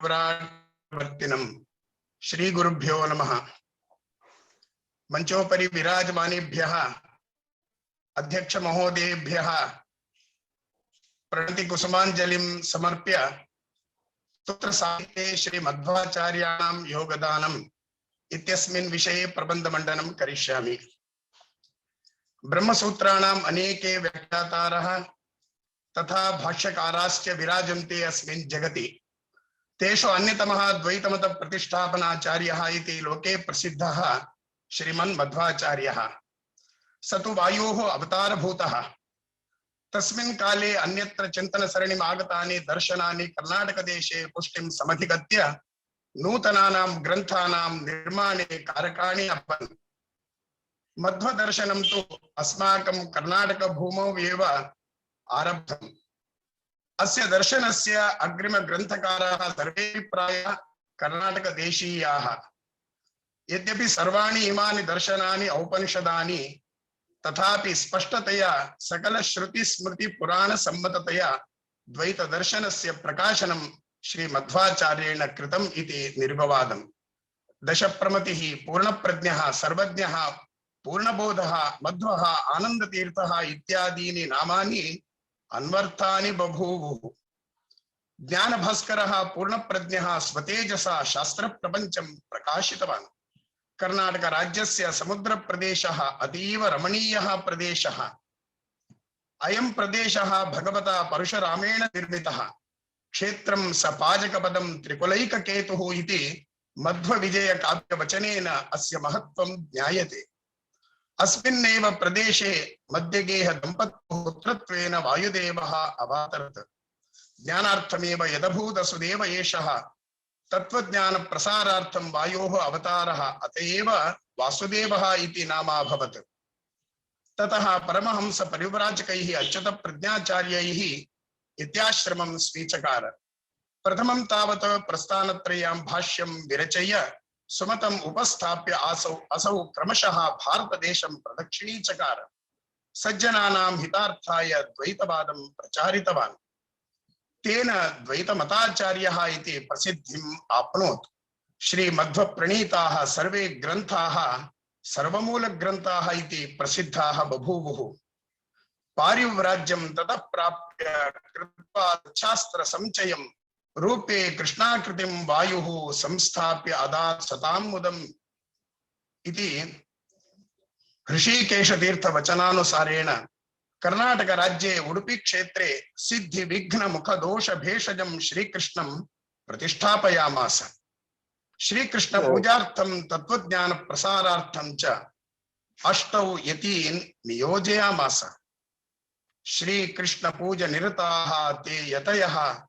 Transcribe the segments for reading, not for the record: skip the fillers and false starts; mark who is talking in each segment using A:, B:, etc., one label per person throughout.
A: विराजवर्तिनं श्री गुरुभ्यो नमः। मंचोपरि विराजमानेभ्यः अध्यक्ष महोदयेभ्यः प्रणति कुसुमांजलिं समर्प्य स्तोत्र साहित्ये श्री मध्वाचार्याणां योगदानम् इत्यस्मिन् विषये प्रबन्धमण्डनं करिष्यामि। ब्रह्मसूत्राणाम् अनेके व्याख्यातारः तथा भाष्यकाराश्च विराजन्ते अस्मिन् जगति। तेषु अन्यतमः द्वैतमत प्रतिष्ठापनाचार्यः इति लोके प्रसिद्धः श्रीमन् मध्वाचार्यः। स तु वायोः अवतारभूतः। तस्मिन् काले अन्यत्र चिन्तनसरणिम् आगतानि दर्शनानि कर्णाटकदेशे पुष्टिं समधिगत्य नूतनानां ग्रन्थानां निर्माणे कारकाणि अभवन्। मध्वदर्शनं तु अस्माकं कर्णाटकभूमौ एव आरब्धम्। अस्य दर्शनस्य अग्रिमग्रन्थकाराः सर्वे प्रायः कर्णाटकदेशीयाः। यद्यपि सर्वाणि इमानि दर्शनानि औपनिषदानि तथापि स्पष्टतया सकलश्रुतिस्मृतिपुराणसम्मततया द्वैतदर्शनस्य प्रकाशनं श्री मध्वाचार्येण कृतम् इति निर्विवादम्। दशप्रमतिः, पूर्णप्रज्ञः, सर्वज्ञः, पूर्णबोधः, मध्वः, आनन्दतीर्थः इत्यादीनि नामानि अन्वर्थानि बभूवुः। ज्ञानभास्करः पूर्णप्रज्ञः स्वतेजसा शास्त्रप्रपञ्चं प्रकाशितवान्। कर्णाटक राज्यस्य समुद्र प्रदेशः अतीव रमणीयः प्रदेशः। अयं प्रदेशः भगवता परशुरामेण निर्मितः। क्षेत्रं सपाजकपदं त्रिकुलैककेतुः इति मध्वविजय काव्यवचनेन अस्य महत्त्वं ज्ञायते। अस्मिन्नेव प्रदेशे मध्यगेह दम्पत्युः पुत्रत्वेन वायुदेवः अवातरत्। ज्ञानार्थमेव यदभूतसुदेव एषः तत्त्वज्ञान प्रसारार्थं वायोः अवतारः, अतएव वासुदेवः इति नामाभवत्। ततः परमहंस परिव्राजकैः अच्युत प्रज्ञाचार्यैः इत्याश्रमं स्वीचकार। प्रथमं तावत् प्रस्थानत्रयां भाष्यं विरचय्य सुमतम् उपस्थाप्य असौ क्रमशः भारतदेशं प्रदक्षिणीचकार। सज्जनानां हितार्थाय द्वैतवादं प्रचारितवान्। तेन द्वैतमताचार्यः इति प्रसिद्धिम् आप्नोत्। श्री मध्वप्रणीताः सर्वे ग्रन्थाः सर्वमूलग्रन्थाः इति प्रसिद्धाः बभूवुः। पारिव्राज्यं ततः प्राप्य कृत्वा शास्त्रसञ्चयं रूपे कृष्णाकृतिं वायुः संस्थाप्य अदात् सतां मुदम् इति ऋषिकेशतीर्थवचनानुसारेण कर्णाटक राज्ये उडुपी क्षेत्रे सिद्धि विघ्न मुख दोष भेषजं श्रीकृष्णं प्रतिष्ठापयामास। श्रीकृष्ण पूजार्थं तत्वज्ञान प्रसारार्थं च अष्टौ यतीन् नियोजयामास। श्रीकृष्ण पूज निरताः ते यतयः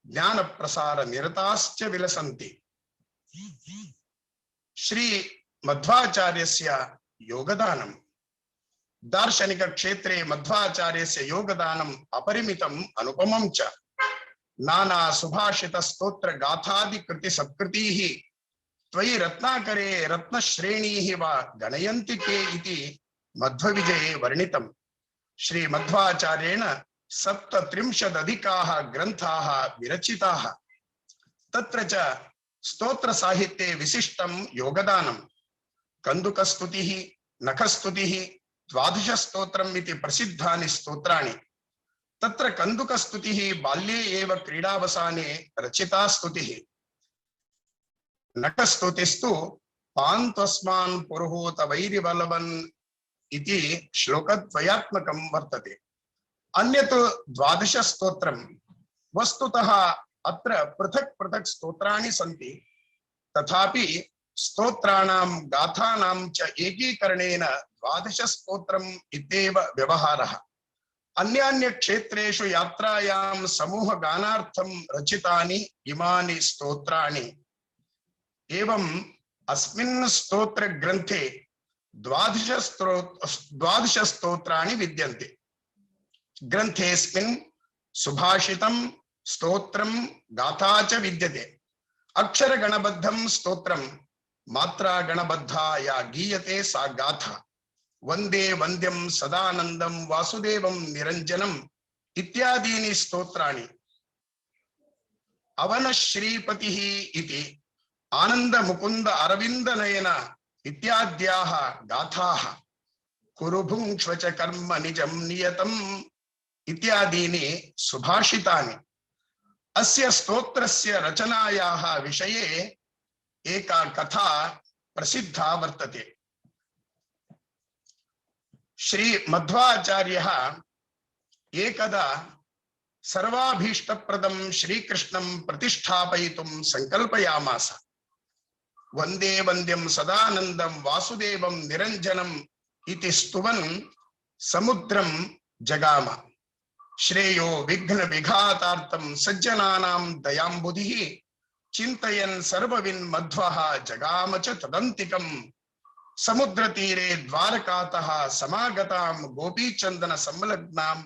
A: ज्ञान प्रसार निरताश्च विलसन्ति। श्री मध्वाचार्यस्य योगदानम्। दार्शनिक क्षेत्रे मध्वाचार्यस्य योगदानम् अपरिमितम् अनुपमं च। नाना सुभाषित स्तोत्र गाथादि कृति सत्कृतीः त्वयि रत्नाकरे रत्नश्रेणीः वा गणयन्ति के इति मध्वविजये वर्णितम्। श्री मध्वाचार्येण 37 ग्रन्थाः विरचिताः। तत्र च स्तोत्र साहित्ये विशिष्टं योगदानं। कन्दुकस्तुतिः, नखस्तुतिः, 12 स्तोत्रम् इति प्रसिद्धानि स्तोत्राणि। तत्र कन्दुकस्तुतिः बाल्ये एव क्रीडावसाने रचिता स्तुतिः। नखस्तुतिस्तु पान्त्वस्मान् पुरुहूत वैरिवलवन् इति श्लोकद्वयात्मकं वर्तते। अन्यत् 12 स्तोत्रं। वस्तुतः अत्र पृथक् पृथक् स्तोत्राणि सन्ति। तथापि स्तोत्राणां गाथानां च एकीकरणेन 12 स्तोत्रम् इत्येव व्यवहारः। अन्यान्य क्षेत्रेषु यात्रायां समूह गानार्थं रचितानि इमानि स्तोत्राणि। एवम् अस्मिन् स्तोत्र ग्रन्थे 12 स्तोत्राणि विद्यन्ते। ग्रन्थेऽस्मिन् सुभाषितं, स्तोत्रं, गाथा च विद्यते। अक्षरगणबद्धं स्तोत्रं, मात्रा गणबद्धा या गीयते सा गाथा। वंदे वंद्यं सदानंदं वासुदेवं निरंजनम इत्यादीनि स्तोत्राणि। अवन श्रीपतिः इति आनंद मुकुंद अरविंद नयन इत्याद्याः गाथाः कुरु भुङ्क्ष्व च कर्म निजं नियतम् इत्यादीनि सुभाषितानि। अस्य स्तोत्रस्य रचनायाः विषये एका कथा प्रसिद्धा वर्तते। श्री मध्वाचार्यः एकदा सर्वाभीष्टप्रदं श्रीकृष्णं प्रतिष्ठापयितुं संकल्पयामास। वंदे वंद्यं सदानंदं वासुदेवं निरंजनम् इति स्तुवन् समुद्रं जगाम। श्रेयो विघ्न विघातार्थं सज्जनानां दयाम्बुधिः चिन्तयन् सर्वविन् मध्वः जगाम च तदन्तिकम्। समुद्रतीरे द्वारकातः समागतां गोपीचंदन संलग्नां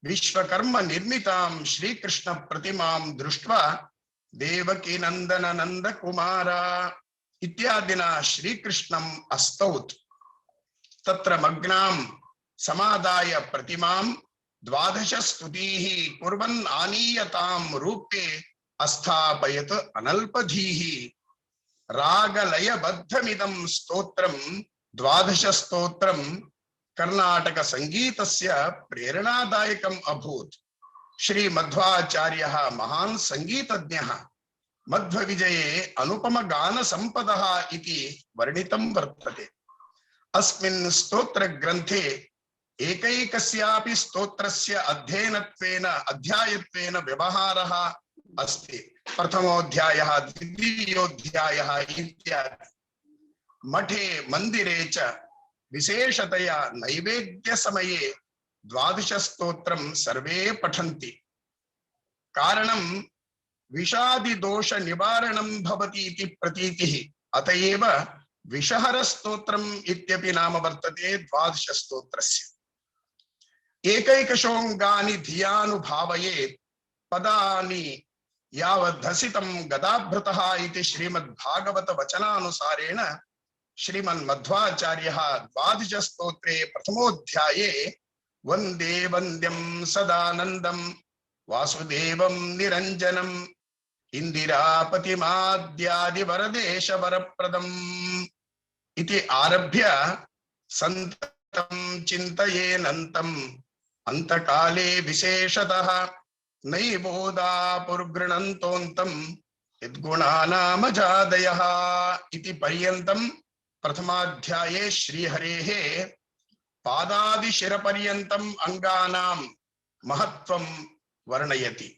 A: विश्वकर्म निर्मितां श्रीकृष्ण प्रतिमां दृष्ट्वा देवकी नंदन नंद कुमार इत्यादिना श्रीकृष्णम् अस्तौत्। तत्र मग्नां समादाय प्रतिमां 12 स्तुतीः कुर्वन् आनीय तां रूपे अस्थापयत् अनल्पधीः। रागलयबद्धमिदं स्तोत्रं 12 स्तोत्रं कर्नाटक संगीतस्य प्रेरणादायकम् अभूत्। श्री मध्वाचार्यः महान् संगीतज्ञः। मध्वविजये अनुपम गान संपदः इति वर्णितं वर्तते। अस्मिन् स्तोत्र ग्रन्थे एकैकस्यापि स्तोत्रस्य अध्ययनत्वेन अध्यायत्वेन व्यवहारः अस्ति। प्रथमोऽध्यायः द्वितीयोऽध्यायः इत्यादि। मठे मंदिरे च विशेषतया नैवेद्य समये 12 स्तोत्रं सर्वे पठन्ति। कारणं विषादि दोष निवारणं भवति इति प्रतीतिः। अतएव विषहर स्तोत्रम् इत्यपि नाम वर्तते 12 स्तोत्रस्य। एकैकशोऽङ्गानि धियानुभावयेत् पदानि यावद्धसितं गदाभृतः इति श्रीमद्भागवत वचनानुसारेण श्रीमन्मध्वाचार्यः 12 स्तोत्रे प्रथमोऽध्याये वन्दे वन्द्यं सदानन्दं वासुदेवं निरञ्जनम् इन्दिरापतिमाद्यादिवरदेशवरप्रदम् इति आरभ्य सन्ततं चिन्तयेनन्तम् अन्तकाले विशेषतः नैवोदापुर्गृणन्तोऽन्तम् यद्गुणानामजादयः इति पर्यन्तं प्रथमाध्याये श्रीहरेः पादादिशिरपर्यन्तम् अंगानां महत्त्वं वर्णयति।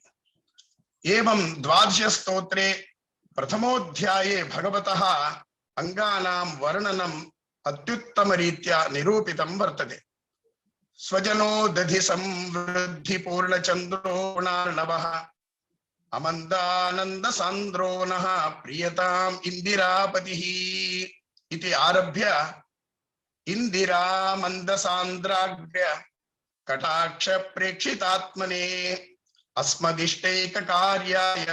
A: एवं 12 स्तोत्रे प्रथमोऽध्याये भगवतः अंगानां वर्णनम् अत्युत्तमरीत्या निरूपितं वर्तते। स्वजनो दधि संवृद्धि पूर्णचन्द्रो गुणार्णवः अमन्दानन्द सान्द्रो नः प्रियताम् इन्दिरापतिः इति आरभ्य इंदिरा मंदसान्द्राग्र्य कटाक्ष प्रेक्षितात्मने अस्मदिष्टैक कार्याय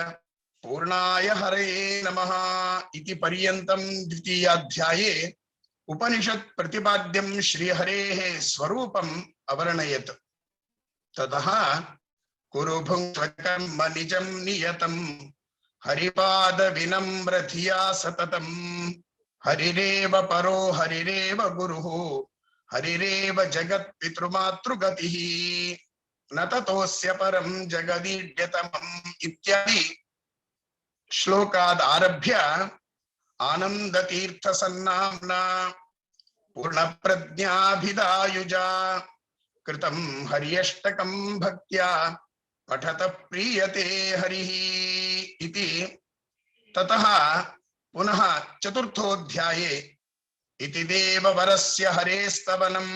A: पूर्णाय हरये नमः इति पर्यन्तं द्वितीयाध्याये उपनिषत् प्रतिपाद्यं श्रीहरेः स्वरूपम् अवर्णयत्। ततः कुरु भुङ्क्ष्व कर्म निजं नियतं हरिपाद विनम्र धिया सततम्। हरिरेव परो हरिरेव गुरुः हरिरेव जगत् पितृमातृगतिः न ततोऽस्य परं जगदीड्यतमम् इत्यादि श्लोकाद् आरभ्य आनंदतीर्थ सन्नाम्ना पूर्णप्रज्ञाभिधायुजा कृतं हर्यष्टकं भक्त्या पठत प्रीयते हरिः इति। ततः पुनः चतुर्थोऽध्याये इति देववरस्य हरेस्तवनं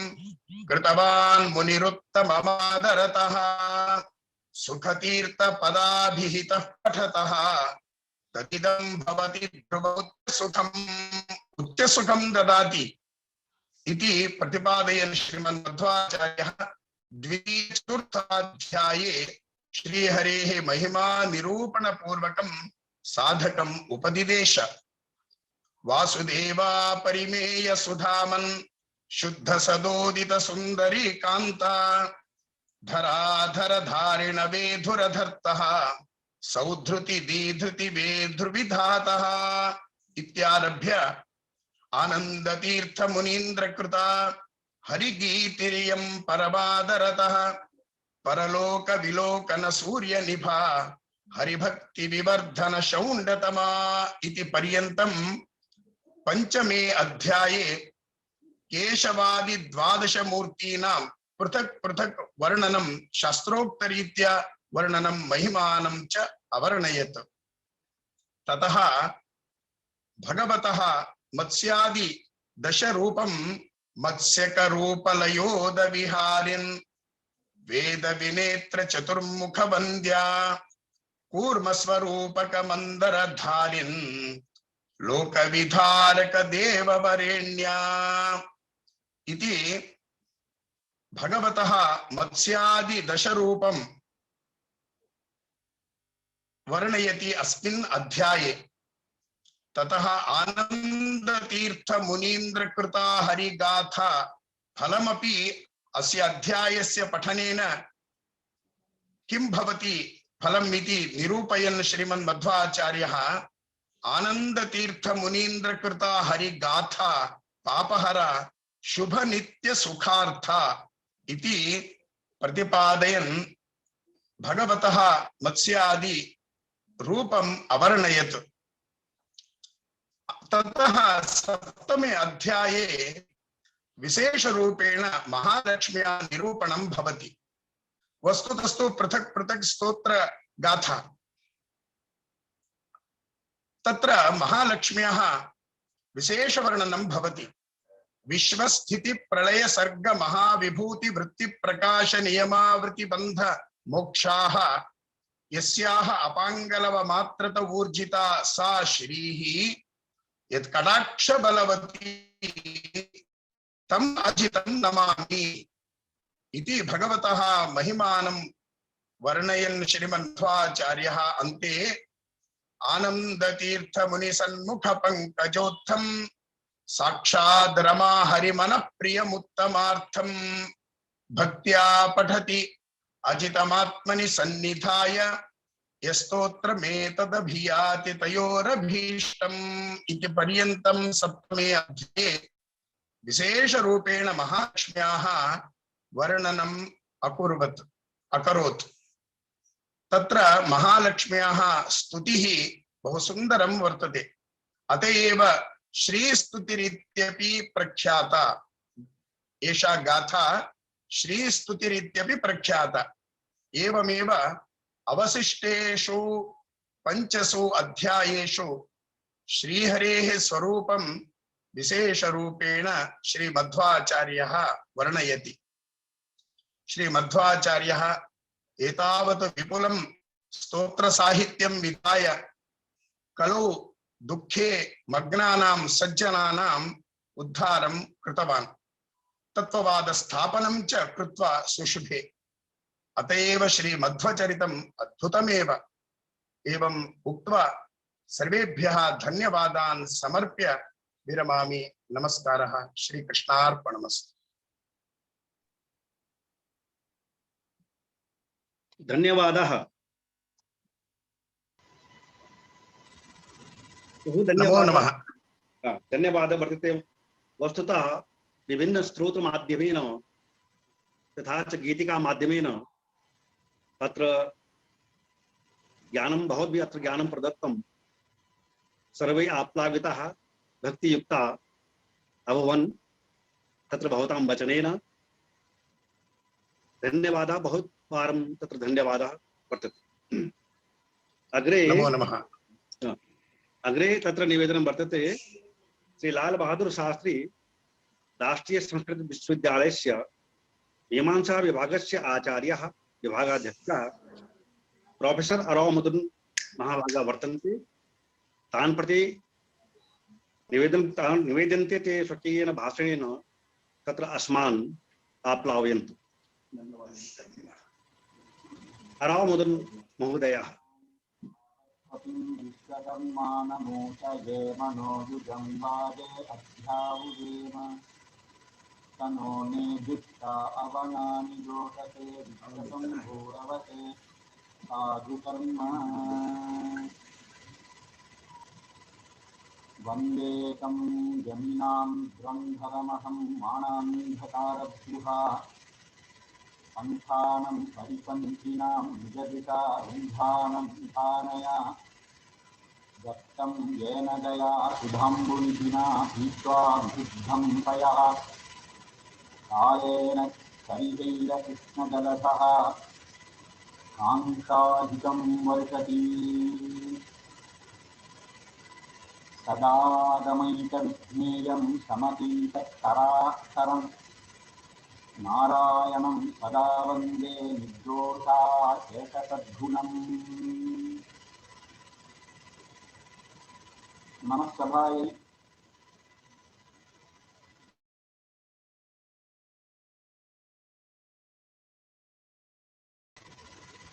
A: कृतवान् मुनिरुत्तममादरतः सुखतीर्थपदाभिहितः पठतः तदिदं भवति ध्रुवोत्सुखम् उच्चसुखं ददाति इति प्रतिपादयन् श्रीमन्मध्वाचार्यः द्वितीयचतुर्थाध्याये श्रीहरेः महिमा निरूपण पूर्वकं साधकम् उपदिदेश। वासुदेवा परिमेय सुधामन् शुद्ध सदोदित सुंदरी कांता धराधर धारिण वेधुरधर्तः सौधृति दीधृति वेधृविधातः इत्यारभ्य आनंद तीर्थ मुनीन्द्र कृता हरिगीतिरियं परमादरतः परलोक विलोकन सूर्य निभा हरिभक्ति विवर्धन शौंडतमा इति पर्यन्तं पंचमे अध्याये केशवादि द्वादश मूर्तीनां पृथक् पृथक् वर्णनं शास्त्रोक्तरीत्या वर्णनं महिमानं च अवर्णयत्। ततः भगवतः मत्स्यादि दश रूपं मत्स्यकरूपलयोद विहारिन् वेद विनेत्र चतुर्मुख वन्द्या कूर्म स्वरूपक मंदर धारिन् लोक विधारक देव वरेण्या इति भगवतः मत्स्यादि दश रूपं वर्णयति अस्मिन् अध्याये। ततः आनंद तीर्थ मुनीन्द्र कृता हरिगाथा फलमपि अस्य अध्यायस्य पठनेन किं भवति फलम् इति निरूपयन् श्रीमन् मध्वाचार्यः आनंद तीर्थ मुनीन्द्र कृता हरिगाथा पापहर शुभ नित्य सुखार्थ इति प्रतिपादयन् भगवतः मत्स्यादि रूपम् अवर्णयत्। ततः सप्तमे अध्याये विशेष रूपेण महालक्ष्म्या निरूपणं भवति। वस्तुतस्तु पृथक् पृथक् स्तोत्र गाथा। तत्र महालक्ष्म्याः विशेष वर्णनं भवति। विश्वस्थिति प्रलय सर्ग महाविभूति वृत्ति प्रकाश नियमावृत्ति बंध मोक्षाः यस्याः अपांगलव मात्रत ऊर्जिता सा श्रीः यत् कटाक्ष बलवती तम अजितं नमामि इति भगवतः महिमानं वर्णयन् श्रीमध्वाचार्यः अन्ते आनंद तीर्थ मुनि सन्मुख पंकजोत्थम साक्षात् रमा हरिमन प्रियमुत्तमार्थम भक्त्या पठति अजितमात्मनि सन्निधाय यस्तोत्रमेतदभियाति तयोरभीष्टम् इति पर्यन्तं सप्तमे अध्याये विशेष रूपेण महालक्ष्म्याः वर्णनम् अकरोत्। तत्र महालक्ष्म्याः स्तुतिः बहु सुन्दरं वर्तते। अत एव श्रीस्तुतिरित्यपि प्रख्याता। एषा गाथा श्रीस्तुतिरित्यपि प्रख्याता। एवमेव अवशिष्टेषु पंचसु अध्यायेषु श्रीहरेः स्वरूपं विशेषरूपेण श्रीमध्वाचार्यः वर्णयति। श्रीमध्वाचार्यः एतावत् विपुलं स्तोत्र साहित्यं विधाय कलौ दुःखे मग्नानां सज्जनानाम् उद्धारं कृतवान्। तत्त्ववाद स्थापनं च कृत्वा सुशुभे। अतएव श्रीमध्वचरितम् अद्भुतमेव। एवम् उक्त्वा सर्वेभ्यः धन्यवादान् समर्प्य विरमामि। नमस्कारः। श्रीकृष्णार्पणमस्तु।
B: धन्यवादः।
A: नमो नमः।
B: धन्यवादः वर्तते। वस्तुतः विभिन्न स्रोत माध्यमेन तथा च गीतिका माध्यमेन अत्र ज्ञानं भवद्भिः अत्र ज्ञानं प्रदत्तं। सर्वे आप्लाविताः भक्तियुक्ता अभवन् तत्र भवतां वचनेन। धन्यवादः। बहुत वारं तत्र धन्यवादः वर्तते। अग्रे
A: नमो नमः।
B: अग्रे तत्र निवेदनं वर्तते। श्री लाल बहादुर शास्त्री राष्ट्रीय संस्कृत विश्वविद्यालयस्य मीमांसा विभागस्य आचार्यः विभागाध्यक्षः प्रोफेसर अरामुदुन् महाभागा वर्तन्ते। तान् प्रति निवेदन्ते ते स्वकीयेन भाषणेन तत्र अस्मान् आप्लावयन्तु। अरामुदुन् महोदयः।
C: तनोने दिक्ता अवनानि लोकते विश्वसं भूरवते साधुकर्मा वन्देकं जमिनां ध्वंधरमहं मानान्धकारद्रुहा पन्थानं परिपन्थिनां निजदिता रुन्धानं धानया दत्तं येन दया सुधाम्बुनिधिना पीत्वा विशुद्धं पयः कालेन शरीरैरकृष्णजलसः काङ्क्षाधिकं वर्षति सदा गमयितविज्ञेयं समतीतस्तरास्तरं नारायणं सदा वन्दे निर्दोषा शेषसद्गुणम्। नमः सभायै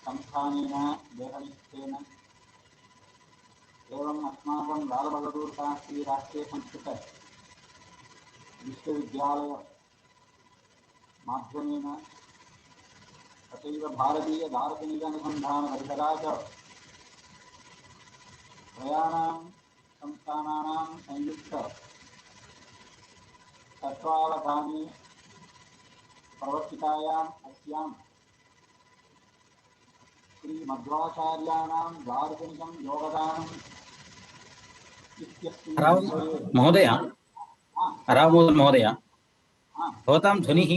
C: संस्थानेन देहनिष्ठेन एवं अस्माकं लालबहादुर शास्त्री राष्ट्रीय संस्कृत विश्वविद्यालय माध्यमेन तथैव भारतीय दार्शनिक अनुसंधान परिषदा च त्रयाणां संस्थानानां संयुक्त तत्त्वावधाने प्रवर्तितायाम् अस्यां श्रीमध्वाचार्याणां दार्शनिकं योगदानम्
D: राव महोदय, रावमोदन महोदय, भवतां ध्वनिः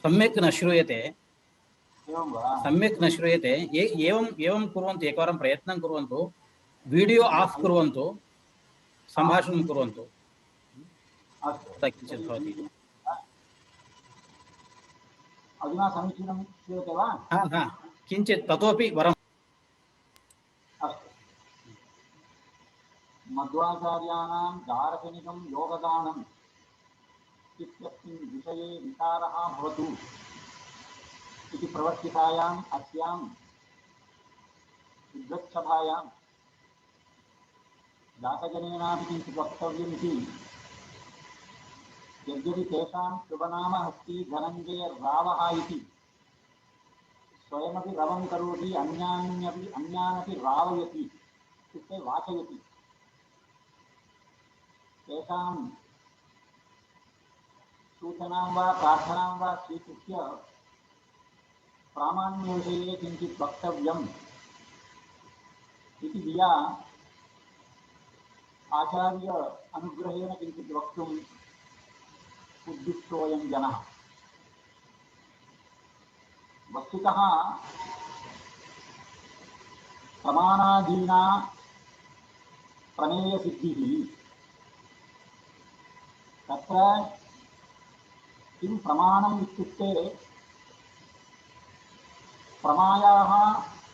D: सम्यक् न श्रूयते। सम्यक् न श्रूयते। एवं कुर्वन्तु, एकवारं प्रयत्नं कुर्वन्तु। वीडियो आफ् कुर्वन्तु, सम्भाषणं कुर्वन्तु, किञ्चित् भवति।
C: अधुना समीचीनं श्रूयते वा?
D: किञ्चित् ततोपि वरम्।
C: मध्वाचार्याणां दार्शनिकं योगदानम् इत्यस्मिन् विषये विचारः भवतु इति प्रवर्तितायाम् अस्यां विद्वत्सभायां दासजनेनापि किञ्चित् वक्तव्यमिति, यद्यपि तेषां शुभनाम अस्ति धनञ्जयरावः इति, स्वयमपि रवं करोति, अन्यानपि रावयति, इत्युक्ते वाचयति। तेषां सूचनां वा प्रार्थनां वा स्वीकृत्य प्रामाण्यविषये किञ्चित् वक्तव्यम् इति धिया आचार्य अनुग्रहेण किञ्चित् वक्तुम् उद्दिष्टोऽयं जनः। वस्तुतः प्रमाणाधीना प्रमेयसिद्धिः, तत्र किं प्रमाणम् इत्युक्ते प्रमायाः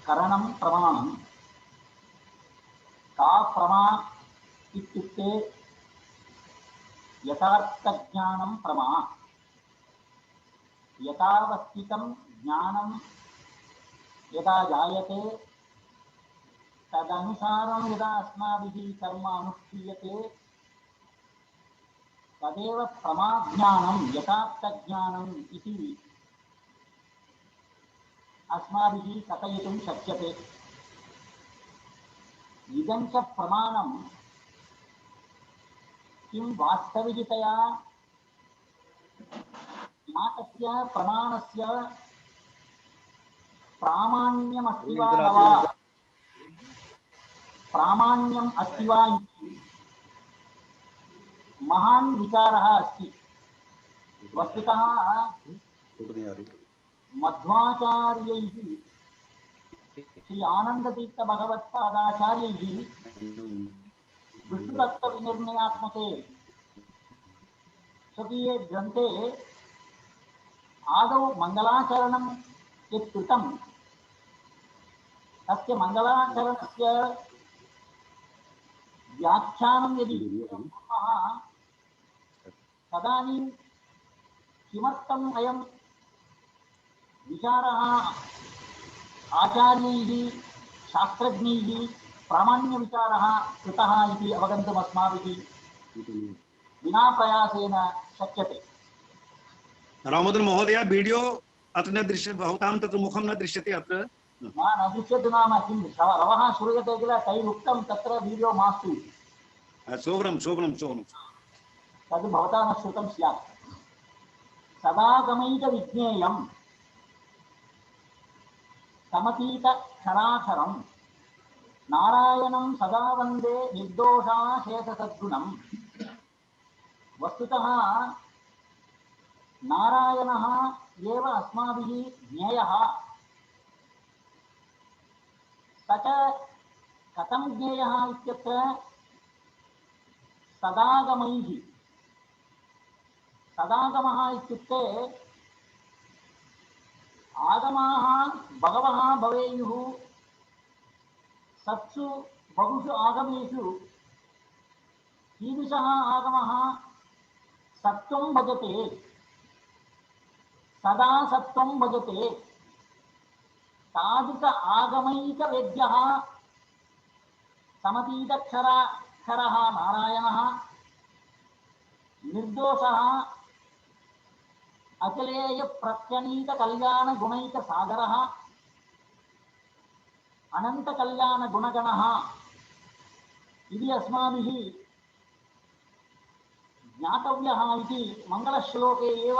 C: करणं प्रमाणं, का प्रमा इत्युक्ते यथार्थज्ञानं प्रमा। यथावस्थितं ज्ञानं यदा जायते तदनुसारं यदा अस्माभिः कर्म अनुष्ठीयते तदेव प्रमाज्ञानं यथार्थज्ञानम् इति अस्माभिः कथयितुं शक्यते। इदं च प्रमाणं किं वास्तविकतया ज्ञातस्य प्रमाणस्य प्रामाण्यमस्ति वा न वा, प्रामाण्यम् अस्ति वा इति महान् विचारः अस्ति। वस्तुतः मध्वाचार्यैः श्री आनंदतीर्थ भगवत्पादाचार्यैः विष्णुतत्त्वविनिर्णयात्मके स्वकीये ग्रन्थे आदौ मङ्गलाचरणं यत् कृतं, तस्य मङ्गलाचरणस्य व्याख्यानं यदि कुर्मः तदानीं किमर्थम् अयं विचारः आचार्यैः शास्त्रज्ञैः प्रामाण्यविचारः कृतः इति अवगन्तुम् अस्माभिः विना प्रयासेन शक्यते।
B: रामोदर महोदय, वीडियो अत्र न दृश्यते, भवतां तत्र मुखं न दृश्यते। अत्र
C: न दृश्यते नाम किं रवः श्रूयते किल तैरुक्तं तत्र वीर्यो मास्तु इति।
B: शोभनं शोभनं शोभनं
C: तद् भवता न श्रुतं स्यात्। सदागमैकविज्ञेयं समतीतक्षराक्षरं नारायणं सदा वन्दे निर्दोषाशेषसद्गुणम्। वस्तुतः नारायणः एव अस्माभिः ज्ञेयः। स च कथं ज्ञेयः इत्यत्र सदागमैः। सदागमः इत्युक्ते आगमाः बहवः भवेयुः। सत्सु बहुषु आगमेषु कीदृशः आगमः सत्त्वं भजते, सदा सत्त्वं भजते, तादृश आगमैकवेद्यः समतीतक्षरः नारायणः, निर्दोषः अखिलेयप्रत्यनीतकल्याणगुणैकसागरः, अनन्तकल्याणगुणगणः इति अस्माभिः ज्ञातव्यः इति मङ्गलश्लोके एव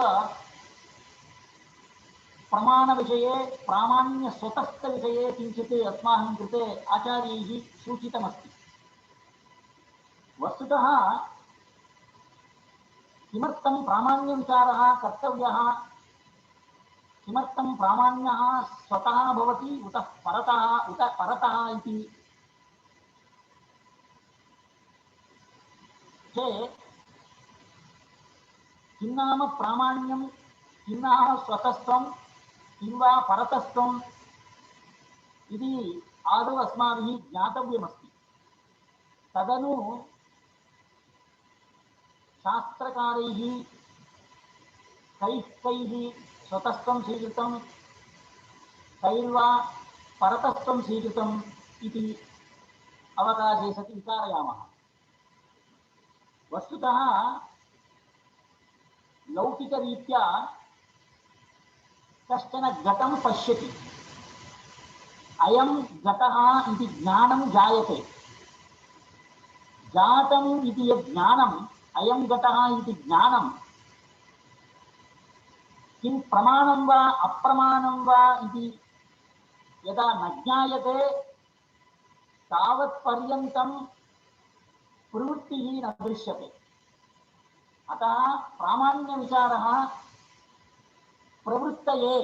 C: प्रमाणविषये प्रामाण्यस्वतस्थविषये किञ्चित् अस्माकं कृते आचार्यैः सूचितमस्ति। वस्तुतः किमर्थं प्रामाण्यविचारः कर्तव्यः, किमर्थं प्रामाण्यः स्वतः भवति उत परतः इति चेत् किं नाम प्रामाण्यं, किं नाम स्वतस्त्वं, किं वा परतस्त्वम् इति आदौ अस्माभिः ज्ञातव्यमस्ति। तदनु शास्त्रकारैः कैः स्वतस्त्वं स्वीकृतं, कैर्वा परतस्त्वं स्वीकृतम् इति अवकाशे सति विचारयामः। वस्तुतः लौकिकरीत्या कश्चन घटं पश्यति, अयं घटः इति ज्ञानं जायते। जातम् इति यत् ज्ञानम्, अयं घटः इति ज्ञानं किं प्रमाणं वा अप्रमाणं वा इति यदा न ज्ञायते तावत्पर्यन्तं प्रवृत्तिः न दृश्यते। अतः प्रामाण्यविचारः प्रवृत्तये,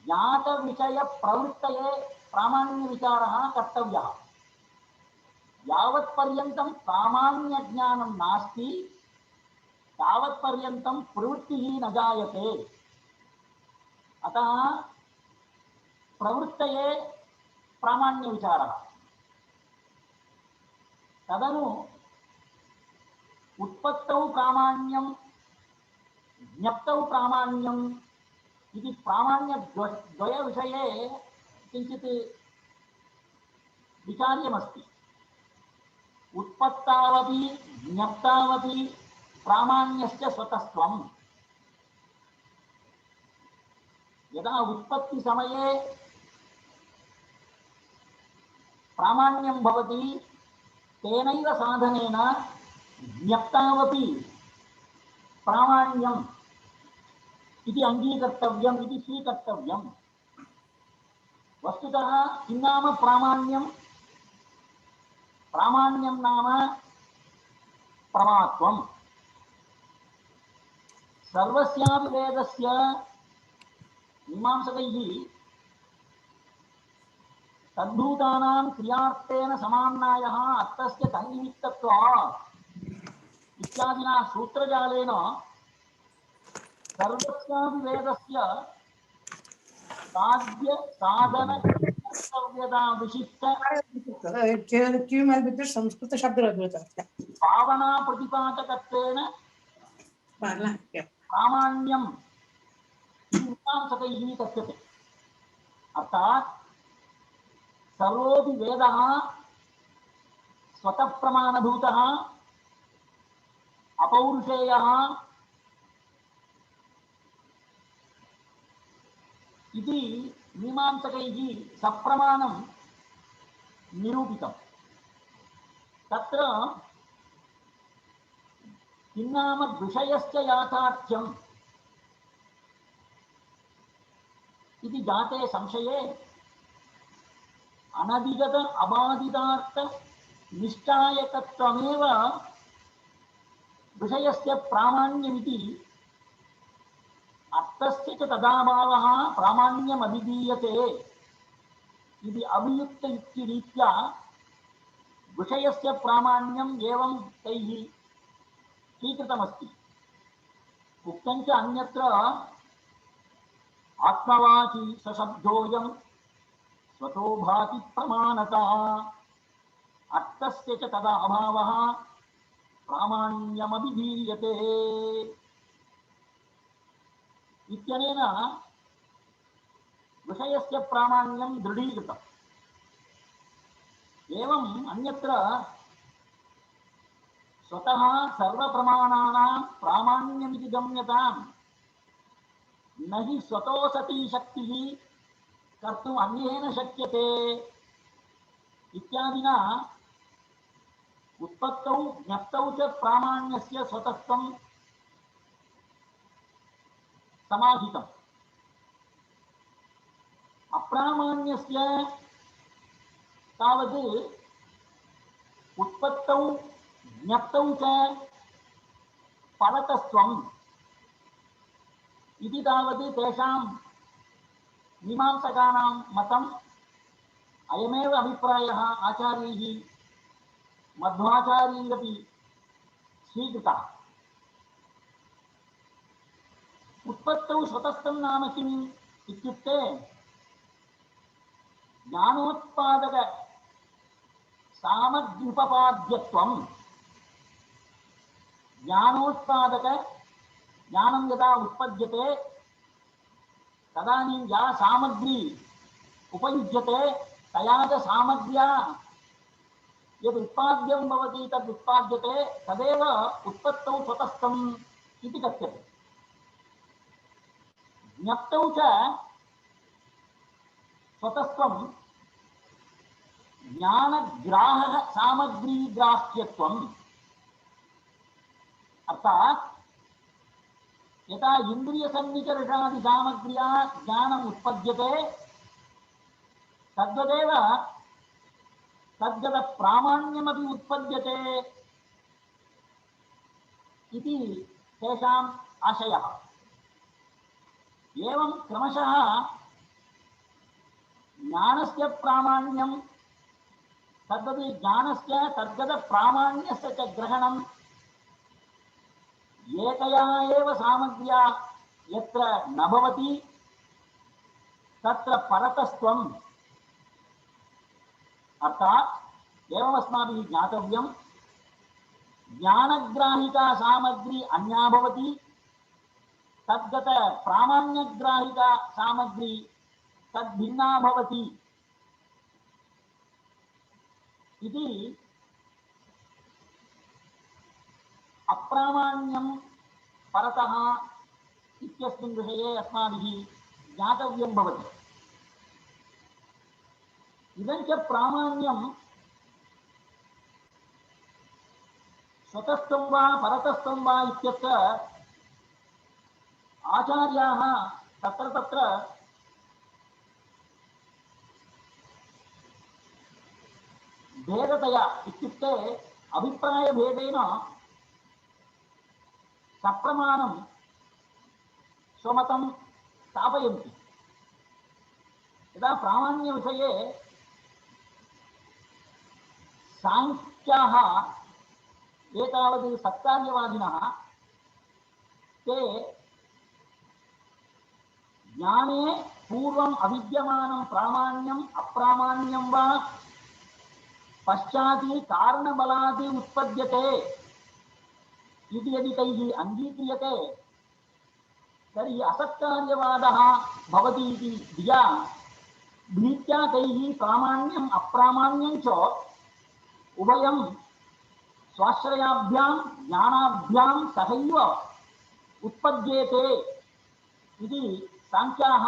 C: ज्ञातविषयप्रवृत्तये प्रामाण्यविचारः कर्तव्यः। यावत्पर्यन्तं प्रामाण्यज्ञानं नास्ति तावत्पर्यन्तं प्रवृत्तिः न जायते। अतः प्रवृत्तये प्रामाण्यविचारः। तदनु उत्पत्तौ प्रामाण्यं, ज्ञप्तौ प्रामाण्यम् इति प्रामाण्यद्वयविषये किञ्चित् विचार्यमस्ति। उत्पत्तावपि ज्ञप्तावपि प्रामाण्यस्य स्वतस्त्वम्। यदा उत्पत्तिसमये प्रामाण्यं भवति तेनैव साधनेन ज्ञप्तावपि प्रामाण्यम् इति अङ्गीकर्तव्यम् इति स्वीकर्तव्यम्। वस्तुतः किं नाम प्रामाण्यं? प्रामाण्यं नाम प्रमात्वम्। सर्वस्यापि वेदस्य मीमांसकैः तद्भूतानां क्रियार्थेन समाम्नायः अर्थस्य तन्निमित्तत्वात् इत्यादिना सूत्रजालेन सर्वस्यापि वेदस्य साध्य साधन कर्तव्यता विशिष्ट
E: संस्कृत शब्द
C: भावना प्रतिपादकत्वेन प्रामाण्यं मीमांसकैः कथ्यते। अर्थात् सर्वोऽपि वेदः स्वतः प्रमाणभूतः अपौरुषेयः इति मीमांसकैः सप्रमाणं निरूपितं। तत्र किं नाम विषयस्य याथार्थ्यम् इति जाते संशये अनधिगत अबाधितार्थ निष्ठायकत्वमेव विषयस्य प्रामाण्यमिति अर्थस्य च तदाभावः प्रामाण्यमभिधीयते इति अभियुक्तयुक्तिरीत्या विषयस्य प्रामाण्यम् एवं तैः स्वीकृतमस्ति। उक्तं च अन्यत्र आत्मवाची सशब्दोऽयं स्वतो भाति प्रमाणतः अर्थस्य च तदा अभावः प्रामाण्यमभिधीयते इत्यनेन विषयस्य प्रामाण्यं दृढीकृतम्। एवम् अन्यत्र स्वतः सर्वप्रमाणानां प्रामाण्यमिति गम्यतां न हि स्वतो सती शक्तिः कर्तुम् अन्येन शक्यते इत्यादिना उत्पत्तौ ज्ञप्तौ च प्रामाण्यस्य स्वतःत्वं समाहितम्। अप्रामाण्यस्य तावत् उत्पत्तौ ज्ञप्तौ च परतस्त्वम् इति तावत् तेषां मीमांसकानां मतम्। अयमेव अभिप्रायः आचार्यैः मध्वाचार्यैरपि स्वीकृतः। उत्पत्तौ स्वतःस्थं नाम किम् इत्युक्ते ज्ञानोत्पादक सामग्र्युपपाद्यत्वम्। ज्ञानोत्पादक ज्ञानं यदा उत्पद्यते तदानीं या सामग्री उपयुज्यते तया च सामग्र्या यद् उत्पाद्यं भवति तद् उत्पाद्यते तदेव उत्पत्तौ स्वतःस्थम् इति कथ्यते। ज्ञप्तौ च स्वतःत्वं ज्ञानग्राहः सामग्रीग्राह्यत्वम्। अर्थात् यथा इन्द्रियसन्निकर्षादि सामग्र्या ज्ञानम् उत्पद्यते तद्वदेव तद्गत प्रामाण्यमपि उत्पद्यते इति तेषाम् आशयः। एवं क्रमशः ज्ञानस्य प्रामाण्यं तद्वत् ज्ञानस्य तद्गत प्रामाण्यस्य च ग्रहणम् एकया एव सामग्र्या यत्र न भवति तत्र परतस्त्वम्। अर्थात् एवमस्माभिः ज्ञातव्यं ज्ञानग्राहिका सामग्री अन्या भवति तद्गत प्रामाण्यग्राहिका सामग्री तद्भिन्ना भवति इति अप्रामाण्यं परतः इत्यस्मिन् विषये अस्माभिः ज्ञातव्यं भवति। इदं च प्रामाण्यं स्वतःस्थं वा परतस्थं वा इत्यत्र आचार्याः तत्र तत्र भेदतया इत्युक्ते अभिप्रायभेदेन सप्रमाणं स्वमतं स्थापयन्ति। यदा प्रामाण्यविषये सांख्याः एतावत् सत्कार्यवादिनः ते ज्ञाने पूर्वम् अविद्यमानं प्रामाण्यम् अप्रामाण्यं वा पश्चाति कारणबलात् उत्पद्यते इति यदि तैः अङ्गीक्रियते तर्हि असत्कार्यवादः भवति इति धिया भीत्या तैः प्रामाण्यम् अप्रामाण्यं च उभयं स्वाश्रयाभ्यां ज्ञानाभ्यां सहैव उत्पद्येते इति सांख्याः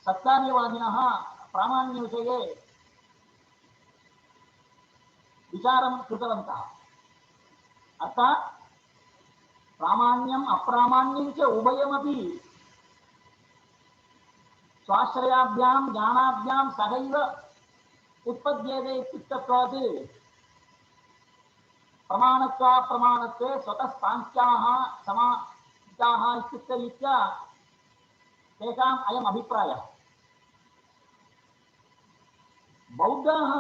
C: सत्कार्यवादिनः प्रामाण्यविषये विचारं कृतवन्तः। अर्थात् प्रामाण्यम् अप्रामाण्यं च उभयमपि स्वाश्रयाभ्यां ज्ञानाभ्यां सहैव उत्पद्येते इत्युक्तत्वात् प्रमाणत्वाप्रमाणत्वे स्वतः सांख्याः समाहिताः इत्युक्तरीत्या तेषाम् अयम् अभिप्रायः। बौद्धाः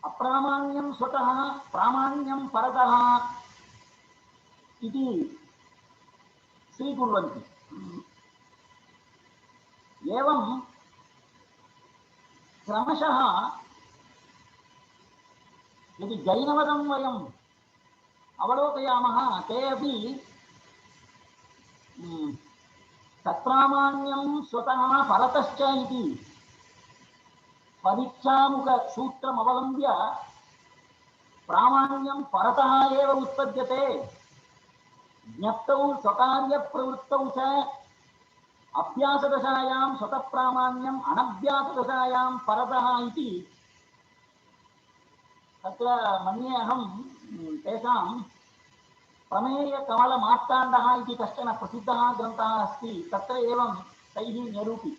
C: अप्रामाण्यं स्वतः प्रामाण्यं परतः इति स्वीकुर्वन्ति। एवं क्रमशः यदि जैनमतं वयम् अवलोकयामः ते अपि तत्प्रामाण्यं स्वतः परतश्च इति परीक्षामुखसूत्रमवलम्ब्य प्रामाण्यं परतः एव उत्पद्यते, ज्ञप्तौ स्वकार्यप्रवृत्तौ च अभ्यासदशायां स्वतः प्रामाण्यम् अनभ्यासदशायां परतः इति तत्र मन्ये अहं तेषां प्रमेयकमलमार्ताण्डः इति कश्चन प्रसिद्धः ग्रन्थः अस्ति, तत्र एवं तैः निरूपि।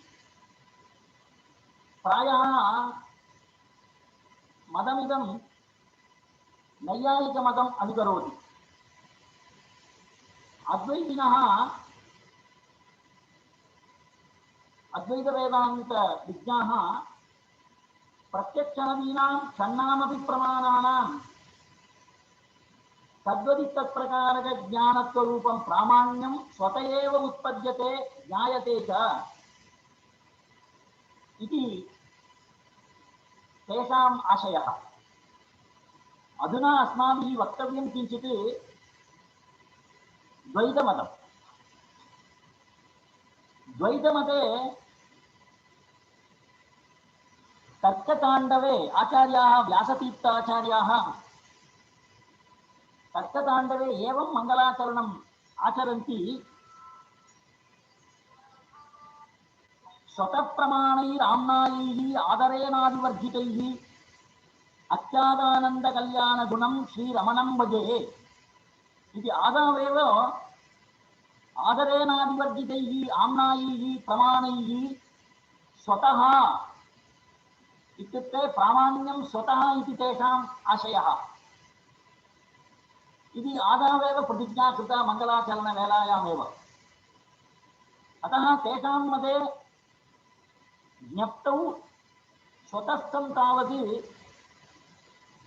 C: प्रायः मदमिदं नैयायिकमतम् अनुकरोति। अद्वैतिनः अद्वैतवेदान्तविज्ञाः प्रत्यक्षादीनां षण्णामपि प्रमाणानां तद्वदितत्प्रकारकज्ञानस्वरूपं प्रामाण्यं स्वत एव उत्पद्यते ज्ञायते च इति तेषाम् आशयः। अधुना अस्माभिः वक्तव्यं किञ्चित् द्वैतमतम्। द्वैतमते तर्कताण्डवे आचार्याः व्यासतीर्थाचार्याः तर्कताण्डवे एवं मङ्गलाचरणम् आचरन्ति। स्वतःप्रमाणैराम्नायैः आदरेणादिवर्जितैः अत्यादानन्दकल्याणगुणं श्रीरमणं भजे इति आदावेव आदरेणादिवर्जितैः आम्नायैः प्रमाणैः स्वतः इत्युक्ते प्रामाण्यं स्वतः इति तेषाम् आशयः। इति आदावेव प्रतिज्ञा कृता मङ्गलाचरणवेलायामेव। अतः तेषां मते ज्ञप्तौ स्वतस्थं तावत्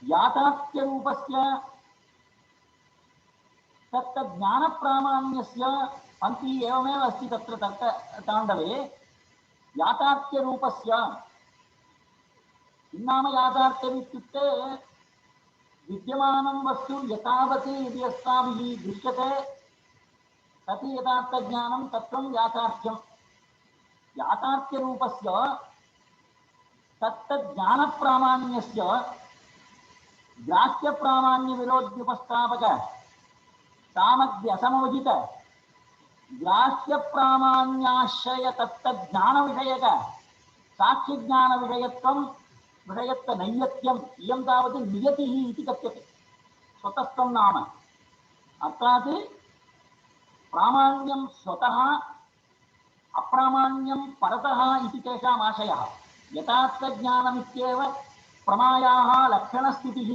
C: याथार्थ्यरूपस्य तत्तज्ञानप्रामाण्यस्य पङ्क्तिः एवमेव अस्ति तत्र तर्कताण्डवे। याथार्थ्यरूपस्य नाम याथार्थ्यमित्युक्ते विद्यमानं वस्तु यथावत् यदि अस्माभिः दृश्यते तत् यथार्थज्ञानं तत्त्वं याथार्थ्यं। याथार्थ्यरूपस्य तत्तज्ञानप्रामाण्यस्य ग्राह्यप्रामाण्यविरोध्युपस्थापक सामग्र्यसमोजित ग्राह्यप्रामाण्याश्रय तत्तज्ञानविषयक साक्ष्यज्ञानविषयत्वं विषयत्वनैयत्यम् इयं तावत् नियतिः इति कथ्यते। स्वतस्थं नाम अर्थात् प्रामाण्यं स्वतः अप्रामाण्यं परतः इति तेषाम् आशयः। यथार्थज्ञानमित्येव प्रमायाः लक्षणस्थितिः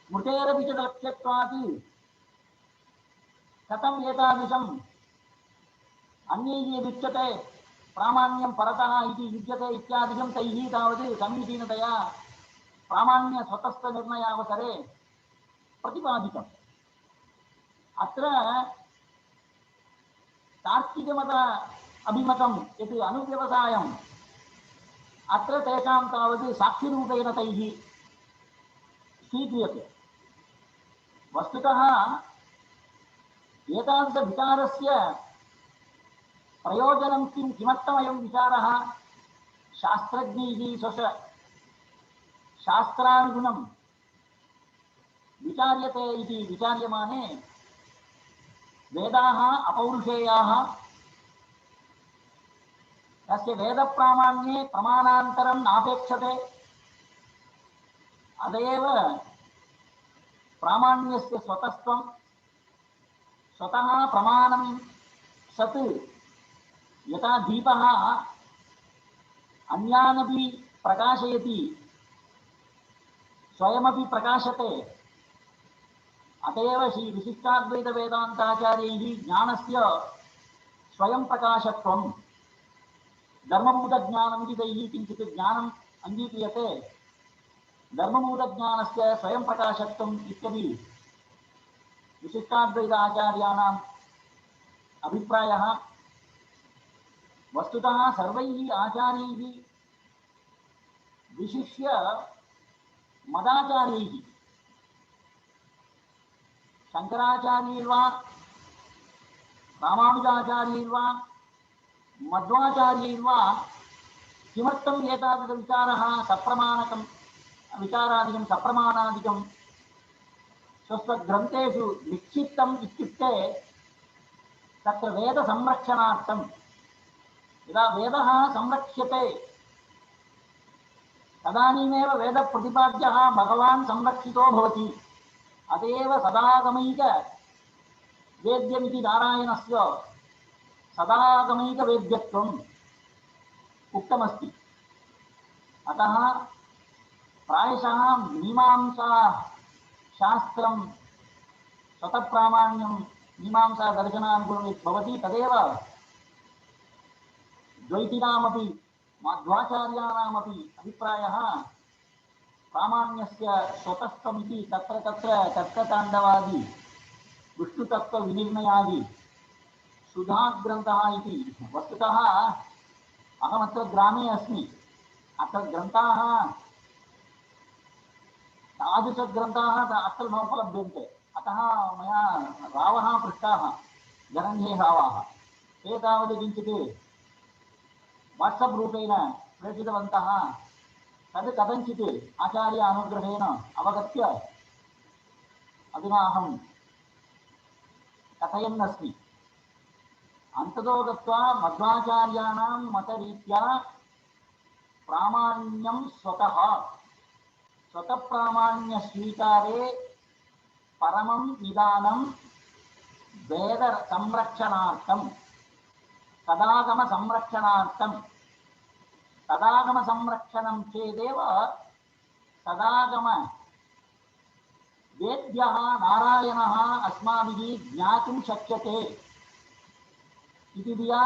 C: स्मृतेरपि च लक्ष्यत्वात् कथम् एतादृशम् अन्यैः यदुच्यते प्रामाण्यं परतः इति युज्यते इत्यादिकं तैः तावत् समीचीनतया प्रामाण्यस्वतस्थनिर्णयावसरे प्रतिपादितम्। अत्र तार्किकमत अभिमतं यत् अनुव्यवसायम् अत्र तेषां तावत् साक्षिरूपेण तैः स्वीक्रियते। वस्तुतः एतादृशविचारस्य प्रयोजनं किं, किमर्थमयं विचारः शास्त्रज्ञैः शास्त्रानुगुणं विचार्यते इति विचार्यमाने वेदाः अपौरुषेयाः तस्य वेदप्रामाण्ये प्रमाणान्तरं नापेक्षते। अत एव प्रामाण्यस्य स्वतस्त्वं स्वतः प्रमाणं सत् यथा दीपः अन्यानपि प्रकाशयति स्वयमपि प्रकाशते। अत एव श्री विशिष्टाद्वैत वेदान्ताचार्यैः ज्ञानस्य स्वयं प्रकाशत्वं धर्मभूतज्ञानमिति तैः किञ्चित् ज्ञानम् अङ्गीक्रियते। धर्मभूतज्ञानस्य स्वयं प्रकाशत्वम् इत्यपि विशिष्टाद्वैत आचार्याणाम् अभिप्रायः। वस्तुतः सर्वैः आचार्यैः विशिष्य मदाचार्यैः शंकराचार्यैर्वा रामानुजाचार्यैर्वा मध्वाचार्यैर्वा किमर्थम् एतादृशविचारः सप्रमाणकं विचारादिकं सप्रमाणादिकं स्वस्वग्रन्थेषु निक्षिप्तम् इत्युक्ते तत्र वेदसंरक्षणार्थं। यदा वेदः संरक्ष्यते तदानीमेव वेदप्रतिपाद्यः भगवान् संरक्षितो भवति। अत एव सदागमैक वेद्यमिति नारायणस्य सदागमैकवेद्यत्वम् उक्तमस्ति। अतः प्रायशः मीमांसा शास्त्रं स्वतःप्रामाण्यं मीमांसा दर्शनानुगुणं भवति। तदेव द्वैतिनामपि माध्वाचार्याणामपि अभिप्रायः प्रामाण्यस्य स्वतस्त्वमिति। तत्र तत्र तर्कताण्डवादि विष्णुतत्त्वविनिर्णयादि सुधाग्रन्थः इति। वस्तुतः अहमत्र ग्रामे अस्मि। अत्र ग्रन्थाः तादृशग्रन्थाः अत्र नोपलभ्यन्ते। अतः मया रावः पृष्टाः, जरन्धे रावाः। ते तावत् किञ्चित् वाट्सप् रूपेण प्रेषितवन्तः। तद् कथञ्चित् आचार्य अनुग्रहेण अवगत्य अधुना अहं कथयन्नस्मि। अन्ततो गत्वा मध्वाचार्याणां मतरीत्या प्रामाण्यं स्वतः स्वतःप्रामाण्यस्वीकारे परमं निदानं वेदसंरक्षणार्थं तदागमसंरक्षणार्थं। तदागमसंरक्षणं चेदेव तदागम वेद्यः नारायणः अस्माभिः ज्ञातुं शक्यते इति धिया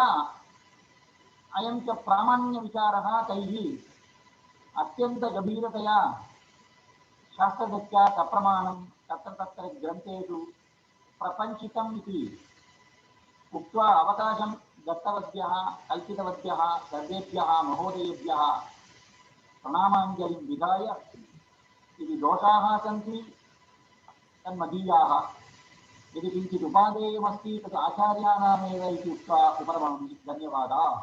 C: अयं च प्रामाण्यविचारः तैः अत्यन्तगभीरतया शास्त्रगत्या सप्रमाणं तत्र तत्र ग्रन्थेषु प्रपञ्चितम् इति उक्त्वा अवकाशं दत्तवद्भ्यः कल्पितवद्भ्यः सर्वेभ्यः महोदयेभ्यः प्रणामाञ्जलिं विधाय यदि दोषाः सन्ति तन्मदीयाः, यदि किञ्चित् उपादेयमस्ति तत् आचार्याणामेव इति उक्त्वा उपरमामि। धन्यवादाः।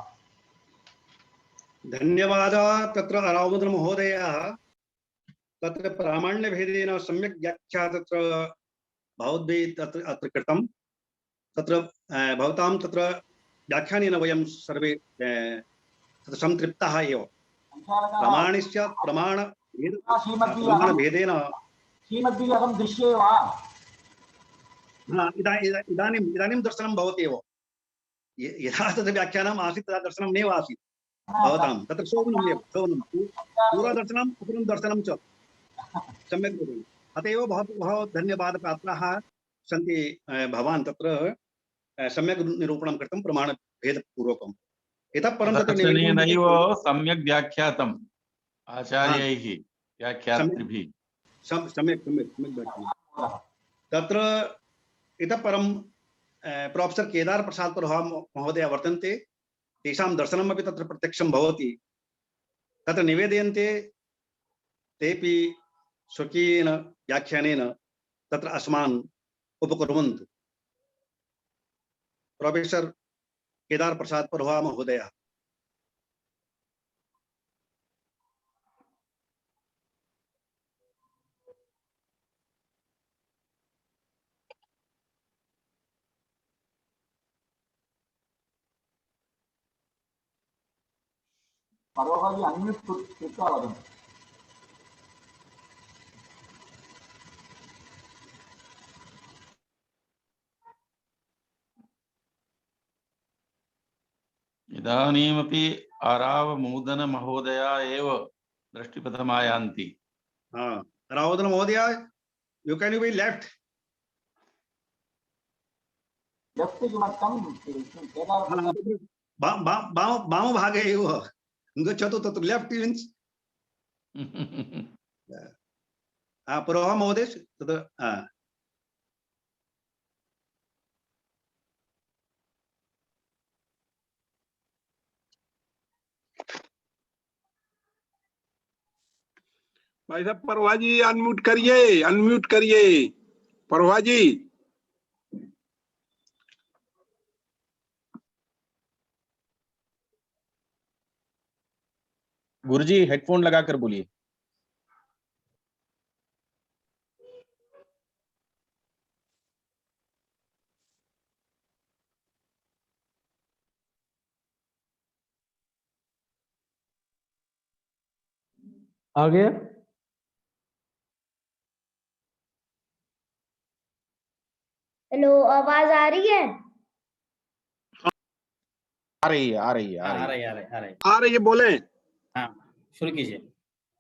B: धन्यवादः। तत्र रामचन्द्र महोदयः तत्र प्रामाण्यभेदेन सम्यक् व्याख्या तत्र भवद्भिः तत्र अत्र कृतं। तत्र भवतां तत्र व्याख्यानेन वयं सर्वे तत्र संतृप्ताः एव। प्रमाणस्य प्रमाणभेदेन
C: श्रीमद्भिः दृश्ये वा?
B: इदानीं दर्शनं भवति एव। यदा तत्र व्याख्यानम् आसीत् तदा दर्शनं नैव आसीत् भवतां। तत्र शोभनमेव, शोभनं पूर्वदर्शनम् अपरं दर्शनं च सम्यक् भवति। अत एव बहवः धन्यवादपात्राः सन्ति। भवान् तत्र सम्यक् निरूपणं कृतं प्रमाणभेदपूर्वकम्। इतः परं तत्र
E: दर्शनेनैव सम्यक् व्याख्यातम् आचार्यैः व्याख्यातृभिः।
B: सम्यक् तत्र इतः परं प्रोफेसर् केदार प्रसाद महोदय वर्तन्ते। तेषां दर्शनमपि तत्र प्रत्यक्षं भवति। तत्र निवेदयन्ते तेपि स्वकीयेन व्याख्यानेन तत्र अस्मान् उपकुर्वन्तु। प्रोफेसर् केदार प्रसाद महोदय।
C: परोहरि अन्म्यूट् कृत्वा वदन्तु।
E: इदानीमपि आराव मूदन महोदया एव दृष्टिपथमायान्ति।
B: रावोदन महोदय, you can be left.
C: Left किमर्थं केदारपत्र
B: वामभागे एव गच्छतु, तत्र लेफ्ट् मीन्स् पुरोह महोदय तत्र
F: भाई साहब परवा जी अनम्यूट करिए परवा जी।
G: गुरुजी हेडफोन लगाकर बोलिए।
H: आ गया?
I: हेलो, आवाज आ रही है?
G: आ रही है
F: आ रही है, बोले।
D: हाँ, शुरू कीजिए।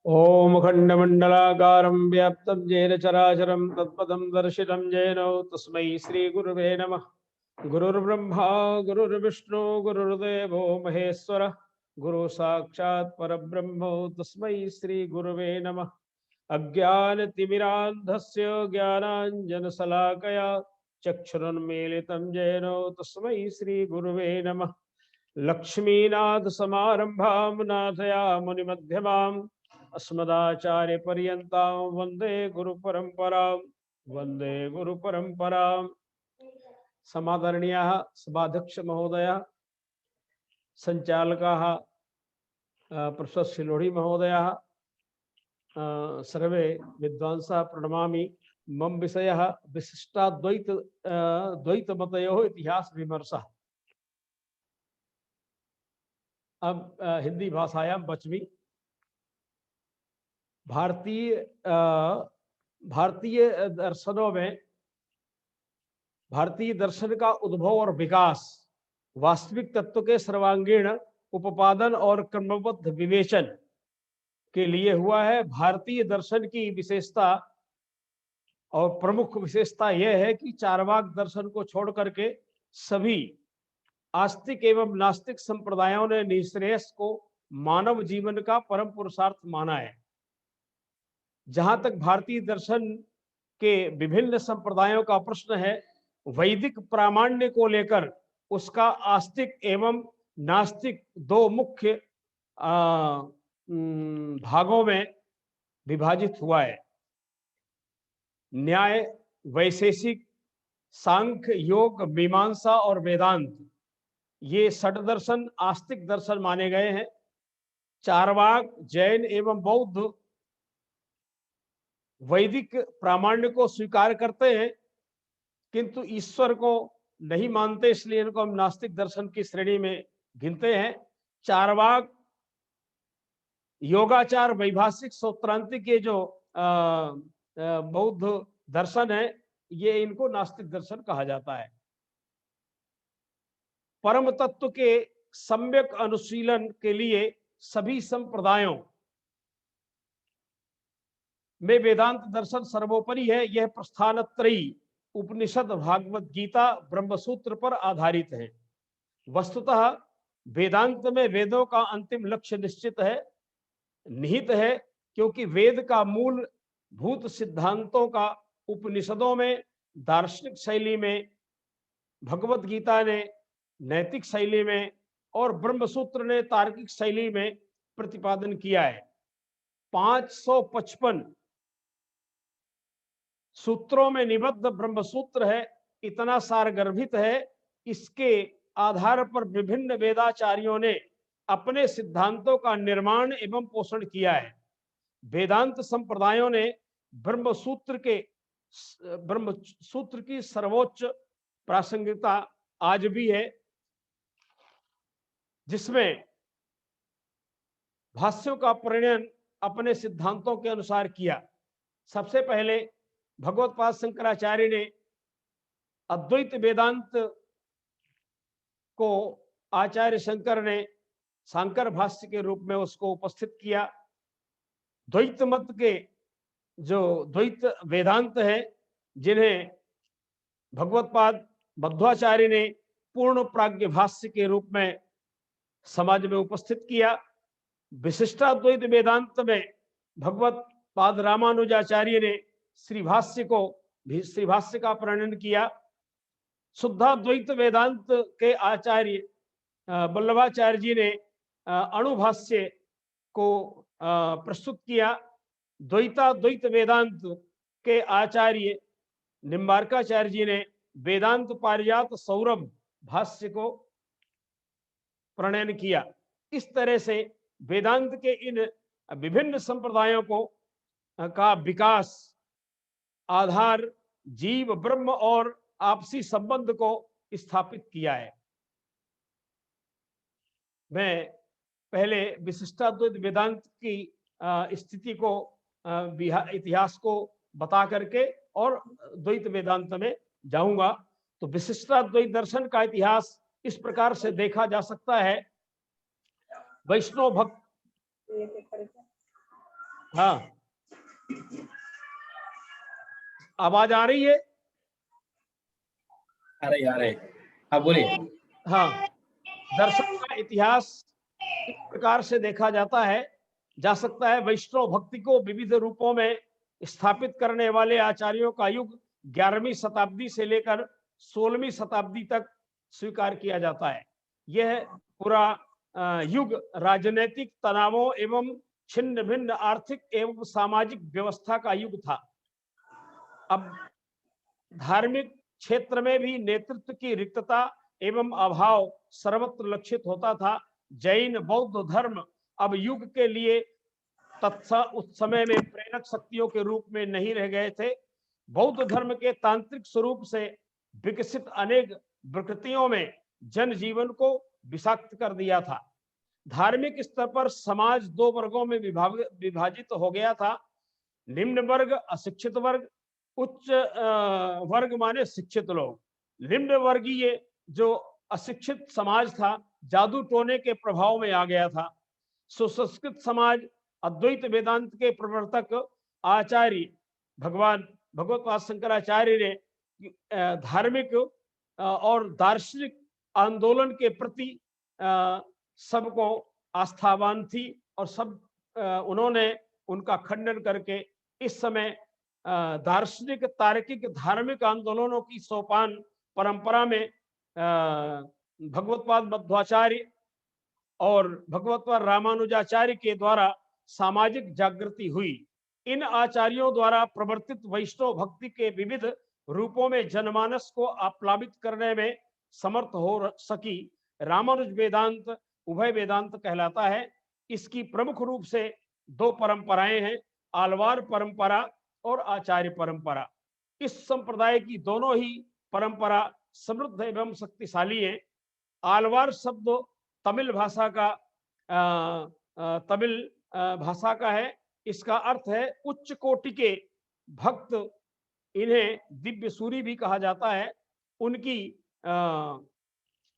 H: ओम खंडमंडलाकारं व्याप्तं येन चराचरं तत्पदं दर्शितं येन तस्मै श्री गुरुवे नमः। गुरुर्ब्रह्मा गुरुर्विष्णु गुरुर्देवो महेश्वर गुरु साक्षात् परब्रह्म तस्मै श्री गुरुवे नमः। अज्ञानतिमिरान्धस्य ज्ञानाञ्जनशलाकया चक्षुरुन्मीलितं येन तस्मै श्री गुरुवे नमः। लक्ष्मीनाथ समारंभां नाथयामुनिमध्यमाम् अस्मदाचार्य पर्यन्तां वन्दे गुरुपरम्पराम्। समादरणीयाः सभाध्यक्ष महोदयः, संचालकाः प्रोफेसर सिलोढ़ी महोदयः, सर्वे विद्वांसः प्रणमामि। मम विषयः विशिष्टाद्वैत द्वैतमतयोः इतिहास विमर्शः। अब हिंदी भाषायां बचमी। भारतीय दर्शनों में भारतीय दर्शन का उद्भव और विकास वास्तविक तत्व के सर्वांगीण उपादन और क्रमबद्ध विवेचन के लिए हुआ है। भारतीय दर्शन की विशेषता और प्रमुख विशेषता यह है कि चार्वाक दर्शन को छोड़ करके सभी आस्तिक एवं नास्तिक संप्रदायों ने निःश्रेयस को मानव जीवन का परम पुरुषार्थ माना है। जहां तक भारतीय दर्शन के विभिन्न संप्रदायों का प्रश्न है, वैदिक प्रामाण्य को लेकर उसका आस्तिक एवं नास्तिक दो मुख्य भागों में विभाजित हुआ है। न्याय, वैशेषिक, सांख्य, योग, मीमांसा और वेदांत, ये षट दर्शन आस्तिक दर्शन माने गए हैं। चारवाक, जैन एवं बौद्ध वैदिक प्रामाण्य को स्वीकार करते हैं, किंतु ईश्वर को नहीं मानते, इसलिए इनको हम नास्तिक दर्शन की श्रेणी में गिनते हैं। चारवाक, योगाचार, वैभाषिक, सौत्रांतिक, ये जो बौद्ध दर्शन है, ये इनको नास्तिक दर्शन कहा जाता है। परम तत्व के सम्यक अनुशीलन के लिए सभी संप्रदायों में वेदांत दर्शन सर्वोपरि है। यह प्रस्थानत्रयी उपनिषद, भागवत गीता, ब्रह्मसूत्र पर आधारित है। वस्तुतः वेदांत में वेदों का अंतिम लक्ष्य निश्चित है, निहित है, क्योंकि वेद का मूल भूत सिद्धांतों का उपनिषदों में दार्शनिक शैली में, भगवत गीता ने नैतिक शैली में और ब्रह्मसूत्र ने तार्किक शैली में प्रतिपादन किया है। 555 सूत्रों में निबद्ध ब्रह्मसूत्र है, इतना सारगर्भित है। इसके आधार पर विभिन्न वेदाचार्यों ने अपने सिद्धांतों का निर्माण एवं पोषण किया है। वेदांत संप्रदायों ने ब्रह्मसूत्र की सर्वोच्च प्रासंगिकता आज भी है, जिसमें भाष्यों का प्रणयन अपने सिद्धांतों के अनुसार किया। सबसे पहले भगवत्पाद शंकराचार्य ने अद्वैत वेदांत को आचार्य शंकर ने शांकर भाष्य के रूप में उसको उपस्थित किया। द्वैत मत के जो द्वैत वेदांत है, जिन्हें भगवत्पाद मध्वाचार्य ने पूर्ण प्राज्ञ भाष्य के रूप में समाज में उपस्थित किया। विशिष्टाद्वैत वेदांत में भगवत पाद रामानुजाचार्य ने श्री भाष्य का प्रणयन किया। शुद्धाद्वैत वेदांत के आचार्य वल्लभाचार्य जी ने अणुभाष्य को प्रस्तुत किया। द्वैताद्वैत वेदांत के आचार्य निम्बार्काचार्य जी ने वेदांत पारिजात सौरभ भाष्य को प्रणयन किया। इस तरह से वेदांत के इन विभिन्न संप्रदायों को का विकास आधार जीव ब्रह्म और आपसी संबंध को स्थापित किया है। मैं पहले विशिष्टाद्वैत वेदांत की स्थिति को इतिहास को बता करके और द्वैत वेदांत में जाऊंगा। तो विशिष्टाद्वैत दर्शन का इतिहास इस प्रकार से देखा जा सकता है। वैष्णव भक्त, हाँ आवाज आ रही है?
D: आ रही। हाँ बोलिए।
H: हाँ, दर्शन का इतिहास इस प्रकार से देखा जा सकता है। वैष्णव भक्ति को विविध रूपों में स्थापित करने वाले आचार्यों का युग 11वीं शताब्दी से लेकर 16वीं शताब्दी तक स्वीकार किया जाता है। यह पूरा युग राजनीतिक तनावों एवं छिन्न भिन्न आर्थिक एवं सामाजिक व्यवस्था का युग था। अब धार्मिक क्षेत्र में भी नेतृत्व की रिक्तता एवं अभाव सर्वत्र लक्षित होता था। जैन बौद्ध धर्म अब युग के लिए उस समय में प्रेरक शक्तियों के रूप में नहीं रह गए थे। बौद्ध धर्म के तांत्रिक स्वरूप से विकसित अनेक विकृतियों में जनजीवन को विषाक्त कर दिया था। धार्मिक स्तर पर समाज दो वर्गों में विभाजित हो गया था। निम्न वर्ग, अशिक्षित वर्ग। उच्च वर्ग माने शिक्षित लोग। निम्न वर्गीय जो अशिक्षित समाज था, जादू टोने के प्रभाव में आ गया था। सुसंस्कृत समाज अद्वैत वेदांत के प्रवर्तक आचार्य भगवान भगवत्पाद शंकराचार्य ने धार्मिक और दार्शनिक आंदोलन के प्रति सबको आस्थावान थी और सब उन्होंने उनका खंडन करके इस समय दार्शनिक तार्किक धार्मिक आंदोलनों की सोपान परंपरा में भगवत्पाद मध्वाचार्य और भगवत्पाद रामानुजाचार्य के द्वारा सामाजिक जागृति हुई। इन आचार्यों द्वारा प्रवर्तित वैष्णव भक्ति के विविध रूपों में जनमानस को आप्लावित करने में समर्थ हो सकी रामानुज वेदांत उभय वेदांत कहलाता है। इसकी प्रमुख रूप से दो परंपराएं हैं, आलवार परंपरा और आचार्य परंपरा। इस संप्रदाय की दोनों ही परंपरा समृद्ध एवं शक्तिशाली है। आलवार शब्द तमिल भाषा का है। इसका अर्थ है उच्च कोटि के भक्त। इन्हें दिव्य सूरी भी कहा जाता है। उनकी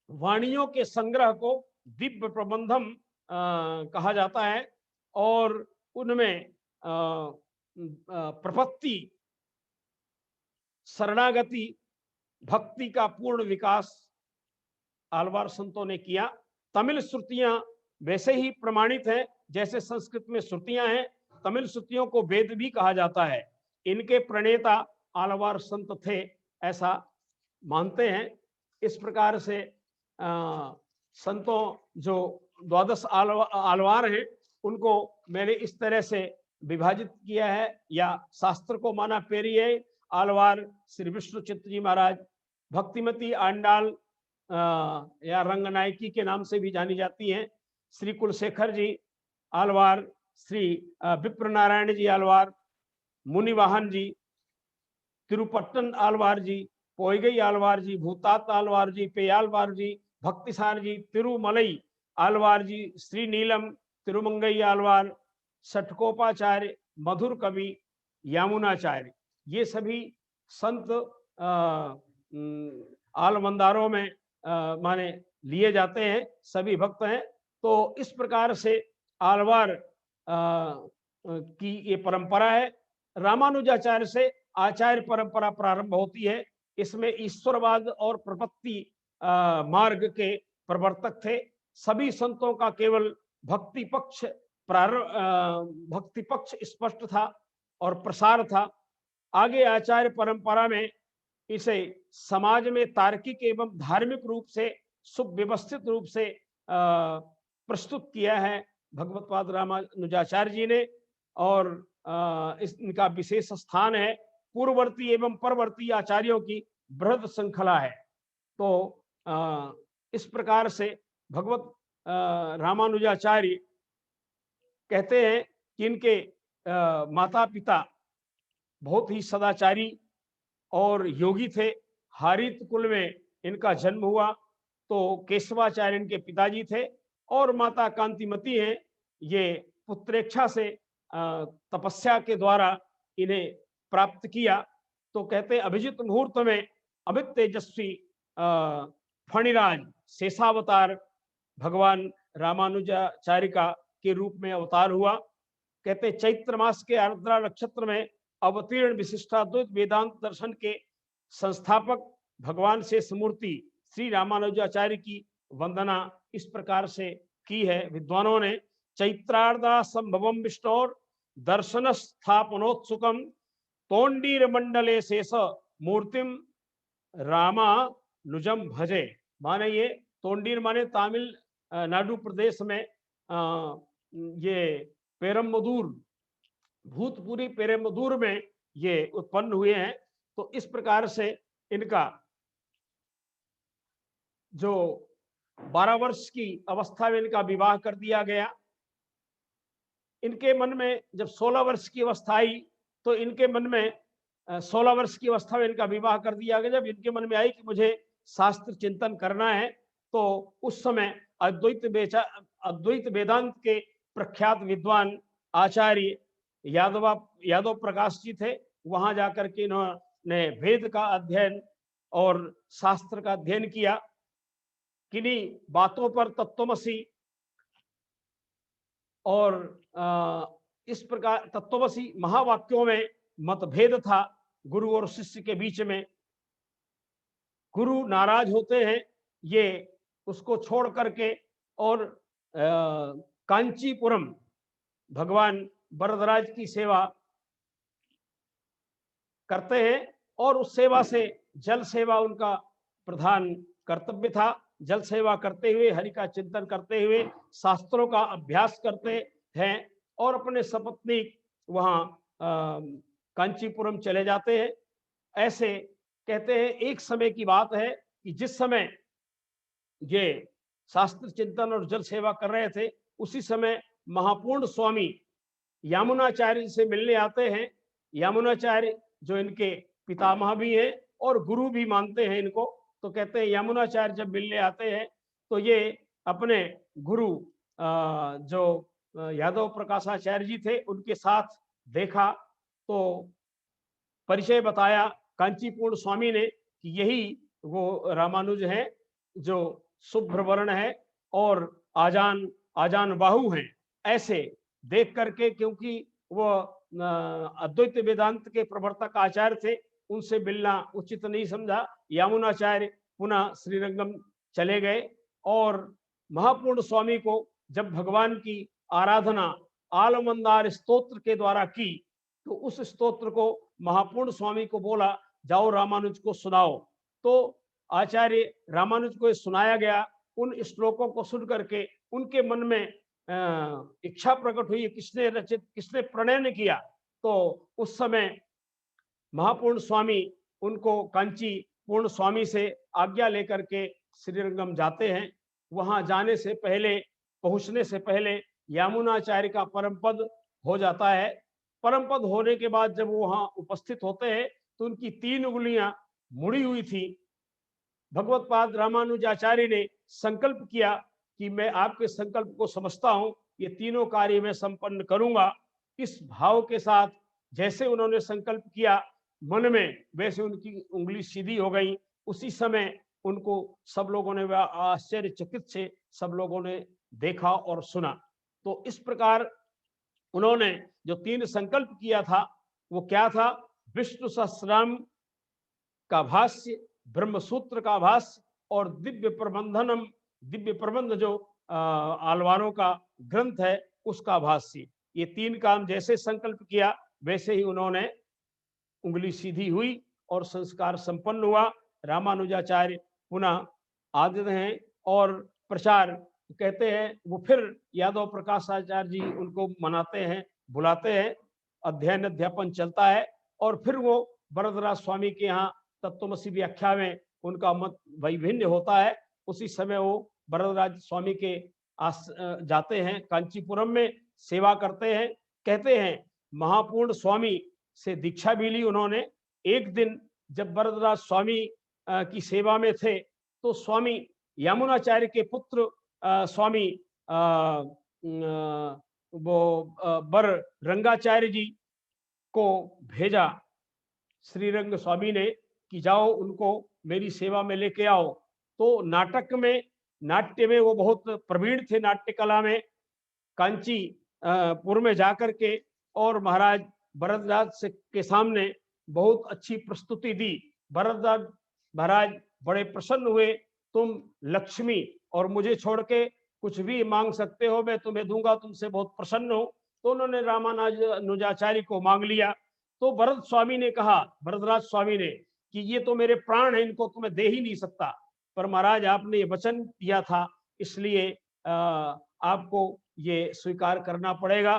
H: वाणियों के संग्रह को दिव्य प्रबंधम कहा जाता है और उनमें प्रपत्ति, शरणागति, भक्ति का पूर्ण विकास आलवार संतों ने किया। तमिल श्रुतियां वैसे ही प्रमाणित हैं जैसे संस्कृत में श्रुतियां हैं। तमिल श्रुतियों को वेद भी कहा जाता है। इनके प्रणेता आलवार संत थे, ऐसा मानते हैं। इस प्रकार से संतों जो 12 आलवार हैं उनको मैंने इस तरह से विभाजित किया है, या शास्त्र को माना पेरिये आलवार श्री विष्णु चित्त जी महाराज, भक्तिमती आंडाल या रंगनायकी के नाम से भी जानी जाती हैं, श्री कुलशेखर जी आलवार, श्री विप्र नारायण जी आलवार, मुनिवाहन जी, तिरुपट्टन आलवार जी, पोईगई आलवार जी, भूतात आलवार जी, पेयालवार जी, भक्तिसार जी, तिरुमलई आलवार जी, श्री नीलम, तिरुमंगई आलवार, षटकोपाचार्य, मधुर कवि, यामुनाचार्य, ये सभी संत आलमंदारों में माने लिए जाते हैं, सभी भक्त हैं। तो इस प्रकार से आलवार की ये परंपरा है। रामानुजाचार्य से आचार्य परंपरा प्रारंभ होती है। इसमें ईश्वरवाद और प्रपत्ति मार्ग के प्रवर्तक थे। सभी संतों का केवल भक्ति पक्ष स्पष्ट था और प्रसार था। आगे आचार्य परंपरा में इसे समाज में तार्किक एवं धार्मिक रूप से सुव्यवस्थित रूप से प्रस्तुत किया है भगवत्पाद रामानुजाचार्य जी ने। और इनका विशेष स्थान है। पूर्ववर्ती एवं परवर्ती आचार्यों की बृहद श्रृंखला है। तो इस प्रकार से भगवत रामानुजाचार्य कहते हैं कि इनके माता पिता बहुत ही सदाचारी और योगी थे। हारित कुल में इनका जन्म हुआ। तो केशवाचार्य इनके पिताजी थे और माता कांतिमती हैं। ये पुत्रेच्छा से तपस्या के द्वारा इन्हें प्राप्त किया। तो कहते हैं अभिजित मुहूर्त में अमित तेजस्वी फणिराज शेषावतार भगवान रामानुजाचार्य के रूप में अवतार हुआ। कहते हैं चैत्र मास के आर्द्रा नक्षत्र में अवतीर्ण विशिष्टाद्वैत वेदांत दर्शन के संस्थापक भगवान शेष मूर्ति श्री रामानुजाचार्य की वंदना इस प्रकार से की है विद्वानों ने। चैत्रार्धा संभवम विष्णोर दर्शन स्थापनोत्सुकम तोंडीर मंडले शेष मूर्तिम रामानुजम भजे। माने ये तोंडीर माने तमिल नाडु प्रदेश में ये पेरम्बदूर भूतपुरी पेरम्बदूर में ये उत्पन्न हुए हैं। तो इस प्रकार से इनका जो 12 वर्ष की अवस्था में इनका विवाह कर दिया गया। इनके मन में जब 16 वर्ष की अवस्था आई तो इनके मन में 16 वर्ष की अवस्था में इनका विवाह कर दिया गया। जब इनके मन में आई कि मुझे शास्त्र चिंतन करना है तो उस समय अद्वैत वेदांत के प्रख्यात विद्वान आचार्य यादव प्रकाश जी थे। वहां जाकर के इन्होंने वेद का अध्ययन और शास्त्र का अध्ययन किया। किन्हीं बातों पर तत्वमसी और इस प्रकार तत्वमसी महावाक्यों में मतभेद था गुरु और शिष्य के बीच में। गुरु नाराज होते हैं, ये उसको छोड़ करके और कांचीपुरम भगवान वरदराज की सेवा करते हैं और उस सेवा से जल सेवा उनका प्रधान कर्तव्य था। जल सेवा करते हुए हरि का चिंतन करते हुए शास्त्रों का अभ्यास करते हैं और अपने सपत्नीक वहां कांचीपुरम चले जाते हैं। ऐसे कहते हैं एक समय की बात है कि जिस समय ये शास्त्र चिंतन और जल सेवा कर रहे थे उसी समय महापूर्ण स्वामी यामुनाचार्य से मिलने आते हैं। यामुनाचार्य जो इनके पितामह भी हैं और गुरु भी मानते हैं इनको। तो कहते हैं यामुनाचार्य जब मिलने आते हैं तो ये अपने गुरु जो यादव प्रकाशाचार्य जी थे उनके साथ देखा तो परिचय बताया कांचीपुर स्वामी ने कि यही वो रामानुज हैं जो शुभ्र वर्ण है और आजान बाहु हैं। ऐसे देख करके, क्योंकि वो अद्वैत वेदांत के प्रवर्तक आचार्य थे, उनसे मिलना उचित नहीं समझा। यामुनाचार्य पुनः श्रीरंगम चले गए और महापूर्ण स्वामी को जब भगवान की आराधना आलमंदार स्तोत्र के द्वारा की तो उस स्तोत्र को महापूर्ण स्वामी को बोला जाओ रामानुज को सुनाओ। तो आचार्य रामानुज को सुनाया गया। उन श्लोकों को सुन करके उनके मन में इच्छा प्रकट हुई किसने रचित किसने प्रणयन किया। तो उस समय महापूर्ण स्वामी उनको कांची पूर्ण स्वामी से आज्ञा लेकर के श्रीरंगम जाते हैं। वहां जाने से पहले पहुंचने से पहले यामुनाचार्य का परम पद हो जाता है। परम पद होने के बाद जब वो वहां उपस्थित होते हैं तो उनकी 3 उंगलियां मुड़ी हुई थी। भगवत्पाद रामानुजाचार्य ने संकल्प किया कि मैं आपके संकल्प को समझता हूं ये तीनों कार्य मैं संपन्न करूंगा। इस भाव के साथ जैसे उन्होंने संकल्प किया मन में, वैसे उनकी उंगली सीधी हो गई। उसी समय उनको सब लोगों ने आश्चर्यचकित से सब लोगों ने देखा और सुना। तो इस प्रकार उन्होंने जो 3 संकल्प किया था वो क्या था? विष्णु सहस्रनाम का भाष्य, ब्रह्मसूत्र का भाष्य और दिव्य प्रबंध जो आलवारों का ग्रंथ है उसका भाष्य। ये 3 काम जैसे संकल्प किया वैसे ही उन्होंने उंगली सीधी हुई और संस्कार संपन्न हुआ। रामानुजाचार्य पुनः आदित हैं और प्रचार कहते हैं। वो फिर यादव प्रकाशाचार्य जी उनको मनाते हैं, बुलाते हैं, अध्ययन अध्यापन चलता है और फिर वो वरदराज स्वामी के यहाँ तत्वमसी व्याख्या में उनका मत वैभिन्न होता है। उसी समय वो वरदराज स्वामी के जाते हैं, कांचीपुरम में सेवा करते हैं। कहते हैं महापूर्ण स्वामी से दीक्षा भी ली उन्होंने। एक दिन जब वरदराज स्वामी की सेवा में थे तो स्वामी यमुनाचार्य के पुत्र स्वामी वो बर रंगाचार्य जी को भेजा श्रीरंग स्वामी ने कि जाओ उनको मेरी सेवा में लेके आओ। तो नाट्य में वो बहुत प्रवीण थे, नाट्य कला में। कांची पुर में जाकर के और महाराज भरतराज के सामने बहुत अच्छी प्रस्तुति दी। भरतराज महाराज बड़े प्रसन्न हुए, तुम लक्ष्मी और मुझे छोड़ के कुछ भी मांग सकते हो, मैं तुम्हें दूंगा, तुमसे बहुत प्रसन्न हो। तो उन्होंने रामानुजाचार्य को मांग लिया। तो भरत स्वामी ने कहा, भरतराज स्वामी ने, कि ये तो मेरे प्राण है, इनको तो मैं दे ही नहीं सकता, पर महाराज आपने ये वचन दिया था इसलिए आपको ये स्वीकार करना पड़ेगा।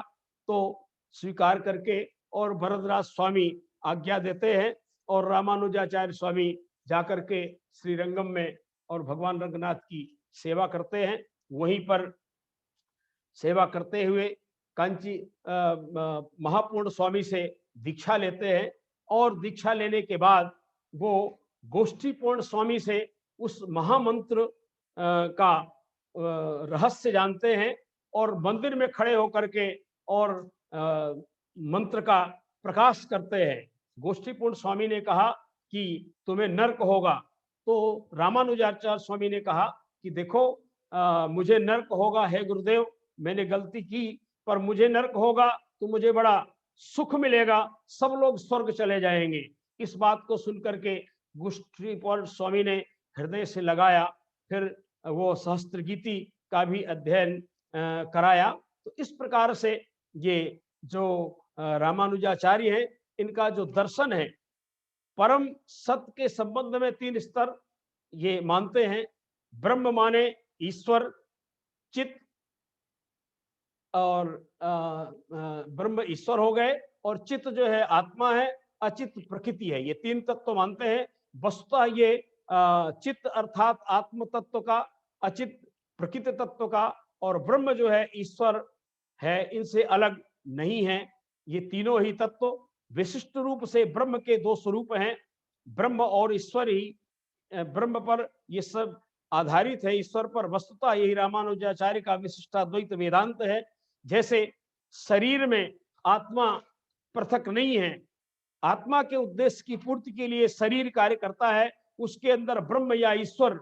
H: तो स्वीकार करके और भरतराज स्वामी आज्ञा देते हैं और रामानुजाचार्य स्वामी जाकर के श्रीरंगम में और भगवान रंगनाथ की सेवा करते हैं। वहीं पर सेवा करते हुए कांची महापूर्ण स्वामी से दीक्षा लेते हैं और दीक्षा लेने के बाद वो गोष्ठीपूर्ण स्वामी से उस महामंत्र का रहस्य जानते हैं और मंदिर में खड़े होकर के और मंत्र का प्रकाश करते हैं। गोष्ठीपूर्ण स्वामी ने कहा कि तुम्हें नर्क होगा। तो रामानुजाचार्य स्वामी ने कहा कि देखो मुझे नर्क होगा, हे गुरुदेव, मैंने गलती की, पर मुझे नर्क होगा तो मुझे बड़ा सुख मिलेगा, सब लोग स्वर्ग चले जाएंगे। इस बात को सुनकर के गोष्ठीपूर्ण स्वामी ने हृदय से लगाया। फिर वो सहस्त्र गीति का भी अध्ययन कराया। तो इस प्रकार से ये जो रामानुजाचार्य है, इनका जो दर्शन है, परम सत्य के संबंध में 3 स्तर ये मानते हैं। ब्रह्म माने ईश्वर, चित्त और ब्रह्म ईश्वर हो गए, और चित्त जो है आत्मा है, अचित प्रकृति है। ये 3 तत्व मानते हैं। वस्तुतः ये चित्त अर्थात आत्म तत्व का, अचित प्रकृति तत्व का, और ब्रह्म जो है ईश्वर है, इनसे अलग नहीं है। ये तीनों ही तत्व विशिष्ट रूप से ब्रह्म के 2 स्वरूप हैं, ब्रह्म और ईश्वर ही। ब्रह्म पर ये सब आधारित है, ईश्वर पर। वस्तुतः यही रामानुजाचार्य का विशिष्टाद्वैत वेदांत है। जैसे शरीर में आत्मा पृथक नहीं है, आत्मा के उद्देश्य की पूर्ति के लिए शरीर कार्य करता है, उसके अंदर ब्रह्म या ईश्वर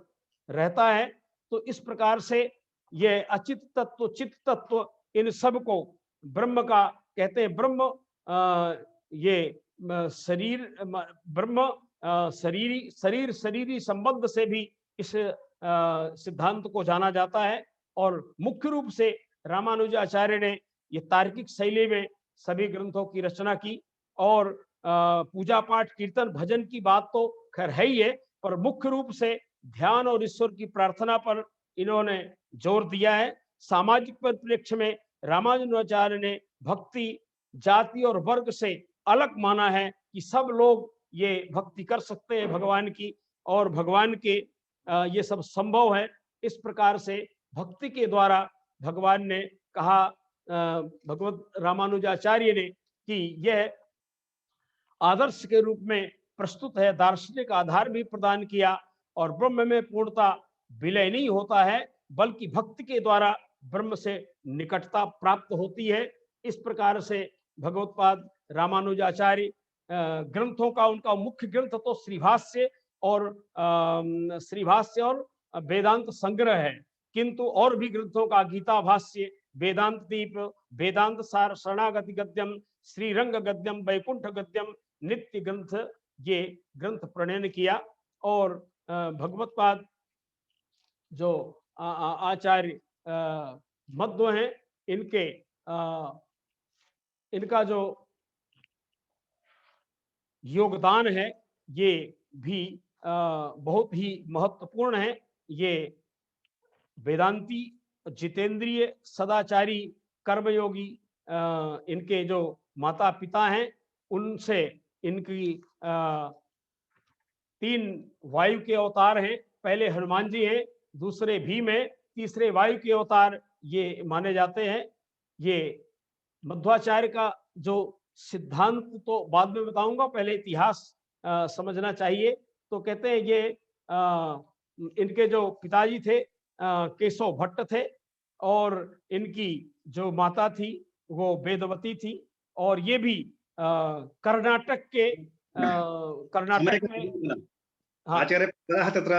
H: रहता है। तो इस प्रकार से ये अचित तत्व, चित्त तत्व, इन सब को ब्रह्म का कहते हैं। ब्रह्म ये शरीर, ब्रह्म शरीरी संबंध से भी इस सिद्धांत को जाना जाता है। और मुख्य रूप से रामानुजाचार्य ने ये तार्किक शैली में सभी ग्रंथों की रचना की। और पूजा पाठ कीर्तन भजन की बात तो खैर है ही है, पर मुख्य रूप से ध्यान और ईश्वर की प्रार्थना पर इन्होंने जोर दिया है। सामाजिक परिप्रेक्ष्य में रामानुजाचार्य ने भक्ति जाति और वर्ग से अलग माना है कि सब लोग ये भक्ति कर सकते हैं भगवान की, और भगवान के ये सब संभव है। इस प्रकार से भक्ति के द्वारा भगवान ने कहा, भगवत रामानुजाचार्य ने, कि यह आदर्श के रूप में प्रस्तुत है, दार्शनिक आधार भी प्रदान किया। और ब्रह्म में पूर्णता विलय नहीं होता है, बल्कि भक्ति के द्वारा ब्रह्म से निकटता प्राप्त होती है। इस प्रकार से भगवत्पाद रामानुजाचार्य ग्रंथों का, उनका मुख्य ग्रंथ तो श्रीभाष्य और वेदांत संग्रह है, किंतु और भी ग्रंथों का गीता भाष्य, वेदांत दीप, वेदांत सार, शरणागति गद्यम, श्रीरंग गद्यम, वैकुंठ गद्यम, नित्य ग्रंथ, ये ग्रंथ प्रणयन किया। और भगवत्पाद जो आचार्य मध्व हैं, इनके इनका जो योगदान है ये भी बहुत ही महत्वपूर्ण है। ये वेदांती, जितेंद्रिय, सदाचारी, कर्मयोगी इनके जो माता पिता हैं, उनसे इनकी 3 वायु के अवतार हैं। पहले हनुमान जी हैं, दूसरे भीम हैं, तीसरे वायु के अवतार ये माने जाते हैं। ये मध्वाचार्य का जो सिद्धांत तो बाद में बताऊंगा, पहले इतिहास समझना चाहिए। तो कहते हैं ये इनके जो पिताजी थे केशव भट्ट थे, और इनकी जो माता थी वो वेदवती थी, और ये भी कर्नाटक के कर्नाटक में
B: आचार्य तत्र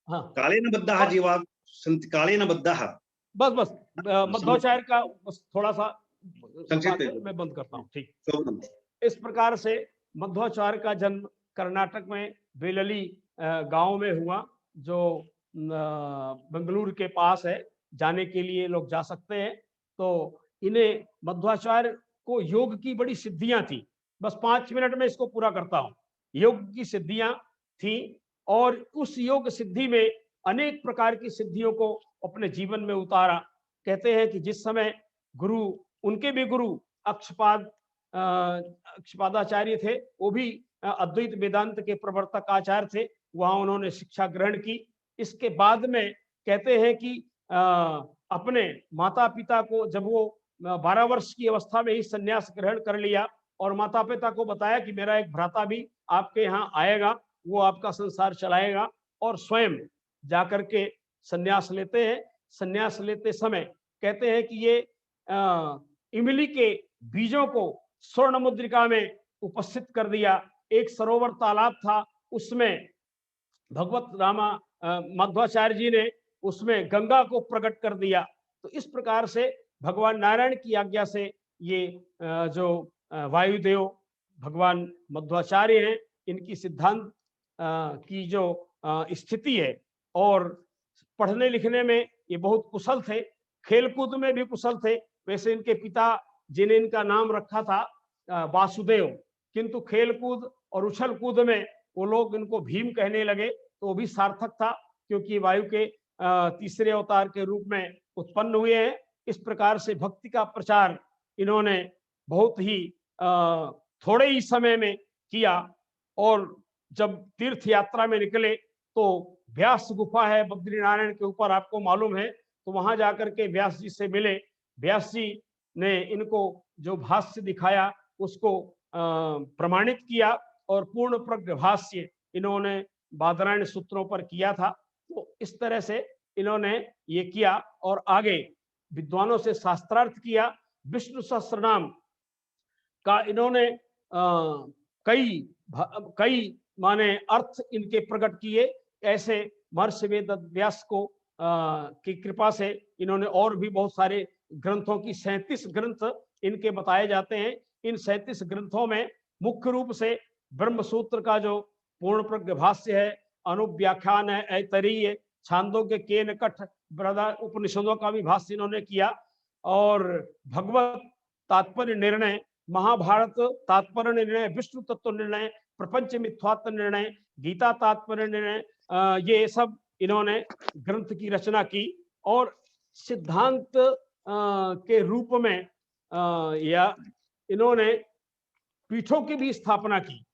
H: हाँ
B: कालेन बद्धः जीवा सन्ति, कालेन बद्धः।
H: बस मध्वाचार्य का बस थोड़ा सा
B: संक्षिप्त
H: मैं बंद करता हूँ, ठीक।
B: शोभनम्।
H: इस प्रकार से मध्वाचार्य का जन्म कर्नाटक में बेलली गांव में हुआ, जो बेंगलुरु के पास है, जाने के लिए लोग जा सकते हैं। तो इन्हें मध्वाचार्य को योग की बड़ी सिद्धियां थी। बस 5 मिनट में इसको पूरा करता हूँ। योग की सिद्धियां थी, और उस योग सिद्धि में अनेक प्रकार की सिद्धियों को अपने जीवन में उतारा। कहते हैं कि जिस समय गुरु, उनके भी गुरु अक्षपादाचार्य थे, वो भी अद्वैत वेदांत के प्रवर्तक आचार्य थे, वहां उन्होंने शिक्षा ग्रहण की। इसके बाद में कहते हैं कि अपने माता पिता को, जब वो 12 वर्ष की अवस्था में ही संन्यास ग्रहण कर लिया, और माता पिता को बताया कि मेरा एक भ्राता भी आपके यहाँ आएगा, वो आपका संसार चलाएगा, और स्वयं जाकर के संन्यास लेते हैं। संन्यास लेते समय कहते हैं कि ये इमली के बीजों को स्वर्ण मुद्रिका में उपस्थित कर दिया। एक सरोवर तालाब था, उसमें भगवत मध्वाचार्य जी ने उसमें गंगा को प्रकट कर दिया। तो इस प्रकार से भगवान नारायण की आज्ञा से ये जो वायुदेव भगवान मध्वाचार्य हैं, इनकी सिद्धांत की जो स्थिति है, और पढ़ने लिखने में ये बहुत कुशल थे, खेलकूद में भी कुशल थे। वैसे इनके पिता जिन्हें इनका नाम रखा था वासुदेव, किंतु खेलकूद और उछल कूद में वो लोग इनको भीम कहने लगे, तो वो भी सार्थक था, क्योंकि वायु के तीसरे अवतार के रूप में उत्पन्न हुए हैं। इस प्रकार से भक्ति का प्रचार इन्होंने बहुत ही थोड़े ही समय में किया। और जब तीर्थ यात्रा में निकले तो व्यास गुफा है बद्रीनारायण के ऊपर, आपको मालूम है, तो वहां जाकर के व्यास जी से मिले। व्यास जी ने इनको जो भाष्य दिखाया उसको प्रमाणित किया, और पूर्ण प्रज्ञ भाष्य इन्होंने बादरायण सूत्रों पर किया था। तो इस तरह से इन्होंने ये किया, और आगे विद्वानों से शास्त्रार्थ किया। विष्णु सहस्त्रनाम का इन्होंने कई माने अर्थ इनके प्रकट किए। ऐसे महर्षि वेद व्यास को की कृपा से इन्होंने और भी बहुत सारे ग्रंथों की 37 ग्रंथ इनके बताए जाते हैं। इन 37 ग्रंथों में मुख्य रूप से ब्रह्मसूत्र का जो पूर्ण प्रज्ञ भाष्य है, अनुव्याख्यान है, ऐतरीय, छांदोग्य, केन, कठ, बृहदारण्यक उपनिषदों का भी भाष्य इन्होंने किया। और भगवत तात्पर्य निर्णय, महाभारत तात्पर्य निर्णय, विष्णु तत्व निर्णय, प्रपंच मिथ्यात्व निर्णय, गीता तात्पर्य निर्णय, ये सब इन्होंने ग्रंथ की रचना की। और सिद्धांत के रूप में या इन्होंने पीठों की भी स्थापना की।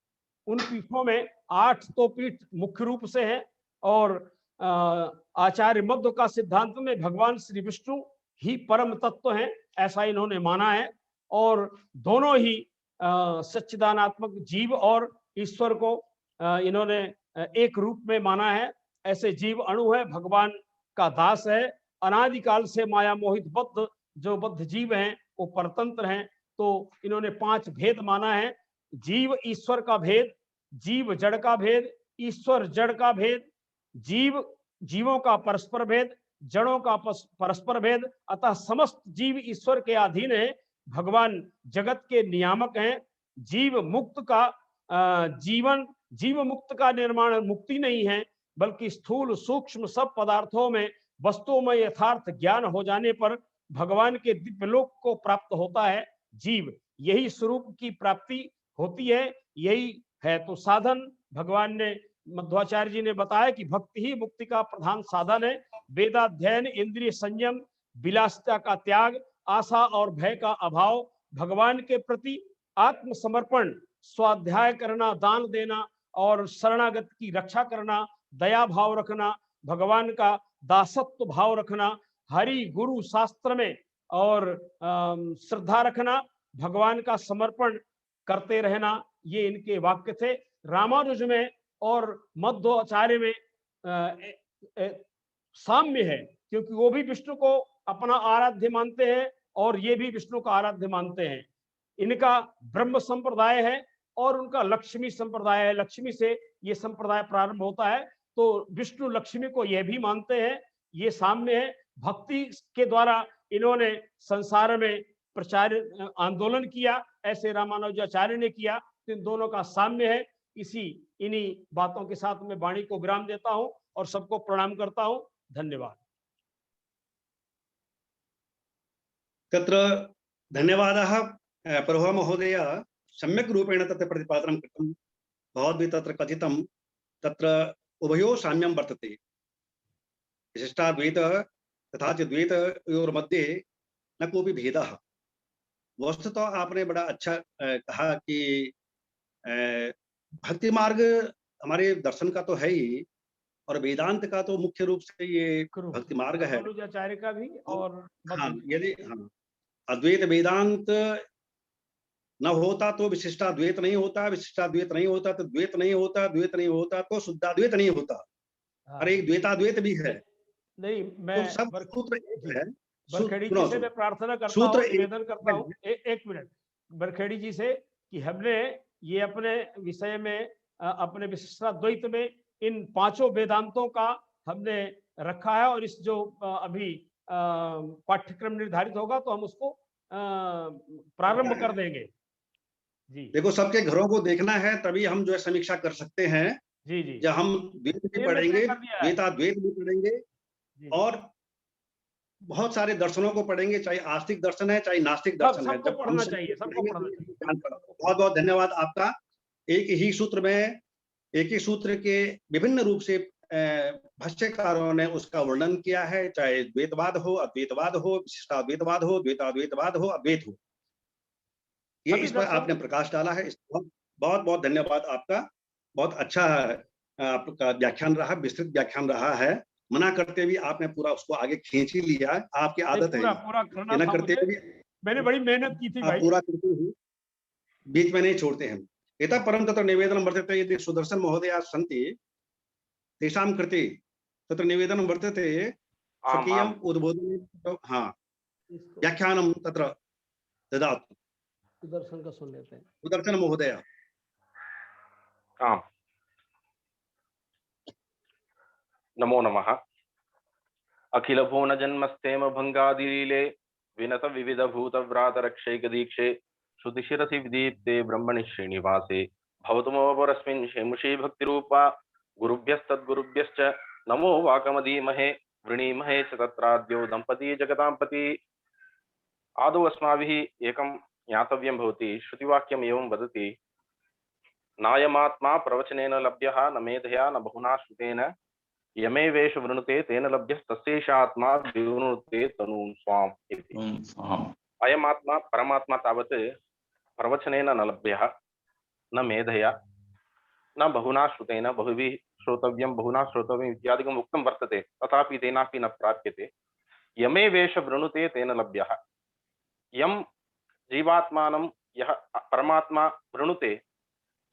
H: उन पीठों में 8 तो पीठ मुख्य रूप से है, और आचार्य मध्व का सिद्धांत में भगवान श्री विष्णु ही परम तत्व हैं, ऐसा इन्होंने माना है। और दोनों ही सच्चिदानात्मक जीव और ईश्वर को इन्होंने एक रूप में माना है। ऐसे जीव अणु है, भगवान का दास है, अनादिकाल से माया मोहित बद्ध जो बद्ध जीव हैं वो परतंत्र हैं। तो इन्होंने 5 भेद माना है। जीव ईश्वर का भेद, जीव जड़ का भेद, ईश्वर जड़ का भेद, जीव जीवों का परस्पर भेद, जड़ों का परस्पर भेद। अतः समस्त जीव ईश्वर के अधीन है। भगवान जगत के नियामक हैं। जीव मुक्त का जीव मुक्त का निर्माण मुक्ति नहीं है, बल्कि स्थूल सूक्ष्म सब पदार्थों में वस्तुओं में यथार्थ ज्ञान हो जाने पर भगवान के दिव्य लोक को प्राप्त होता है। जीव यही स्वरूप की प्राप्ति होती है, यही है तो साधन। भगवान ने मध्वाचार्य जी ने बताया कि भक्ति ही मुक्ति का प्रधान साधन है। वेदाध्ययन, इंद्रिय संयम, विलासिता का त्याग, आशा और भय का अभाव, भगवान के प्रति आत्मसमर्पण, स्वाध्याय करना, दान देना और शरणागत की रक्षा करना, दया भाव रखना, भगवान का दासत्व भाव रखना, हरि गुरु शास्त्र में और श्रद्धा रखना, भगवान का समर्पण करते रहना, ये इनके वाक्य थे। रामानुज में और मध्वाचार्य में साम्य है, क्योंकि वो भी विष्णु को अपना आराध्य मानते हैं और ये भी विष्णु का आराध्य मानते हैं। इनका ब्रह्म संप्रदाय है और उनका लक्ष्मी संप्रदाय है। लक्ष्मी से ये संप्रदाय प्रारंभ होता है, तो विष्णु लक्ष्मी को यह भी मानते हैं। ये साम्य है। भक्ति के द्वारा इन्होंने संसार में प्रचार आंदोलन किया, ऐसे रामानुजाचार्य ने किया। तो इन दोनों का साम्य है। इन्हीं बातों के साथ मैं वाणी को विराम देता हूं और सबको प्रणाम करता हूं। धन्यवाद।
B: तत्र धन्यवादः प्रभो महोदय, सम्यक् रूपेण तत्र प्रतिपादनं कृतं। भवद्भिः तत्र कथितं तत्र उभयोः साम्यं वर्तते, विशिष्टाद्वैत तथा च द्वैतयोर्मध्ये न कोऽपि भेदः। वस्तुतः आपने बड़ा अच्छा कहा कि भक्ति मार्ग हमारे दर्शन का तो है ही, और वेदांत का तो मुख्य रूप से ये भक्ति मार्ग है।
H: रामानुजाचार्य का भी और
B: हाँ, यदि अद्वैत वेदांत न होता तो विशिष्टाद्वैत नहीं होता, विशिष्टाद्वैत नहीं होता तो द्वैत नहीं होता, द्वैत नहीं होता तो शुद्धाद्वैत नहीं होता। और एक द्वैताद्वैत भी है।
H: नहीं, मैं
B: तो सब सूत्र एक है।
H: बरखेड़ी जी से मैं प्रार्थना करता हूँ, निवेदन करता हूँ, एक मिनट बरखेड़ी जी से, कि हमने ये अपने विषय में अपने विशिष्टाद्वैत में इन 5 वेदांतों का हमने रखा है, और इस जो अभी पाठ्यक्रम निर्धारित होगा तो हम उसको प्रारंभ कर देंगे। जी
B: देखो, सबके घरों को देखना है, तभी हम जो है समीक्षा कर सकते हैं।
H: जी जी,
B: जब हम द्वैत भी पढ़ेंगे, द्वैताद्वैत भी पढ़ेंगे, और बहुत सारे दर्शनों को पढ़ेंगे, चाहे आस्तिक दर्शन है चाहे नास्तिक दर्शन है। जब
H: पढ़ना चाहिए, सबको पढ़ना चाहिए।
B: बहुत बहुत धन्यवाद आपका। एक ही सूत्र में, एक ही सूत्र के विभिन्न रूप से भाष्यकारों ने उसका वर्णन किया है, चाहे द्वैतवाद हो, अद्वैतवाद हो, विशिष्टाद्वैतवाद हो, द्वैताद्वैतवाद हो, अद्वैत हो, ये इस पर आपने प्रकाश डाला है। बहुत बहुत धन्यवाद आपका। बहुत अच्छा आपका व्याख्यान रहा, विस्तृत व्याख्यान रहा है। मना करते भी आपने पूरा उसको आगे खींच ही लिया है। आपकी आदत है
H: पूरा करना था
B: करते
H: मुझे। मैंने बड़ी मेहनत की थी भाई।
B: पूरा करते हुए बीच में नहीं छोड़ते हैं। एतः परं तत्र निवेदनं वर्तते, यदि सुदर्शन महोदयाः सन्ति तेषां कृते तत्र निवेदनं वर्तते, स्वकीयम् उद्बोधनं व्याख्यानं तत्र ददातु।
H: सुदर्शन का सुन लेते हैं।
B: सुदर्शन महोदय।
J: आम्, नमो नमः। अखिल भुवन जन्मस्थेम भंगादिलीले विनत विविध भूत व्रात रक्षैक दीक्षे श्रुतिशिरसि विदीप्ते ब्रह्मणि श्रीनिवासे भवतुमवरस्मिन् शेमुषी भक्तिरूपा गुरुभ्यस्तद्गुरुभ्यश्च नमो वाकमदीमहे वृणीमहे च तत्राद्यो दंपती जगतांपति। आदौ अस्माभिः एकं ज्ञातव्यं भवति। श्रुतिवाक्यम् एवं वदति, नायमात्मा प्रवचनेन लभ्यः न मेधया न बहुना श्रुतेन, यमे वेश वृणुते तेन लभ्यस्तस्यैषात्मा विवृणुते तनून् स्वाम् इति। अयमात्मा परमात्मा तावत् प्रवचनेन न लभ्यः न मेधया न बहुना श्रुतेन, बहुभिः श्रोतव्यं बहुना श्रोतव्यम् इत्यादिकम् उक्तं वर्तते, तथापि तेनापि न प्राप्यते। यमे वेश वृणुते तेन लभ्यः। यं जीवात्मानं यः परमात्मा वृणुते,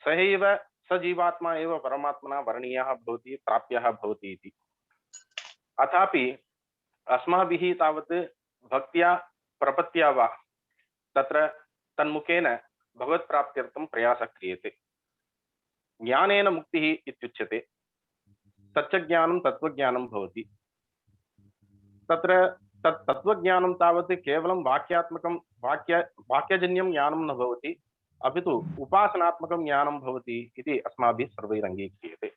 J: सहैव स जीवात्मा एव परमात्मना वर्णीयः भवति, प्राप्यः भवति इति। अथापि अस्माभिः तावत् भक्त्या प्रपत्या वा तत्र तन्मुखेन भगवत्प्राप्त्यर्थं प्रयासः क्रियते। ज्ञानेन मुक्तिः इत्युच्यते। तच्च ज्ञानं तत्त्वज्ञानं भवति। तत्र तत् तत्त्वज्ञानं तावत् केवलं वाक्यात्मकं वाक्यजन्यं ज्ञानं न भवति, अपि तु उपासनात्मकं ज्ञानं भवति इति अस्माभिः सर्वैः अङ्गीक्रियते।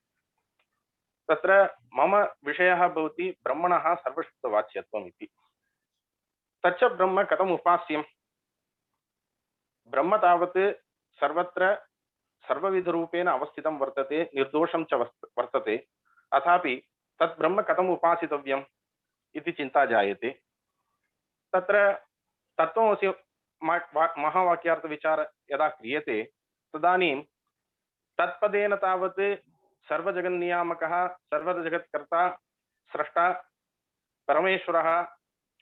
J: तत्र मम विषयः भवति ब्रह्मणः सर्वशब्दवाच्यत्वम् इति। तच्च ब्रह्म कथम् उपास्यम्? ब्रह्म तावत् सर्वत्र सर्वविधरूपेण अवस्थितं वर्तते, निर्दोषं च वर्तते। अथापि तत् ब्रह्म कथम् उपासितव्यम् इति चिन्ता जायते। तत्र तत्त्वमसि महावाक्यार्थविचार यदा क्रियते तदानीं तत्पदेन तावत् सर्वजगन्नियामकः, सर्वजगत्कर्ता, स्रष्टा परमेश्वरः,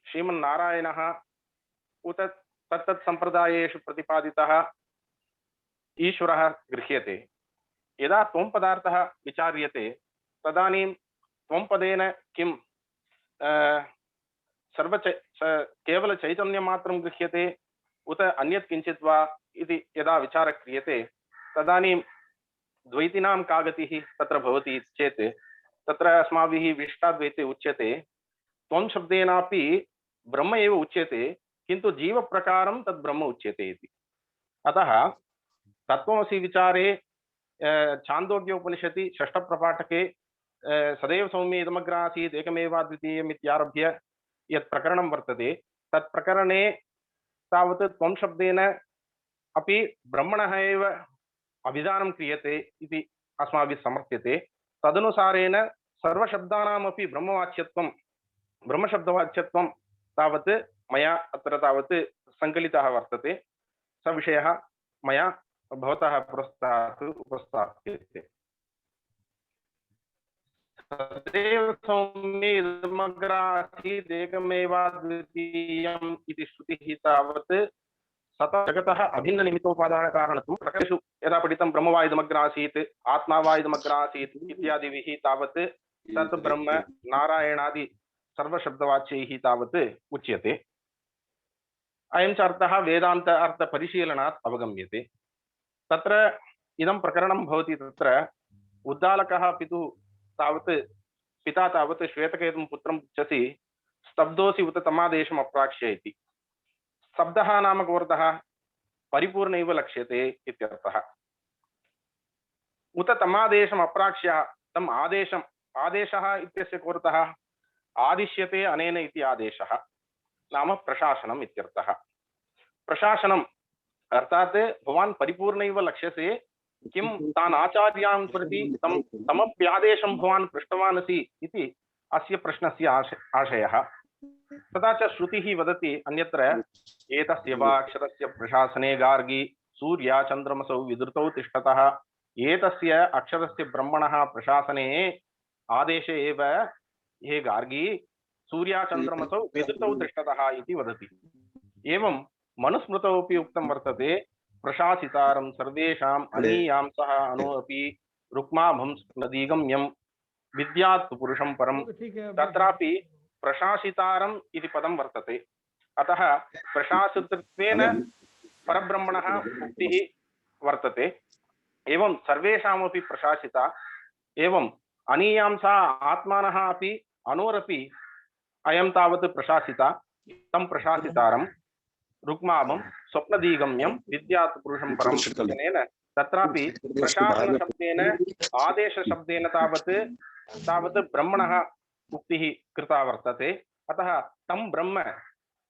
J: श्रीमन्नारायणः उत तत्तत् संप्रदायेषु प्रतिपादितः ईश्वरः गृह्यते। यदा त्वं पदार्थः विचार्यते तदानीं त्वं पदेन किं केवल चैतन्यमात्रं गृह्यते उत अन्यत् किञ्चित् वा इति यदा विचारः क्रियते तदानीं द्वैतीनां का गतिः तत्र भवति चेत् तत्र अस्माभिः विशिष्टाद्वैते उच्यते त्वं शब्देनापि ब्रह्म एव उच्यते, किन्तु जीवप्रकारं तद् ब्रह्म उच्यते इति। अतः तत्त्वमसि विचारे छान्दोग्योपनिषदि षष्ठप्रपाठके सदैव सौम्ये इदमग्रासीत् एकमेवाद्वितीयम् इत्यारभ्य यत् प्रकरणं वर्तते तत् प्रकरणे तावत् त्वं शब्देन अपि ब्रह्मणः एव अभिधानं क्रियते इति अस्माभिः समर्थ्यते। तदनुसारेण सर्वशब्दानामपि ब्रह्मवाच्यत्वं ब्रह्मशब्दवाच्यत्वं तावत् मया अत्र तावत् सङ्कलितः वर्तते। स विषयः मया भवतः पुरस्तात् उपस्थाप्यते। सदैव सौम्ये इदमग्रासीत् एकमेवाद्वितीयम् इति श्रुतिः तावत् सतः जगतः अभिन्ननिमित्तोपादानकारणत्वं प्रकरणेषु यदा पठितं ब्रह्म वा इदमग्रासीत्, आत्मा वा इदमग्रासीत् इत्यादिभिः तावत् तत् ब्रह्म नारायणादि सर्वशब्दवाच्यैः तावत् उच्यते। अयं च अर्थः वेदान्त अर्थपरिशीलनात् अवगम्यते। तत्र इदं प्रकरणं भवति। तत्र उद्दालकः पिता तावत् श्वेतकेतुं पुत्रं पृच्छसि स्तब्धोऽसि उत तमादेशम् अप्राक्ष्य इति। स्तब्धः नाम कोऽर्थः? परिपूर्ण इव लक्ष्यते इत्यर्थः। उत तमादेशम् अप्राक्ष्य तम् आदेशः इत्यस्य कोऽर्थः? आदिश्यते अनेन इति आदेशः नाम प्रशासनम् इत्यर्थः। प्रशासनम् अर्थात् भवान् परिपूर्णैव लक्ष्यसे, किं तान् आचार्यान् प्रति तमप्यादेशं भवान् पृष्टवान् असि इति अस्य प्रश्नस्य आशयः। तथा च श्रुतिः वदति अन्यत्र एतस्य वा अक्षरस्य प्रशासने गार्गी सूर्या चन्द्रमसौ विधृतौ तिष्ठतः, एतस्य अक्षरस्य ब्रह्मणः प्रशासने आदेशे एव हे गार्गी सूर्या चन्द्रमसौ विधृतौ तिष्ठतः इति वदति। एवं मनुस्मृतौ अपि उक्तं वर्तते प्रशासितारं सर्वेषाम् अनीयां सह अनो अपि रुक्माभं नदीगम्यं विद्यात् पुरुषं परं। तत्रापि प्रशासितारम् इति पदं वर्तते। अतः प्रशासितत्वेन परब्रह्मणः मुक्तिः वर्तते। एवं सर्वेषामपि प्रशासिता, एवं अनीयां सा आत्मानः अपि अनोरपि अयं तावत् प्रशासिता। तं प्रशासितारं रुक्माभं स्वप्नदीगम्यं विद्यात् पुरुषं परं इत्यनेन तत्रापि प्रशासनशब्देन आदेशशब्देन तावत् ब्रह्मणः उक्तिः कृता वर्तते। अतः तं ब्रह्म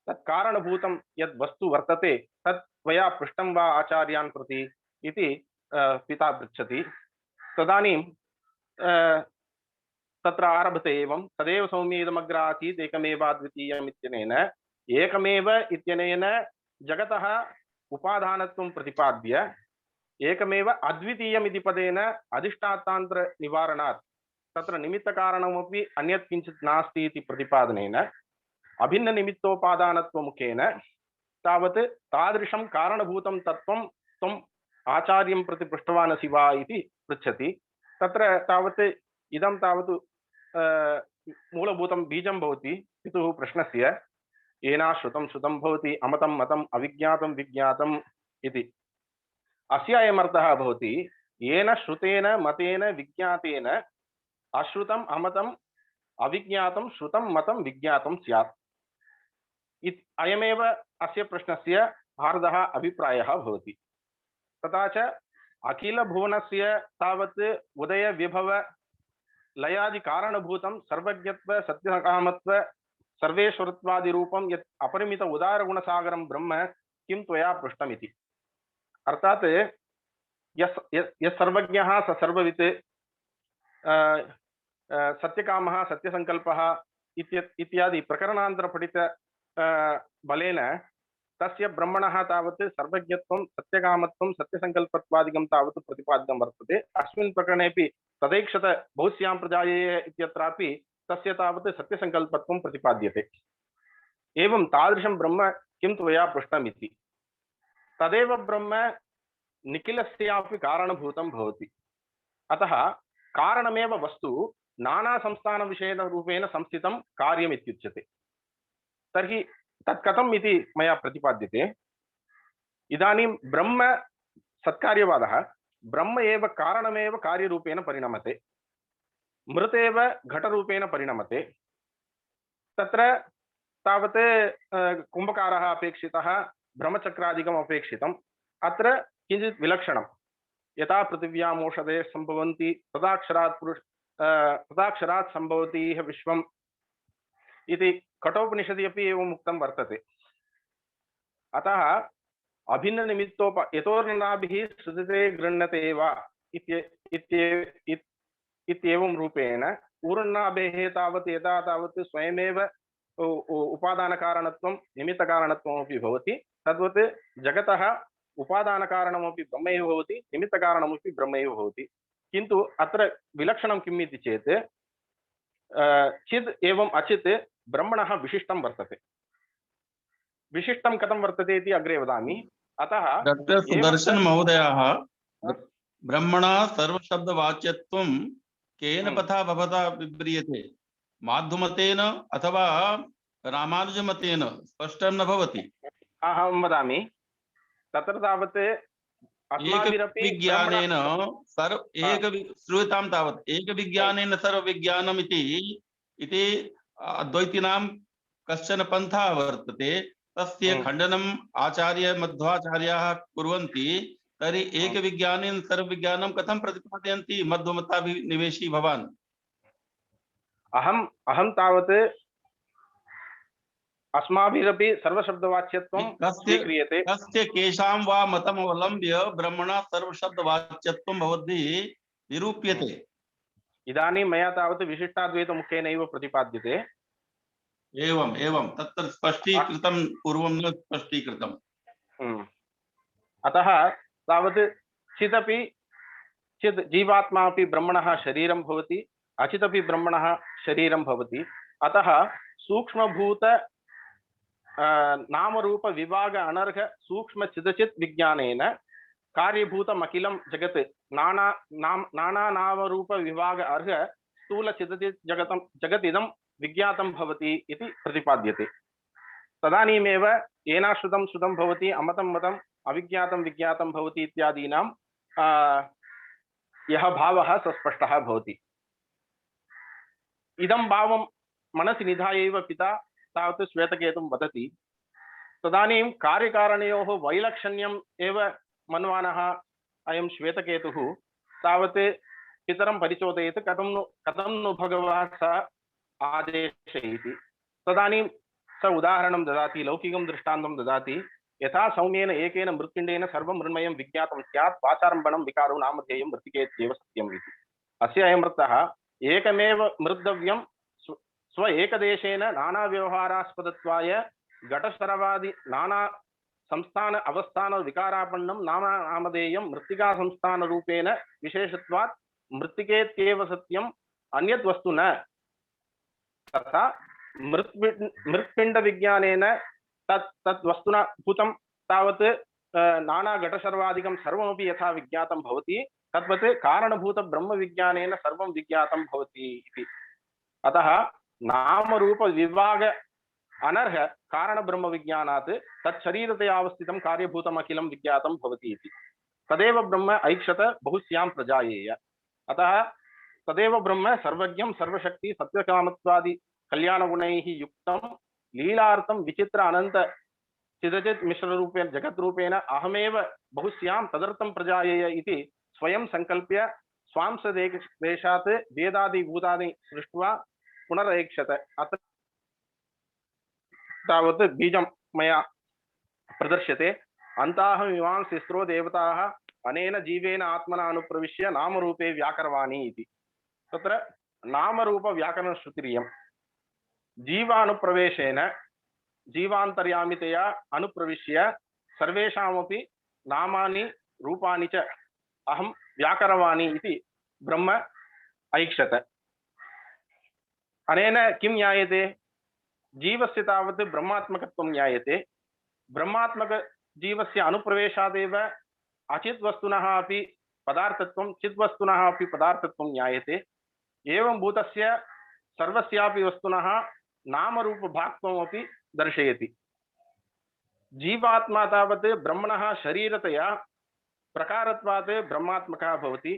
J: तत्कारणभूतं यद् वस्तु वर्तते तत् त्वया पृष्टं वा आचार्यान् प्रति इति पिता पृच्छति। तदानीं तत्र आरभते एवं तदेव सौम्ये इदमग्र आसीत् एकमेवाद्वितीयम् इत्यनेन एकमेव इत्यनेन जगतः उपादानत्वं प्रतिपाद्य एकमेव अद्वितीयम् इति पदेन अधिष्ठातान्तर निवारणात् तत्र निमित्तकारणमपि अन्यत् किञ्चित् नास्ति इति प्रतिपादनेन अभिन्ननिमित्तोपादानत्वमुखेन तावत् तादृशं कारणभूतं तत्त्वं त्वम् आचार्यं प्रति पृष्टवान् असि वा इति पृच्छति। तत्र तावत् इदं तावत् मूलभूतं बीजं भवति। पितुः प्रश्नस्य येना श्रुतं श्रुतं भवति अमतं मतम् अविज्ञातं विज्ञातम् इति। अस्य अयमर्थः भवति येन श्रुतेन मतेन विज्ञातेन अश्रुतम् अमतम् अविज्ञातं श्रुतं मतं विज्ञातं स्यात्। अयमेव अस्य प्रश्नस्य भारतः अभिप्रायः भवति। तथा च अखिलभुवनस्य तावत् उदय विभव लयादि कारणभूतं सर्वज्ञत्व सत्यकामत्व सर्वेश्वरत्वादिरूपं यत् अपरिमित उदारगुणसागरं ब्रह्म किं त्वया पृष्टमिति। अर्थात् यः सर्वज्ञः स सर्ववित् सत्यकामः सत्यसंकल्पः इत्यादि प्रकरणान्तर पठित बलेन तस्य ब्रह्मणः तावत् सर्वज्ञत्वं सत्यकामत्वं सत्यसंकल्पत्वादिकं तावत् प्रतिपादितं वर्तते। अस्मिन् प्रकरणेपि तदैक्षत बहुस्यां प्रजायेय इत्यत्रापि तस्य तावत् सत्यसंकल्पत्वं प्रतिपाद्यते। एवं तादृशं ब्रह्म किं त्वया पृष्टमिति। तदेव ब्रह्म निखिलस्यापि कारणभूतं भवति। अतः कारणमेव वस्तु नाना संस्थान विषयेण रूपेण संस्थितं कार्यमित्युच्यते। तर्हि तत् कथम् इति मया प्रतिपाद्यते। इदानीं ब्रह्म सत्कार्यवादः ब्रह्म एव कारणमेव कार्यरूपेण परिणमते, मृतेव घटरूपेण परिणमते। तत्र तावत् कुम्भकारः अपेक्षितः, ब्रह्मचक्रादिकम् अपेक्षितम्। अत्र किञ्चित् विलक्षणं। यथा पृथिव्यामोषधे सम्भवन्ति तदाक्षरात् सम्भवति इह विश्वम् इति कठोपनिषदि अपि एवम् उक्तं वर्तते। अतः यतोर्नाभिः सृजते गृह्णते वा इत्येवं रूपेण ऊर्णाभेः तावत् यथा तावत् स्वयमेव उपादानकारणत्वं निमित्तकारणत्वमपि भवति, तद्वत् जगतः उपादानकारणमपि ब्रह्मैव भवति, निमित्तकारणमपि ब्रह्मैव भवति। किन्तु अत्र विलक्षणं किम् इति चेत् चिद् एवम् अचित् ब्रह्मणः विशिष्टं वर्तते। विशिष्टं कथं वर्तते इति अग्रे वदामि। अतः
E: डॉक्टर सुदर्शन महोदयः ब्रह्मणा सर्वशब्दवाच्यत्वं केन पथा भवता विव्रियते? माध्वमतेन अथवा रामानुजमतेन स्पष्टं न भवति।
J: अहं वदामि। तत्र तावत् अस्माभिरपि
E: विज्ञानेन श्रूयतां तावत् एकविज्ञानेन सर्वविज्ञानम् इति अद्वैतिनां कश्चन पन्थः वर्तते। तस्य खण्डनम् आचार्य मध्वाचार्याः कुर्वन्ति। तर्हि एकविज्ञानेन सर्वविज्ञानं कथं प्रतिपादयन्ति मध्वमताभिनिवेशी भवान्?
J: अहं तावत् अस्माभिरपि सर्वशब्दवाच्यत्वं स्वीक्रियते।
E: कस्य केषां वा मतम् अवलम्ब्य ब्रह्मणा सर्वशब्दवाच्यत्वं भवद्भिः निरूप्यते?
J: इदानीं मया तावत् विशिष्टाद्वैतमुखेनैव प्रतिपाद्यते।
E: एवं तत्र स्पष्टीकृतं, पूर्वं न स्पष्टीकृतम्।
J: अतः तावत् चित् जीवात्मा अपि ब्रह्मणः शरीरं भवति, अचिदपि ब्रह्मणः शरीरं भवति। अतः सूक्ष्मभूत नामरूप विभाग अनर्घ सूक्ष्म चिदचित् विज्ञानेन कार्यभूतम् अखिलं जगत् नाना नामरूप विभाग अर्घ स्थूल चिदचित् जगतिदं विज्ञातं भवति इति प्रतिपाद्यते। तदानीमेव येनाश्रुतं श्रुतं भवति अमतं मतम् अविज्ञातं विज्ञातं भवति इत्यादीनां यः भावः सस्पष्टः भवति। इदं भावं मनसि निधाय एव पिता तावत् श्वेतकेतुं वदति। तदानीं कार्यकारणयोः वैलक्षण्यम् एव मन्वानः अयं श्वेतकेतुः तावत् पितरं परिचोदयेत् कथं नु भगवः स आदेशयति। तदानीं स उदाहरणं ददाति, लौकिकं दृष्टान्तं ददाति। यथा सौम्येन एकेन मृत्पिण्डेन सर्वं मृण्मयं विज्ञातं स्यात् पाचारम्भणं विकारो नामधेयं मृत्तिकेत्येव सत्यम् इति। अस्य अयमर्थः एकमेव मृद्धव्यं स्व एकदेशेन नाना व्यवहारास्पदत्वाय घटसरवादि नाना संस्थान अवस्थान विकारापन्नं नामधेयं मृत्तिका संस्थान रूपेण विशेषत्वात् मृत्तिकेत्येव सत्यम् अन्यद् वस्तु न। तथा मृत्पिंड विज्ञानेन तत् वस्तुना भूतं तावत् नाना घटसर्वादिकं सर्वमपि यथा विज्ञातं भवति तद्वत् कारणभूत ब्रह्म विज्ञानेन सर्वं विज्ञातं भवति इति। अतः नाम रूप विभाग अनर्ह कारण ब्रह्म विज्ञानात् तत्शरीरतया अवस्थितं कार्यभूतम् अखिलं विज्ञातं भवति इति। तदेव ब्रह्म ऐक्षत बहुस्यां प्रजायेय। अतः तदेव ब्रह्म सर्वज्ञं सर्वशक्ति सत्यकामत्वादि कल्याणगुणैः युक्तं लीलार्थं विचित्र अनंत चिदचित् मिश्र रूपेण जगत् रूपेण अहमेव बहुस्यां तदर्थं प्रजायेय इति स्वयं संकल्प्य स्वांशदेशात् वेदादि भूतानि सृष्ट्वा पुनरैक्षत। अत्र तावत् बीजं मया प्रदर्श्यते। अन्ताहमिमांसिस्रो देवताः अनेन जीवेन आत्मना अनुप्रविश्य नामरूपे व्याकरवाणी इति। तत्र नामरूप व्याकरणश्रुतिरियं जीवानुप्रवेशेन जीवान्तर्यामितया अनुप्रविश्य सर्वेषामपि नामानि रूपाणि च अहं व्याकरवाणी इति ब्रह्म ऐक्षत। अनेन किं ज्ञायते? जीवस्य तावत् ब्रह्मात्मकत्वं ज्ञायते। ब्रह्मात्मक जीवस्य अनुप्रवेशादेव अचित् वस्तुनः अपि पदार्थत्वं चित् वस्तुनः अपि पदार्थत्वं ज्ञायते। एवं भूतस्य सर्वस्यापि वस्तुनः नामरूपभाक्त्वमपि दर्शयति। जीवात्मा तावत् ब्रह्मणः शरीरतया प्रकारत्वात् ब्रह्मात्मकः भवति।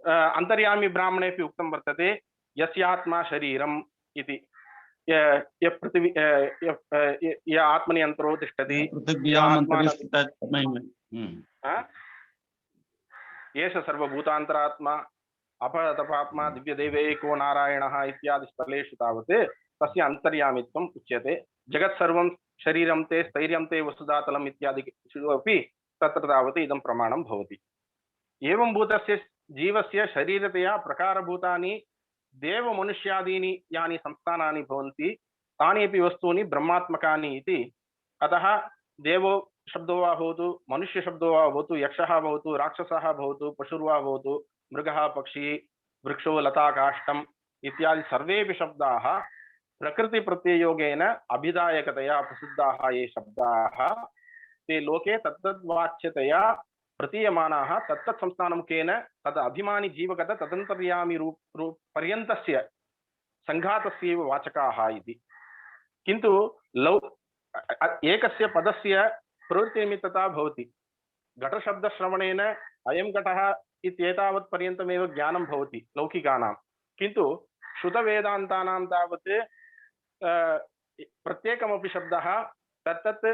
J: अंतर्यामी ब्राह्मणेपि उक्तं वर्तते यस्यात्मा शरीरम् इति। य पृथिवी य आत्मनि अन्तरो तिष्ठति एष सर्वभूतान्तरात्मा अपतपात्मा दिव्यदेवैको नारायणः इत्यादि स्थलेषु तावत् तस्य अन्तर्यामित्वम् उच्यते। जगत् सर्वं शरीरं ते स्थैर्यं ते वसुधातलम् इत्यादिषु अपि तत्र तावत् इदं प्रमाणं भवति। एवं भूतस्य जीवस्य शरीरतया प्रकारभूतानि देवमनुष्यादीनि यानि संस्थानानि भवन्ति तानि अपि वस्तूनि ब्रह्मात्मकानि इति। अतः देवो शब्दो वा भवतु, मनुष्य शब्दो वा भवतु, यक्षः भवतु, राक्षसः भवतु, पशुर्वा भवतु, मृगः, पक्षी, वृक्षो, लता, काष्ठम् इत्यादि सर्वेपि शब्दाः प्रकृति प्रत्ययोगेन अभिधायकतया प्रसिद्धाः ये शब्दाः ते लोके तत्तद्वाच्यतया प्रतीयमानाः तत्तत् संस्थानमुखेन तद अभिमानी जीवगत तदन्तर्यामी रूप पर्यन्तस्य संघातस्यैव वाचकाः इति। किन्तु एकस्य पदस्य प्रवृत्तिनिमित्तता भवति। घटशब्दश्रवणेन अयं घटः इत्येतावत् पर्यन्तमेव ज्ञानं भवति लौकिकानां। किन्तु श्रुतवेदान्तानां तावत् प्रत्येकमपि शब्दः तत्तत्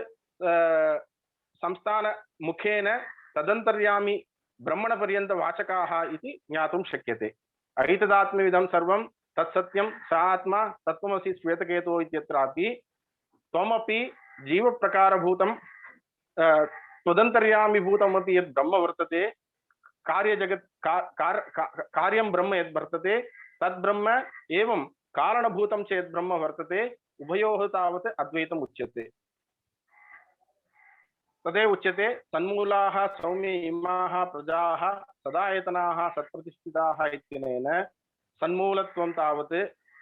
J: संस्थान मुखेन तदन्तर्यामी ब्रह्मणपर्यन्तवाचकाः इति ज्ञातुं शक्यते। ऐतदात्मविदं सर्वं तत्सत्यं स आत्मा तत्त्वमसि श्वेतकेतो इत्यत्रापि त्वमपि जीवप्रकारभूतं त्वदन्तर्यामीभूतमपि यद् ब्रह्म वर्तते, कार्यजगत् कार्यं ब्रह्म यद् वर्तते तद् ब्रह्म एवं कारणभूतं च यद् ब्रह्म वर्तते उभयोः तावत् अद्वैतम् उच्यते। तदेव उच्यते तन्मूलाः सौम्ये इमाः प्रजाः सदायतनाः सत्प्रतिष्ठिताः इत्यनेन सन्मूलत्वं तावत्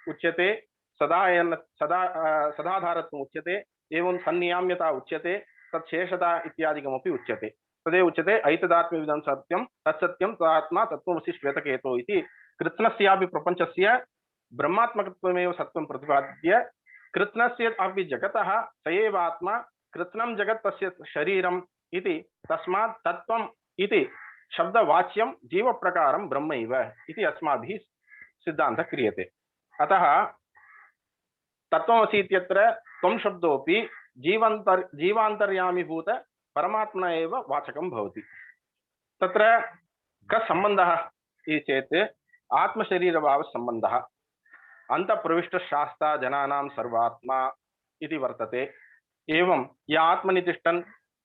J: उच्यते, सदाधारत्वम् उच्यते, एवं सन्नियाम्यता उच्यते, तत्शेषता इत्यादिकमपि उच्यते। तदेव उच्यते ऐतदात्मविदं सत्यं तत्सत्यं तदात्मा तत्त्वमसि श्वेतकेतो इति। कृत्स्नस्यापि प्रपञ्चस्य ब्रह्मात्मकत्वमेव सत्त्वं प्रतिपाद्य कृत्स्नस्य अपि जगतः स एव आत्मा, कृत्स्नं जगत् तस्य शरीरम् इति। तस्मात् तत्त्वम् इति शब्दवाच्यं जीवप्रकारं ब्रह्मैव इति अस्माभिः सिद्धान्तः क्रियते। अतः तत्त्वमसि इत्यत्र त्वं शब्दोऽपि जीवान्तर्यामीभूत परमात्मना एव वाचकं भवति। तत्र कः सम्बन्धः इति चेत् आत्मशरीरभावसम्बन्धः। अन्तःप्रविष्टशास्ता जनानां सर्वात्मा इति वर्तते। एवं य आत्मनि तिष्ठन्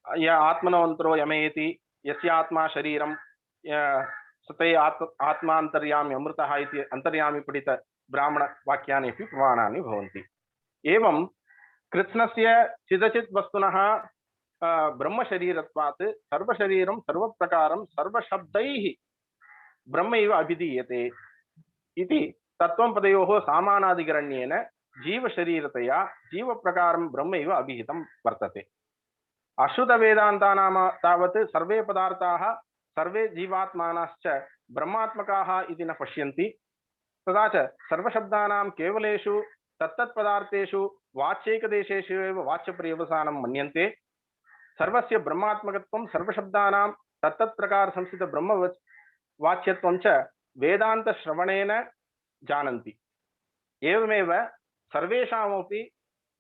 J: य आत्मनोऽन्तरो यमयति यस्य आत्मा शरीरं सते आत्मान्तर्यामी अमृतः इति अन्तर्यामी पठित ब्राह्मणवाक्यानि अपि प्रमाणानि भवन्ति। एवं कृत्स्नस्य चिदचित् वस्तुनः ब्रह्मशरीरत्वात् सर्वशरीरं सर्वप्रकारं सर्वशब्दैः ब्रह्मैव अभिधीयते इति तत्त्वं पदयोः सामानाधिकरण्येन जीवशरीरतया जीवप्रकारं ब्रह्मैव अभिहितं वर्तते। अश्रुतवेदान्तानां तावत् सर्वे पदार्थाः सर्वे जीवात्मानश्च ब्रह्मात्मकाः इति न पश्यन्ति। तथा च सर्वशब्दानां केवलेषु तत्तत्पदार्थेषु वाच्यैकदेशेषु एव वाच्यपर्यवसानं मन्यन्ते। सर्वस्य ब्रह्मात्मकत्वं सर्वशब्दानां तत्तत्प्रकार संस्थित ब्रह्म वाच्यत्वं च वेदान्तश्रवणेन जानन्ति। एवमेव सर्वेषामपि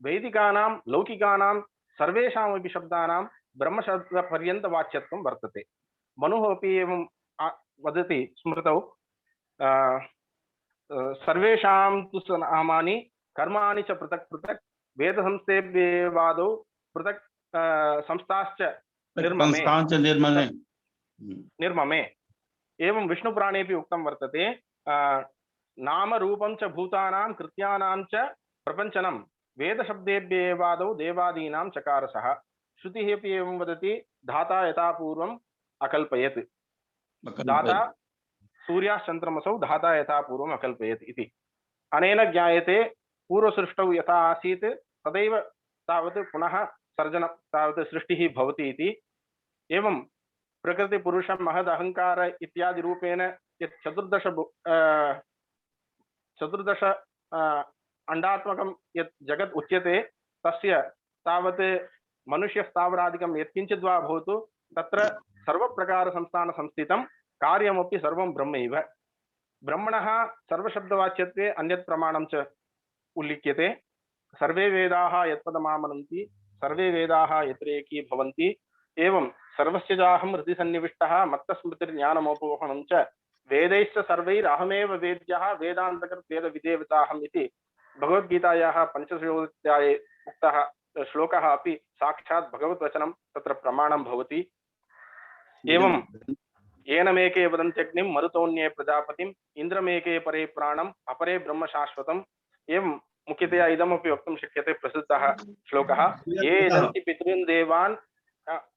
J: वैदिकानां लौकिकानां सर्वेषामपि शब्दानां ब्रह्मशब्दपर्यन्तवाच्यत्वं वर्तते। मनुः अपि एवं वदति स्मृतौ सर्वेषां तु नामानि कर्माणि च पृथक् पृथक् वेदसंस्थेभ्येवादौ पृथक् संस्थाश्च निर्ममे। एवं विष्णुपुराणेऽपि उक्तं वर्तते नाम रूपं च भूतानां कृत्यानां च प्रपञ्चनं वेदशब्देभ्येवादौ देवादीनां चकारसः। श्रुतिः अपि एवं वदति धाता यथा पूर्वम् अकल्पयत्। दाता सूर्याश्चन्द्रमसौ धाता यथा पूर्वम् अकल्पयत् इति। अनेन ज्ञायते पूर्वसृष्टौ यथा आसीत् तदैव तावत् पुनः सर्जनं तावत् सृष्टिः भवति इति। एवं प्रकृतिपुरुषं महदहङ्कार इत्यादि रूपेण यत् चतुर्दश अंडात्मकं यत् जगत् उच्यते तस्य तावत् मनुष्यस्थावरादिकं यत्किञ्चित् वा भवतु तत्र सर्वप्रकारसंस्थान संस्थितं कार्यमपि सर्वं ब्रह्मैव। ब्रह्मणः सर्वशब्दवाच्यत्वे अन्यत् प्रमाणं च उल्लिख्यते। सर्वे वेदाः यत्पदमामनन्ति सर्वे वेदाः यत्र एकी भवन्ति। एवं सर्वस्य चाहं हृदि सन्निविष्टः मत्तस्मृतिर्ज्ञानमोपोहनं च वेदैश्च सर्वैरहमेव वेद्यः वेदान्तकृत् वेदविदेवताहम् इति भगवद्गीतायाः 5 अध्याये उक्तः श्लोकः अपि साक्षात् भगवद्वचनं तत्र प्रमाणं भवति। एवं येनमेके वदन्त्यग्निं मरुतोऽन्ये प्रजापतिम् इन्द्रमेके परे प्राणम् अपरे ब्रह्म शाश्वतम्। एवं मुख्यतया इदमपि वक्तुं शक्यते प्रसिद्धः श्लोकः ये यजन्ति पितॄन् देवान्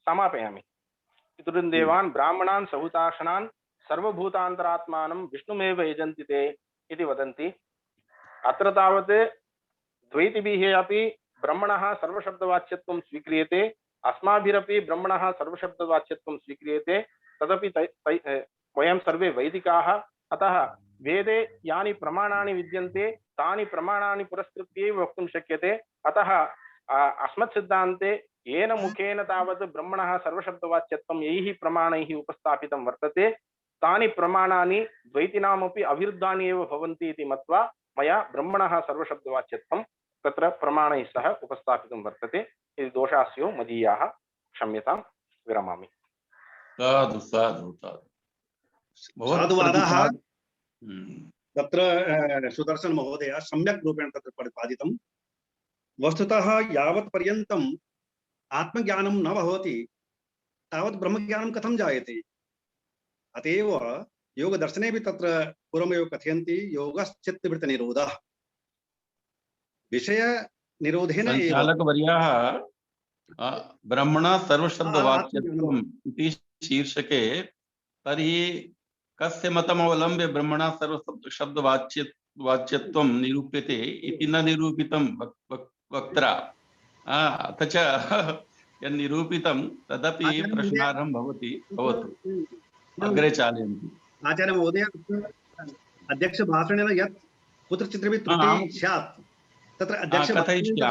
J: समापयामि पितॄन् देवान् ब्राह्मणान् सहुताशनान् सर्वभूतान्तरात्मानं विष्णुमेव यजन्ति ते इति वदन्ति। अत्र तावत् द्वैतिभिः अपि ब्रह्मणः सर्वशब्दवाच्यत्वं स्वीक्रियते अस्माभिरपि ब्रह्मणः सर्वशब्दवाच्यत्वं स्वीक्रियते। तदपि वयं सर्वे वैदिकाः अतः वेदे यानि प्रमाणानि विद्यन्ते तानि प्रमाणानि पुरस्कृत्यैव वक्तुं शक्यते। अतः अस्मत् सिद्धान्ते येन मुखेन तावत् ब्रह्मणः सर्वशब्दवाच्यत्वं यैः प्रमाणैः उपस्थापितं वर्तते तानि प्रमाणानि द्वैतिनामपि अविरुद्धानि एव भवन्ति इति मत्वा मया ब्रह्मणः सर्वशब्दवाच्यत्वं तत्र प्रमाणैः सह उपस्थापितं वर्तते। इति दोषाः स्युः मदीयाः क्षम्यतां विरमामि।
E: साधु साधु साधु
B: साधुवादाः तत्र सुदर्शन महोदय सम्यक् रूपेण तत्र प्रतिपादितं। वस्तुतः यावत् पर्यन्तम् आत्मज्ञानं न भवति तावत् ब्रह्मज्ञानं कथं जायते। अतएव योगदर्शने भी तत्र पूर्वमेव कथयन्ति योगश्चित्तवृत्तिनिरोधः विषय निरोधेन एव
E: संचालकवर्याः ब्रह्मणः सर्वशब्दवाच्यत्वम् इति शीर्षके तर्हि कस्य मतमवलम्ब्य ब्रह्मणः सर्वशब्दवाच्यत्वं निरूप्यते इति न निरूपितं वक्त्रा अथ च यन्निरूपितं तदपि प्रश्नार्हं भवति। भवतु अग्रे चालयन्तु।
B: आचार्य महोदय अध्यक्ष भाषणेन यत् कुत्रचित् त्रुटिः स्यात् तत्र अध्यक्ष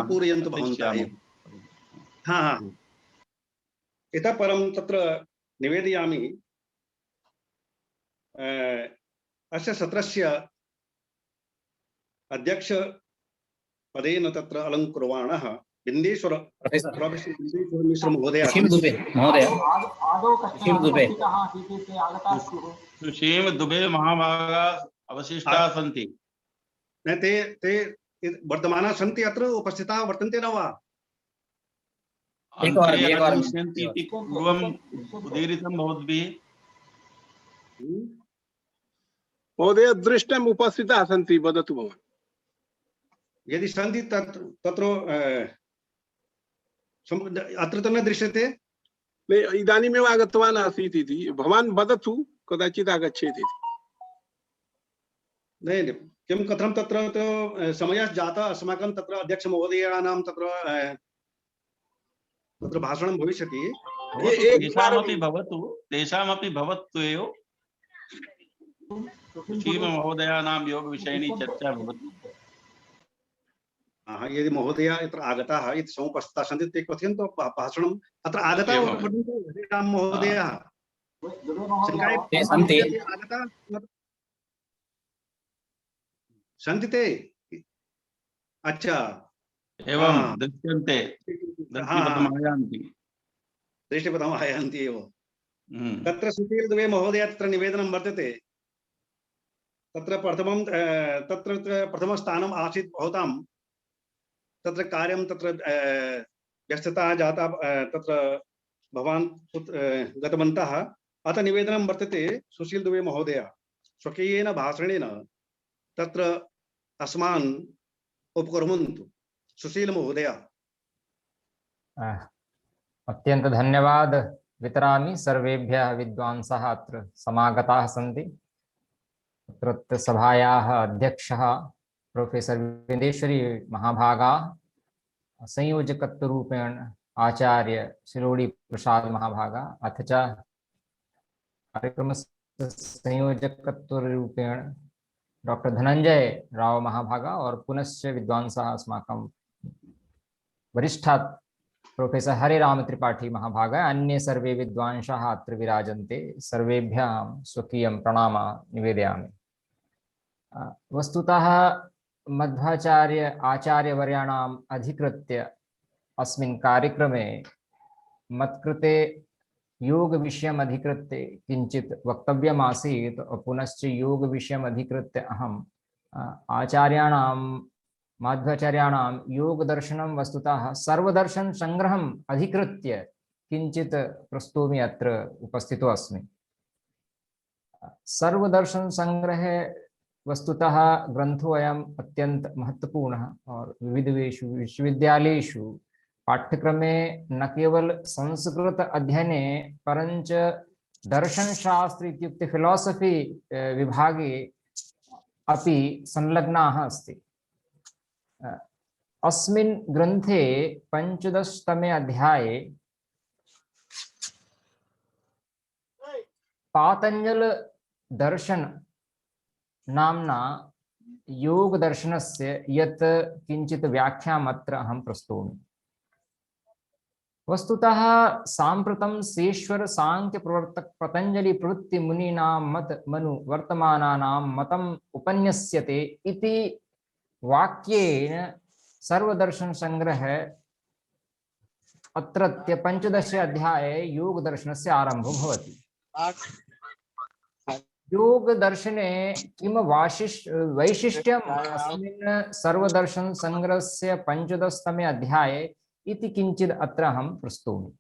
B: पूरयन्तु भवन्तः। हाँ इतः परं तत्र निवेदयामि अस्य सत्रस्य अध्यक्ष पदेन तत्र अलङ्कुर्वाणः बिन्देश्वर प्रोफेसर बिन्देश्वर मिश्र महोदय
E: सुशील दुबे महाभागा अवशिष्टाः सन्ति।
B: ते वर्तमानाः सन्ति अत्र उपस्थिताः वर्तन्ते न वा?
E: पूर्वम् उदीरितं भवद्भिः
F: महोदय दृष्टम् उपस्थिताः सन्ति वदतु भवान्।
B: यदि सन्ति तत्र अत्र तो न दृश्यते।
F: इदानीमेव आगतवान् आसीत् इति भवान् वदतु कदाचित् आगच्छेत् इति।
B: नहीं किं कथं तत्र तो समयः जातः अस्माकं तत्र अध्यक्ष महोदयानां तत्र भाषणं भविष्यति।
E: तेषामपि भवतु एव श्रीम महोदयानां योग विषयिणी चर्चा भवति।
B: यदि महोदया अत्र आगताः इति समुपस्थिताः सन्ति ते कथयन्तु भाषणम् अत्र आगताः
E: एवं।
B: वदन्तु हरिराम महोदयाः
D: ते सन्ति।
B: आगताः सन्ति ते अच्छा
E: एवं
B: हाँ।
E: दृश्यन्ते दृष्टिपथमायान्ति।
B: दृष्टिपथम् आयान्ति एव।
E: हम्म।
B: तत्र सुशील दुबे महोदय तत्र निवेदनं वर्तते तत्र प्रथमं स्थानम् आसीत् भवतां तत्र कार्यं तत्र व्यस्तता जाता तत्र भवान् गतवन्तः अतः निवेदनं वर्तते सुशील दुबे महोदय स्वकीयेन भाषणेन तत्र अस्मान् उपकुर्वन्तु। सुशील महोदय।
K: अत्यंत धन्यवाद वितरामि सर्वेभ्यः विद्वांसः अत्र समागताः सन्ति। अत्रत्य सभायाः अध्यक्षः प्रोफेसर विदेश्वरी महाभागा, संयोजकत्वरूपेण आचार्य शिरोडी प्रसाद महाभागा, अथ च कार्यक्रमस्य संयोजकत्वरूपेण डॉक्टर धनंजय राव महाभागा और पुनश्च विद्वांसः अस्माकं वरिष्ठात् प्रोफेसर हरिराम त्रिपाठी महाभागा, अन्ये सर्वे विद्वांसः अत्र विराजन्ते। सर्वेभ्यः स्वकीयं प्रणामं निवेदयामि। वस्तुतः मध्वाचार्य आचार्यवर्याणाम् अधिकृत्य अस्मिन् कार्यक्रमे मत्कृते योग विषयम् अधिकृत्य किंचित् वक्तव्यम् आसीत्। पुनश्च योग विषयम् अधिकृत्य अहम् आचार्याणां माध्वाचार्याणां योग दर्शनं वस्तुतः सर्वदर्शन संग्रहम् अधिकृत्य किंचित् प्रस्तोमि अत्र उपस्थितो अस्मि। सर्वदर्शन संग्रहे वस्तुतः ग्रंथोऽयम् अत्यंत महत्वपूर्णः और विविधेषु विश्वविद्यालयेषु पाठ्यक्रमे न केवल संस्कृत अध्ययने परञ्च दर्शनशास्त्र इत्युक्ते फिलॉसफी विभागे अपि संलग्नाः अस्ति। अस्मिन् ग्रन्थे 15तमे अध्याये पातंजल दर्शन नाम्ना योग दर्शनस्य यत् किंचित् व्याख्याम् अत्र अहं प्रस्तौमि। वस्तुतः साम्प्रतं सेश्वर सांख्य प्रवर्तक पतंजलि प्रवृत्ति मुनीनां मत मनु वर्तमानानां मतम् उपन्यस्यते इति वाक्येन सर्वदर्शन संग्रह अत्रत्य 15 अध्याये योग दर्शनस्य आरम्भो भवति। योग दर्शने किम वैशिष्ट्यम् अस्मिन् सर्वदर्शन संग्रहस्य 15तमे अध्याये इति किंचित् अत्र अहं प्रस्तौमि।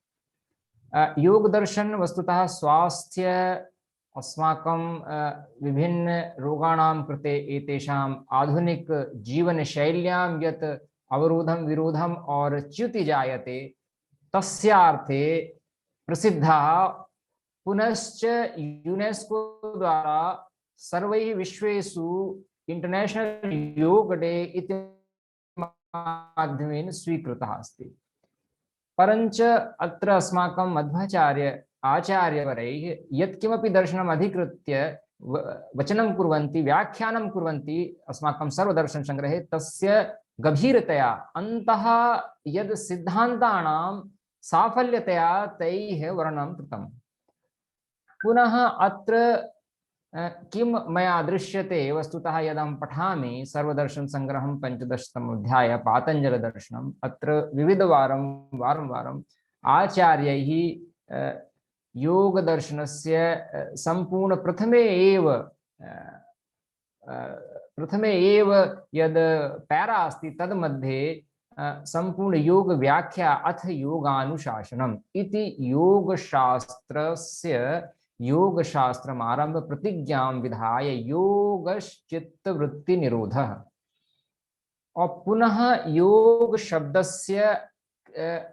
K: योग दर्शन वस्तुतः स्वास्थ्य अस्माकं विभिन्न रोगाणां कृते एतेषाम् आधुनिक जीवन शैल्यां यत् अवरोधं विरोधम् और च्युति जायते तस्यार्थे प्रसिद्धः पुनश्च यूनेस्को द्वारा सर्वैः विश्वेषु इंटरनेशनल योग डे इति माध्यमेन स्वीकृतः अस्ति। परञ्च अत्र अस्माकं मध्वाचार्य आचार्यवरैः यत्किमपि दर्शनम् अधिकृत्य वचनं कुर्वन्ति व्याख्यानं कुर्वन्ति अस्माकं सर्वदर्शन संग्रहे तस्य गभीरतया अन्तः यद् सिद्धान्तानां साफल्यतया तैः वर्णनं कृतम्। पुनः अत्र किं मया दृश्यते वस्तुतः यदहं पठामि सर्वदर्शन संग्रहं 15तम अध्याय पातंजल दर्शनम् अत्र विविधवारं वारं आचार्यैः योग दर्शनस्य संपूर्ण प्रथमे एव यद् पैरा अस्ति तद् मध्ये संपूर्ण योग व्याख्या अथ योगानुशासनम् इति योगशास्त्रम् आरम्भ प्रतिज्ञां विधाय योगश्चित्तवृत्ति निरोधः और पुनः योग शब्दस्य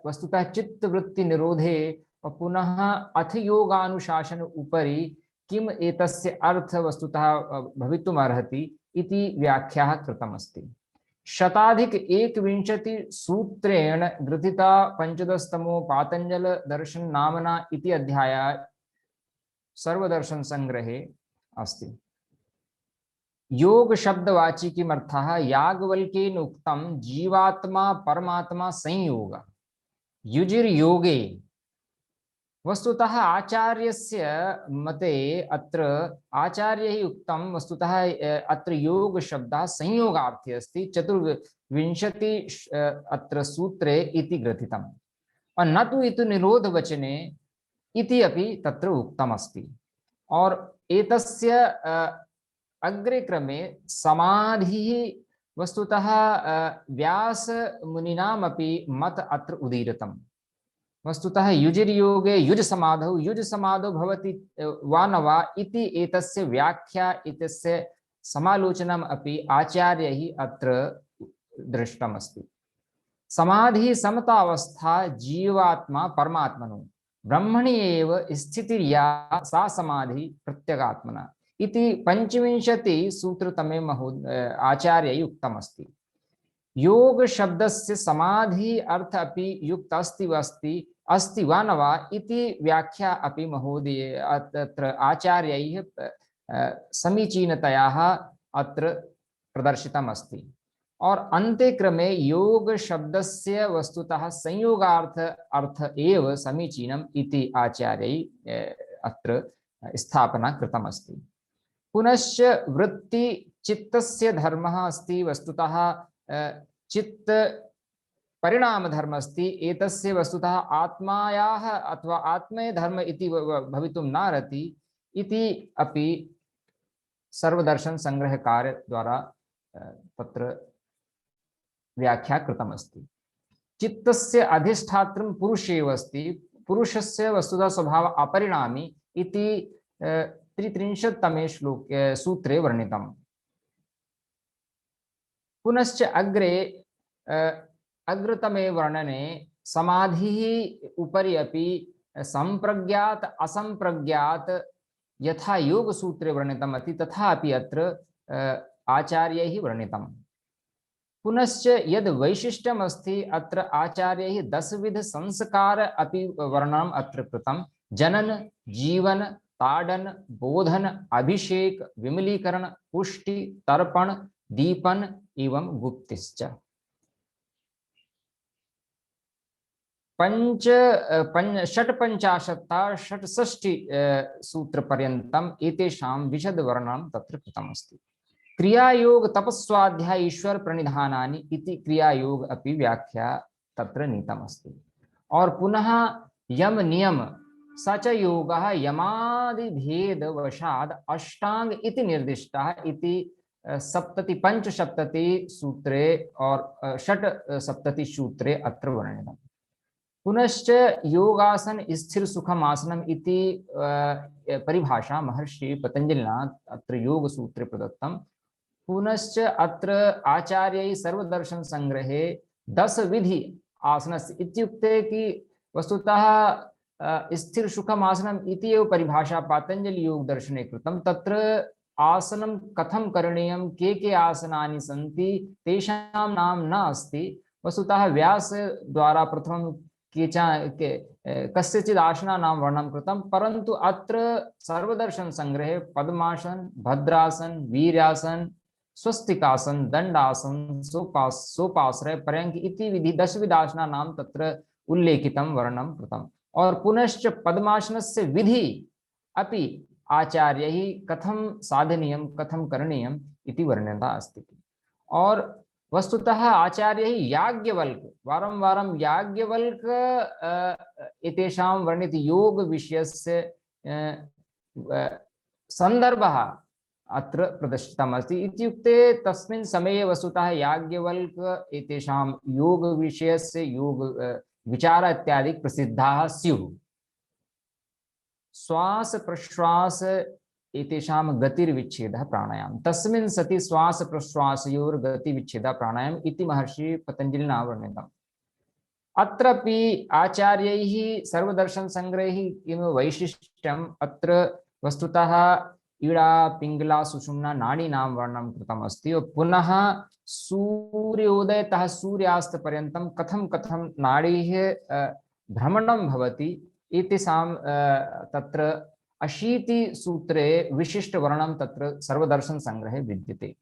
K: वस्तुतः चित्तवृत्ति निरोधे और पुनः अथ योगानुशासन उपरि किम एतस्य अर्थ वस्तुतः भवितुमर्हति इति व्याख्याः कृतमस्ति। शताधिक 21 सूत्रेण ग्रथिता 15तमो पातंजल दर्शन नामना इति अध्याय सर्वदर्शन संग्रहे अस्ति। योग शब्दवाची किमर्थः याज्ञवल्क्येन उक्तं जीवात्मा परमात्मा संयोग युजिर्योगे। वस्तुतः आचार्यस्य मते अत्र आचार्यैः उक्तं वस्तुतः अत्र योग शब्दः संयोगार्थे अस्ति, 24 अत्र सूत्रे इति ग्रथितम्, और न तु इति निरोध वचने इति अपि तत्र उक्तम् अस्ति। और एतस्य अग्रे क्रमे समाधिः वस्तुतः व्यास मुनिनामपि मत अत्र उदीरितम्। वस्तुतः युजिर्योगे युज समाधौ भवति वा न वा इति एतस्य व्याख्या एतस्य समालोचनम् अपि आचार्यैः अत्र दृष्टमस्ति। समाधि समतावस्था जीवात्मा परमात्मनो ब्रह्मणि एव स्थितिर्या सा समाधि प्रत्यगात्मना इति 25 सूत्रतमे आचार्यैः उक्तमस्ति। योग शब्दस्य समाधि अर्थ अपि युक्त अस्ति वा न वा इति व्याख्या अपि महोदय अत्र आचार्यैः समीचीनतया अत्र प्रदर्शितम् अस्ति। और अन्ते क्रमे योग शब्दस्य वस्तुतः संयोगार्थ अर्थ एव समीचीनम् इति आचार्यैः अत्र स्थापना कृतम् अस्ति। पुनश्च वृत्ति चित्तस्य धर्मः अस्ति, वस्तुतः चित्त परिणाम धर्म अस्ति। एतस्य वस्तुतः आत्मायाः अथवा आत्मे धर्म इति भवितुं नार्हति इति अपि सर्वदर्शन संग्रहकार द्वारा तत्र व्याख्या कृतम् अस्ति। चित्तस्य अधिष्ठात्रं पुरुषेव अस्ति, पुरुषस्य वस्तुतः स्वभाव अपरिणामी इति 33तमे सूत्रे वर्णितम्। पुनश्च अग्रे अग्रतमे वर्णने समाधिः उपरि अपि संप्रज्ञात असंप्रज्ञात यथा योग सूत्रे वर्णितम् अस्ति तथा अपि अत्र आचार्यैः वर्णितम्। पुनश्च यद् वैशिष्ट्यम् अस्ति अत्र आचार्यैः 10 विध संस्कार अपि वर्णनम् अत्र कृतम्। जनन, जीवन, ताडन, बोधन, अभिषेक, विमलीकरण, पुष्टि, तर्पण, दीपन एवं गुप्तिश्च। षट्पञ्चाशत्ता 68 सूत्रपर्यन्तम् एतेषां विशदवर्णनं तत्र कृतमस्ति। क्रियायोग तपस्वाध्याय ईश्वर प्रणिधानानि इति क्रियायोग अपि व्याख्या तत्र नीतमस्ति। और पुनः यम नियम स च योगः यमादि भेद वशाद अष्टांग इति निर्दिष्टः इति 75 सूत्रे और 6 सूत्रे अत्र वर्णितम्। पुनश्च योगासन स्थिर सुखम आसनम इति परिभाषा महर्षि पतंजलिना अत्र योग सूत्रे प्रदत्तम्। पुनश्च अत्र आचार्यैः सर्वदर्शन संग्रहे 10 विधि आसनस्य इत्युक्ते कि वस्तुतः स्थिर सुखम आसनम इति एव परिभाषा पातंजलि योग दर्शने कृतं। तत्र आसनं कथं करणीयं, के आसनानि सन्ति तेषां नाम न अस्ति। वस्तुतः व्यास द्वारा प्रथमं कस्यचित् आसनानां वर्णनं कृतं, परन्तु अत्र सर्वदर्शन संग्रहे पद्मासन, भद्रासन, वीर्यासन, स्वस्तिकासन, दंडासन, सोपाश्रय, पर्यंक इति विधि 10 विधासनानां तत्र उल्लेखितं वर्णनं कृतम्। और पुनश्च पद्मासनस्य विधि अपि आचार्यैः कथं साधनीयं, कथं करणीयम् इति वर्णिता अस्ति। और वस्तुतः आचार्यैः याज्ञवल्क्य वारं याज्ञवल्क्य एतेषां वर्णित योग विषयस्य सन्दर्भः अत्र प्रदर्शितमस्ति। इत्युक्ते तस्मिन् समये वस्तुतः याज्ञवल्क्य एतेषां योग विषयस्य योग विचार इत्यादि प्रसिद्धाः स्युः। श्वास प्रश्वास एतेषां गतिर्विच्छेदः प्राणायाम, तस्मिन् सति श्वास प्रश्वासयोर् गतिविच्छेदः प्राणायाम इति महर्षि पतंजलिना वर्णितम्। अत्रापि आचार्यैः सर्वदर्शन संग्रहे किं वैशिष्ट्यम्, अत्र वस्तुतः इडा पिंगला सुषुम्ना नाडीनां वर्णनं कृतमस्ति। पुनः सूर्योदयतः सूर्यास्त पर्यन्तं कथं नाडीः भ्रमणं भवति एतेषां तत्र अशीति सूत्रे विशिष्ट वर्णनं तत्र सर्वदर्शन संग्रहे विद्यते।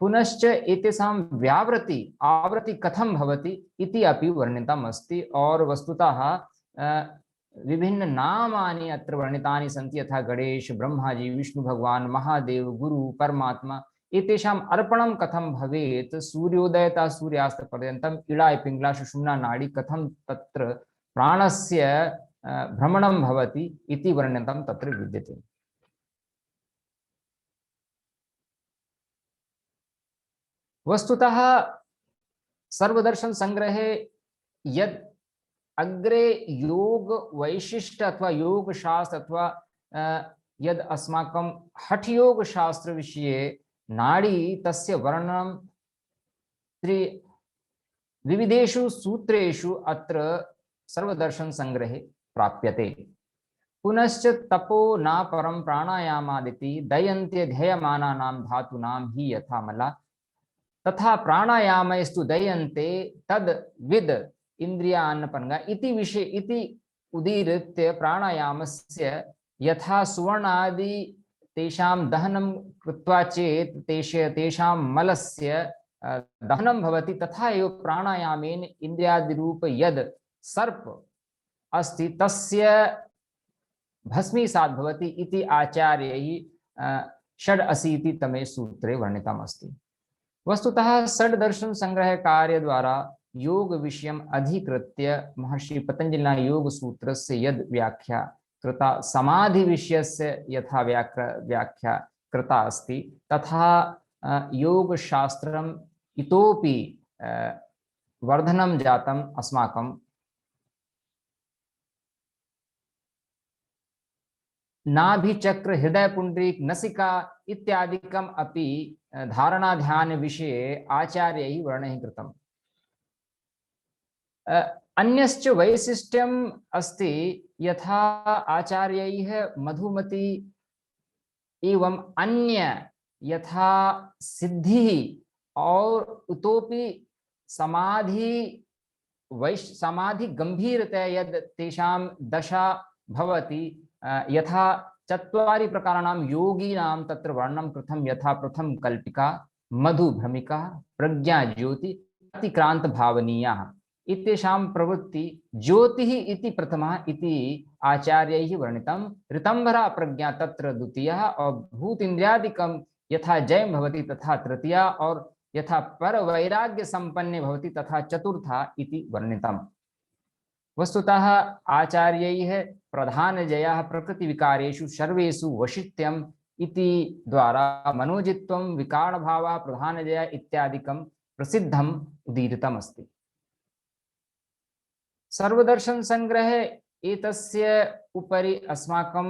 K: पुनश्च एतेषां व्यावृत्ति आवृत्ति कथं भवति इति अपि वर्णितम् अस्ति और वस्तुतः विभिन्न नामानि अत्र वर्णितानि सन्ति, यथा गणेश, ब्रह्माजी, विष्णु भगवान, महादेव, गुरु, परमात्मा। एतेषाम् अर्पणं कथं भवेत्, सूर्योदयतः सूर्यास्तपर्यन्तम् इळा पिङ्गला सुषुम्ना नाडी कथं तत्र प्राणस्य भ्रमणं भवति इति वर्णितं तत्र विद्यते। वस्तुतः सर्वदर्शन संग्रहे यद अग्रे योग वैशिष्ट अथवा योग शास्त्र अथवा यद अस्माकं हठ योग शास्त्र विषये नाडी तस्य वर्णनं विविधेषु सूत्रेषु अत्र सर्वदर्शन संग्रहे प्राप्यते। पुनश्च तपो न परं प्राणायामादिति दयन्ते ध्येयमानानां धातूनां हि यथा मला तथा प्राणायामस्तु दयन्ते तद विद इंद्रियान्नपनगा इति विषय इति उदीरित्य प्राणायामस्य यथा सुवर्णादि तेषां दहनं कृत्वा चेत् तेषां मलस्य दहनं भवति, तथा एव प्राणायामेन इंद्रियादिरूप यद सर्प अस्ति तस्य भस्मीसात् भवति इति आचार्यैः 86तमे सूत्रे वर्णितम् अस्ति। वस्तुतः षड दर्शन संग्रह कार्य द्वारा योग विषयम् अधिकृत्य महर्षि पतंजलिना योग सूत्रस्य यद व्याख्या कृता समाधि विषयस्य यथा व्याख्या कृता अस्ति तथा योग शास्त्रम् इतोपि वर्धनं जातम् अस्माकं नाभिचक्र हृदय पुंडरीक नसिका इत्यादिकम् अपि धारणा ध्यान विषये आचार्यैः वर्णनं कृतम्। अन्यश्च वैशिष्ट्यम् अस्ति, यथा आचार्यैः मधुमती एवं अन्य यथा सिद्धिः और इतोपि समाधि गंभीरतया यद तेषां दशा भवति, यथा चत्वारि प्रकाराणां योगिनां तत्र वर्णनं कृतं, यथा प्रथम कल्पिका, मधु भ्रमिका, प्रज्ञा ज्योति, अतिक्रांत भावनीयाः इत्येषां प्रवृत्ति ज्योतिः इति प्रथमा इति आचार्यैः वर्णितं। ऋतंभरा प्रज्ञा तत्र द्वितीया और भूत इंद्रियादिकं यथा जयं भवति तथा तृतीया और यथा पर वैराग्य संपन्ने भवति तथा चतुर्था इति वर्णितम्। वस्तुतः आचार्यैः प्रधानजयः प्रकृति विकारेषु सर्वेषु वशिष्ठ्यम् इति द्वारा मनोजित्वं विकारभावः प्रधानजय इत्यादिकं प्रसिद्धम् उदीरितम् अस्ति। सर्वदर्शन संग्रहे एतस्य उपरि अस्माकं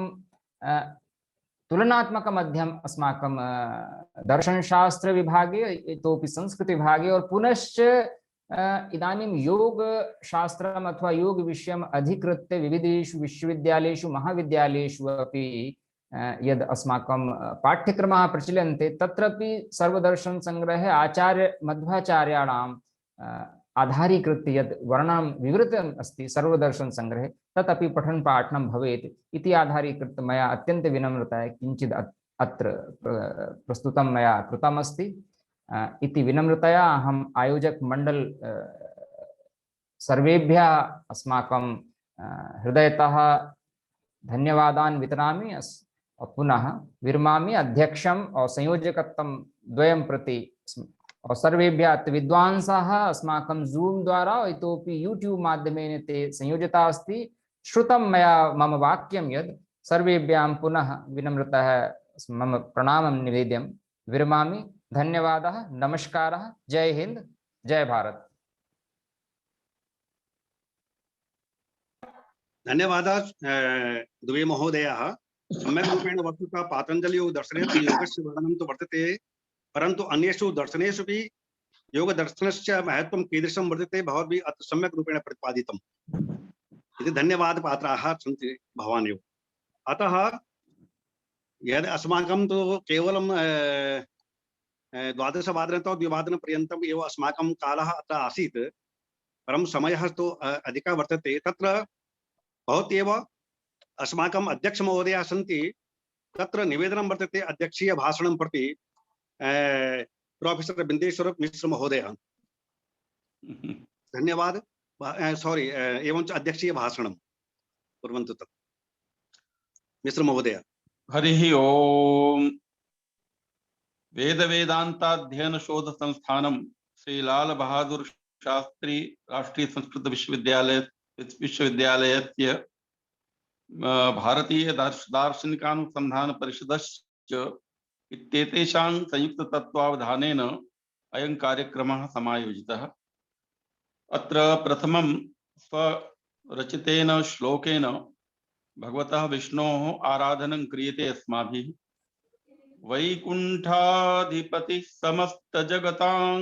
K: तुलनात्मकम् अध्ययनम् अस्माकं दर्शनशास्त्र विभागे इतोपि संस्कृत विभागे और पुनश्च इदानीं योग शास्त्रम् अथवा योग विषयम् अधिकृत्य विविधेषु विश्वविद्यालयेषु महाविद्यालयेषु अपि यद् अस्माकं पाठ्यक्रमाः प्रचलन्ते तत्रापि सर्वदर्शन संग्रहे आचार्य मध्वाचार्याणाम् आधारीकृत्य यद् वर्णनं विवृतम् अस्ति सर्वदर्शन संग्रहे तदपि पठन पाठनं भवेत् इति आधारीकृत्य मया अत्यन्त विनम्रतया किञ्चित् अत्र प्रस्तुतं मया कृतमस्ति। इति विनम्रतया अहम् आयोजक मंडल सर्वेभ्यः अस्माकं हृदयतः धन्यवादान् वितरामि पुनः विरमामि अध्यक्षं और संयोजकत्वं द्वयं प्रति और सर्वेभ्यः विद्वांसाः अस्माकं जूम द्वारा इतोपि यूट्यूब माध्यमेन ते संयोजिता अस्ति। श्रुतं मया मम वाक्यं यद् सर्वेभ्यां पुनः विनम्रतः मम प्रणामं निवेद्यं विरमामि। धन्यवादः, नमस्कारः, जय हिंद, जय भारत।
B: धन्यवादः द्वे महोदयाः। सम्यक् रूपेण वस्तुतः पातञ्जलि दर्शने योगस्य वर्णनं तु वर्तते, परन्तु अन्येषु दर्शनेषु अपि योगदर्शनस्य महत्त्वं कीदृशं वर्तते भवद्भिः अत्र सम्यक् रूपेण प्रतिपादितम् इति धन्यवादपात्राः सन्ति भवानेव। अतः यद् अस्माकं तु केवलं 12:00 2:00पर्यन्तम् एव अस्माकं कालः अत्र आसीत्, परं समयः तु अधिकः वर्तते। तत्र भवत्येव अस्माकम् अध्यक्षमहोदयाः सन्ति, तत्र निवेदनं वर्तते अध्यक्षीय भाषणं प्रति प्रोफेसर बिन्देश्वर मिश्र महोदयः। धन्यवाद। सॉरी, एवञ्च अध्यक्षीय भाषणं कुर्वन्तु तत्। मिश्र महोदय।
E: हरिः ओम्। वेद वेदांताध्ययन शोध संस्थानम श्री लाल बहादुर शास्त्री राष्ट्रीय संस्कृत विश्वविद्यालयस्य भारतीय दार्शनिकानुसंधान परिषदश्च इत्येतेषां संयुक्त तत्त्वावधानेन अयं कार्यक्रमः समायोजितः। अत्र प्रथमं स्वरचितेन श्लोकेन भगवतः विष्णोः आराधनं क्रियते अस्माभिः। वैकुंठाधिपति समस्त जगतां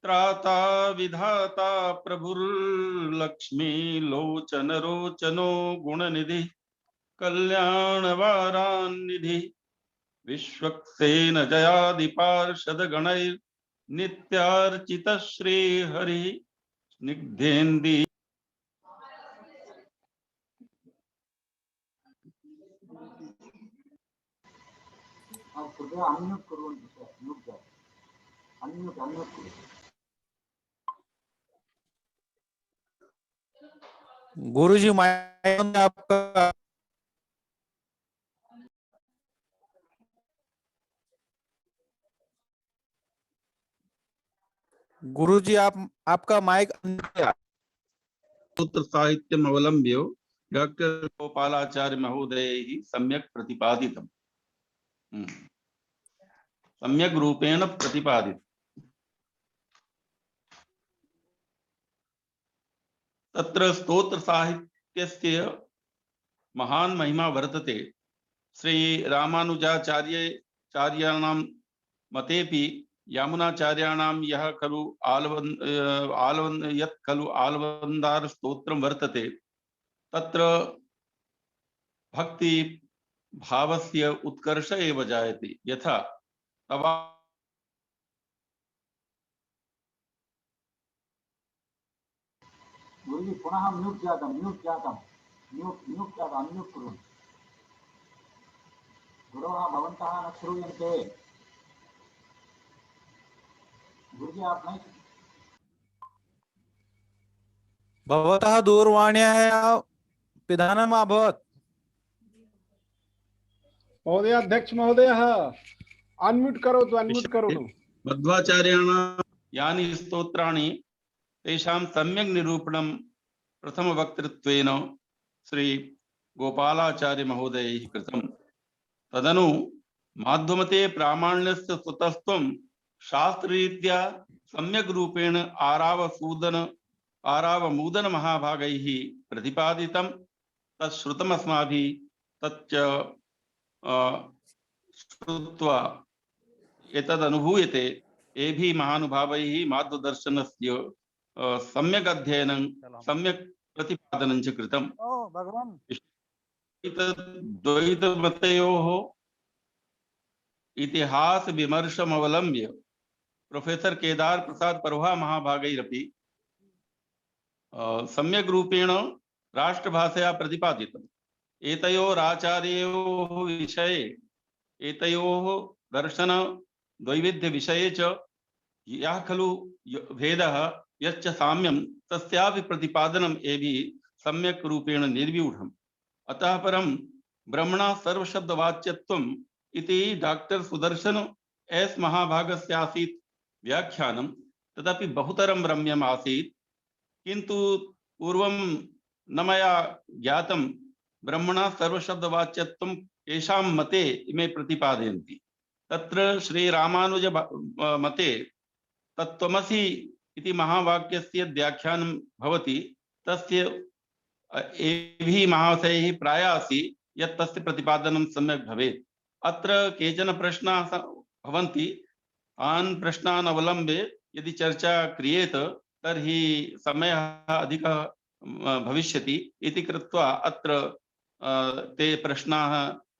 E: त्राता विधाता प्रभुर्लक्ष्मी लोचन रोचनो गुणनिधि कल्याणवारान्निधि विश्वक्सेन जयादिपार्षद गणैर् नित्यार्चित श्री हरि स्निग्धेन्दि
C: कृपया अनम्यूट कुर्वन्तु सर, म्यूट कर, अनम्यूट करो।
L: गुरुजी माइक में आपका। गुरुजी आपका माइक।
E: सूत्र साहित्यम अवलंब्य डॉक्टर गोपालाचार्य महोदयैः सम्यक् प्रतिपादितम्। सम्यक् रूपेण प्रतिपादितम्। तत्र स्तोत्र साहित्यस्य महान महिमा वर्तते। श्री रामानुजाचार्याणां मतेपि यामुनाचार्याणां यः खलु यत् खलु आलवन्दार स्तोत्रं वर्तते, तत्र भक्ति भावस्य उत्कर्ष एव जायते। यथा तवा
C: गुरुजी पुनः म्यूट जातं, म्यूट अनम्यूट कुर्वन्तु। गुरवः भवन्तः न श्रूयन्ते। गुरुजी आप नहीं।
L: भवतः दूरवाण्याः पिधानम् अभवत्।
H: महोदय, अध्यक्ष महोदयः अनम्यूट करोतु, अनम्यूट करोतु।
E: मध्वाचार्याणां यानि स्तोत्राणि तेषां सम्यक् निरूपणं प्रथमवक्तृत्वेन श्री गोपालाचार्य महोदयैः कृतं। तदनु माध्वमते प्रामाण्यस्य स्वतस्त्वं शास्त्ररीत्या सम्यक् रूपेण आरावमूदन महाभागैः प्रतिपादितं। तच्छ्रुतमस्माभिः। तच्च श्रुत्वा एतदनुभूयते। एभिः महानुभावैः माध्वदर्शनस्य सम्यक् अध्ययनं सम्यक् प्रतिपादनं च कृतम्। द्वैतमतयोः इतिहास विमर्शमवलम्ब्य प्रोफेसर केदार प्रसाद परवा महाभागैरपि सम्यक् रूपेण राष्ट्रभाषया प्रतिपादितम्। एतयोराचार्योः विषये, एतयोः दर्शन द्वैविध्य विषये च यः खलु भेदः यच्च साम्यं तस्यापि प्रतिपादनम् एभिः सम्यक् रूपेण निर्व्यूढम्। अतः परं ब्रह्मणा सर्वशब्दवाच्यत्वम् इति डॉक्टर सुदर्शन एस महाभागस्य आसीत् व्याख्यानं। तदपि बहुतरं रम्यम् आसीत्, किन्तु पूर्वं न मया ज्ञातं। ब्रह्मणा सर्वशब्दवाच्यत्वं येषां मते इमे प्रतिपादयन्ति। तत्र श्री रामानुज मते तत्त्वमसि इति महावाक्यस्य व्याख्यानं भवति। तस्य एभिः महाशयैः प्रायासि यत् तस्य प्रतिपादनं सम्यक् भवेत्। अत्र केचन प्रश्नाः भवन्ति। तान् प्रश्नान् अवलम्ब्य यदि चर्चा क्रियेत तर्हि समयः अधिकः भविष्यति इति कृत्वा अत्र ते प्रश्नाः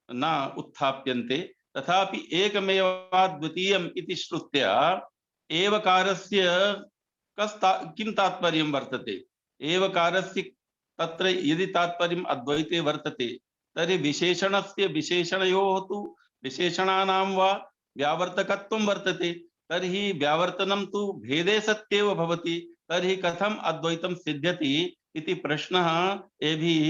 E: न उत्थाप्यन्ते। तथापि एकमेवाद्वितीयम् इति श्रुत्या एवकारस्य किं तात्पर्यं वर्तते? एवकारस्य तत्र यदि तात्पर्यम् अद्वैते वर्तते तर्हि विशेषणस्य विशेषणयोः तु विशेषणानां वा व्यावर्तकत्वं वर्तते। तर्हि व्यावर्तनं तु भेदे सत्येव भवति। तर्हि कथम् अद्वैतं सिद्ध्यति इति प्रश्नः एभिः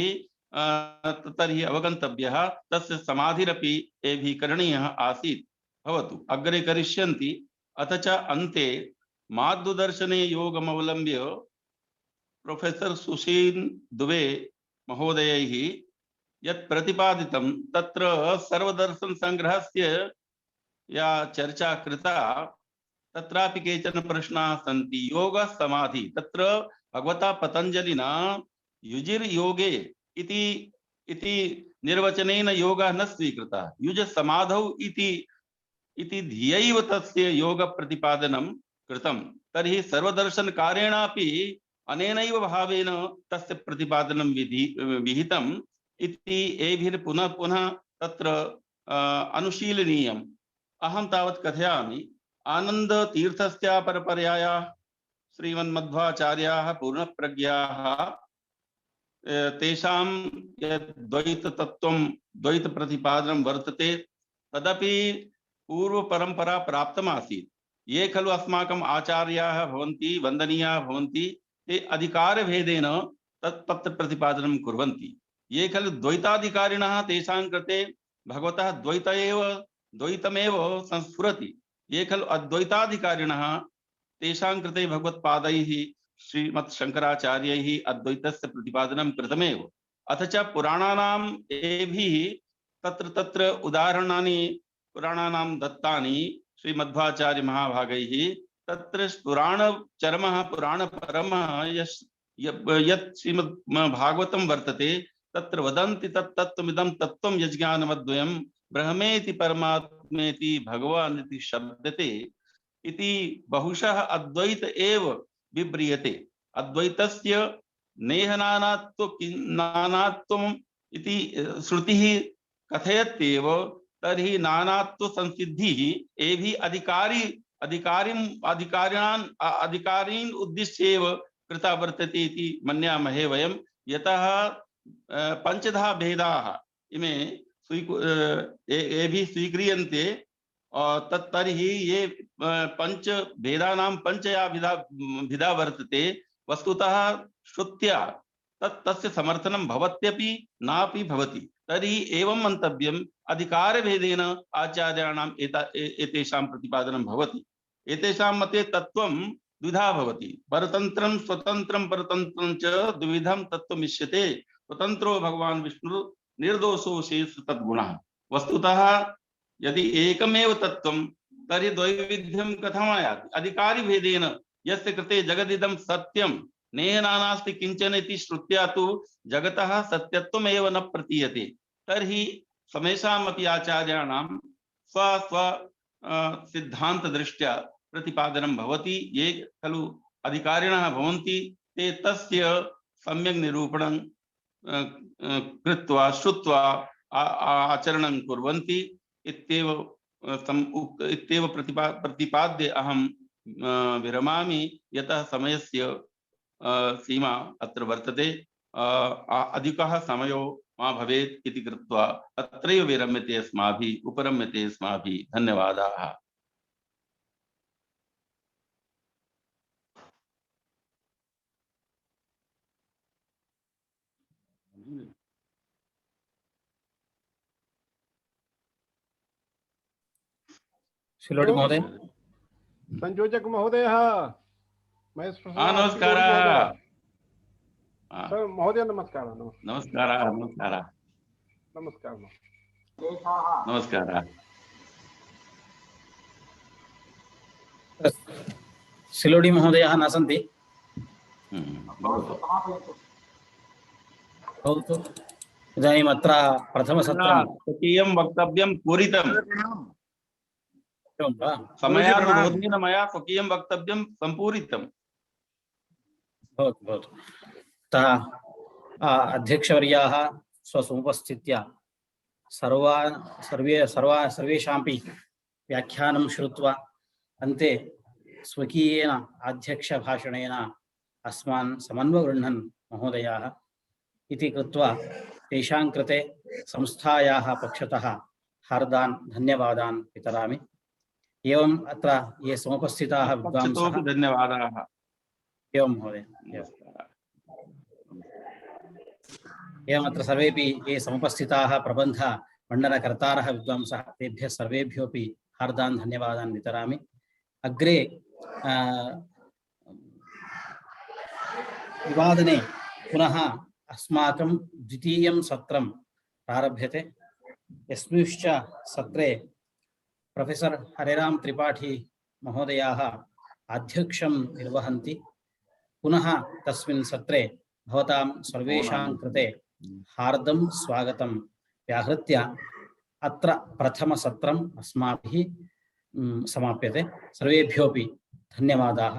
E: तर्हि अवगन्तव्यः। तस्य समाधिरपि एभिः करणीयः आसीत्। भवतु अग्रे करिष्यन्ति। अथ च अन्ते माध्वदर्शने योगमवलम्ब्य प्रोफेसर सुशील दुबे महोदयैः यत् प्रतिपादितं तत्र सर्वदर्शन संग्रहस्य या चर्चा कृता तत्रापि केचन प्रश्नाः सन्ति। योग समाधि तत्र भगवता पतञ्जलिना युजिर योगे इति निर्वचनेन योगः न स्वीकृतः। युज समाधौ इति धियैव तस्य योग प्रतिपादनं कृतं। तर्हि सर्वदर्शनकारेणापि अनेनैव भावेन तस्य प्रतिपादनं विहितम् इति एभिः पुनः पुनः तत्र अनुशीलनीयम्। अहं तावत् कथयामि। आनंद तीर्थस्य परपर्यायाः श्रीमन्मध्वाचार्याः पूर्णप्रज्ञाः तेषां यत् द्वैततत्त्वं द्वैतप्रतिपादनं वर्तते तदपि पूर्वपरम्परा प्राप्तमासीत्। ये खलु अस्माकम् आचार्याः भवन्ति वन्दनीयाः भवन्ति ते अधिकारभेदेन तत् प्रतिपादनं कुर्वन्ति। ये खलु द्वैताधिकारिणः तेषां कृते भगवतः द्वैतमेव संस्फुरति। ये खलु अद्वैताधिकारिणः तेषां कृते भगवत्पादैः श्रीमत्शंकराचार्यैः अद्वैतस्य प्रतिपादनं कृतमेव। अथ च पुराणानाम् एभिः तत्र उदाहरणानि पुराणानां दत्तानि श्रीमध्वाचार्य महाभागैः। तत्र पुराणचरमः पुराणपरमः यत् श्रीमद् भागवतं वर्तते तत्र वदन्ति तत्तत्त्वमिदं तत्त्वं यज्ञानमद्वयं ब्रह्मेति परमात्मेति भगवान् इति शब्दते इति बहुशः अद्वैत एव विव्रियते। अद्वैतस्य नानात्वम् इति श्रुतिः कथयत्येव। तर्हि नानात्व संसिद्धिः एभिः अधिकारीन् उद्दिश्यैव कृता वर्तते इति मन्यामहे वयं। यतः पंचधा भेदाः इमे एभिः स्वीक्रियन्ते। तर्हि ये पंच भेदानां पंचया विधा वर्तते वस्तुतः श्रुत्या तस्य समर्थनं भवत्यपि नापि भवति। तर्हि एवं मन्तव्यम् अधिकारभेदेन आचार्याणाम् एतेषां प्रतिपादनं भवति। एतेषां मते तत्त्वं द्विधा भवति। परतन्त्रं स्वतन्त्रं परतन्त्रं च द्विविधं तत्त्वमिष्यते। स्वतन्त्रो भगवान् विष्णु निर्दोषो शेष तद्गुणः। वस्तुतः यदि एकमेव तत्त्वं तर्हि द्वैविध्यं कथमायाति। अधिकारिभेदेन यस्य कृते जगदिदं सत्यं नेह नानास्ति किंचन इति श्रुत्या तु जगतः सत्यत्वमेव न प्रतीयते। तर्हि समेषामपि आचार्याणां स्व सिद्धांत दृष्ट्या प्रतिपादनं भवति। ये खलु अधिकारिणः भवन्ति ते तस्य सम्यक् निरूपणं कृत्वा श्रुत्वा आचरणं कुर्वन्ति इत्येव प्रतिपाद्य अहं विरमामि। यतः समयस्य सीमा अत्र वर्तते। अधिकः समयो मा भवेत् इति कृत्वा अत्रैव विरम्यते अस्माभिः उपरम्यते अस्माभिः। धन्यवादाः।
D: शिलोडी महोदय।
F: संयोजक महोदय
E: नमस्कार
F: महोदय। नमस्कार
E: नमस्कार नमस्कार
F: नमस्कार
E: नमस्कार।
D: शिलोडी महोदयः न सन्ति। भवतु इदानीम् अत्र प्रथमसत्रं
E: स्वकीयं वक्तव्यं पूरितं। समयानुरोधेन मया स्वकीयं वक्तव्यं सम्पूरितं।
D: भवतु भवतु। अतः अध्यक्षवर्याः स्वसमुपस्थित्या सर्वेषामपि व्याख्यानं श्रुत्वा अन्ते स्वकीयेन अध्यक्षभाषणेन अस्मान् समन्वगृह्णन् महोदयाः इति कृत्वा तेषां कृते संस्थायाः पक्षतः हार्दान् धन्यवादान् वितरामि। एवम् अत्र ये समुपस्थिताः विद्वांसः
E: पक्षतोऽपि धन्यवादाः।
D: एवं महोदय एवम् अत्र सर्वेपि ये समुपस्थिताः प्रबन्धमण्डनकर्तारः विद्वांसः तेभ्यः सर्वेभ्योऽपि हार्दान् धन्यवादान् वितरामि। अग्रे विवादने पुनः अस्माकं द्वितीयं सत्रं प्रारभ्यते। यस्मिंश्च सत्रे प्रोफेसर् हरेराम त्रिपाठी महोदयाः अध्यक्षं निर्वहन्ति। पुनः तस्मिन् सत्रे भवतां सर्वेषां कृते हार्दं स्वागतं व्याहृत्य अत्र प्रथमसत्रम् अस्माभिः समाप्यते। सर्वेभ्योऽपि धन्यवादाः।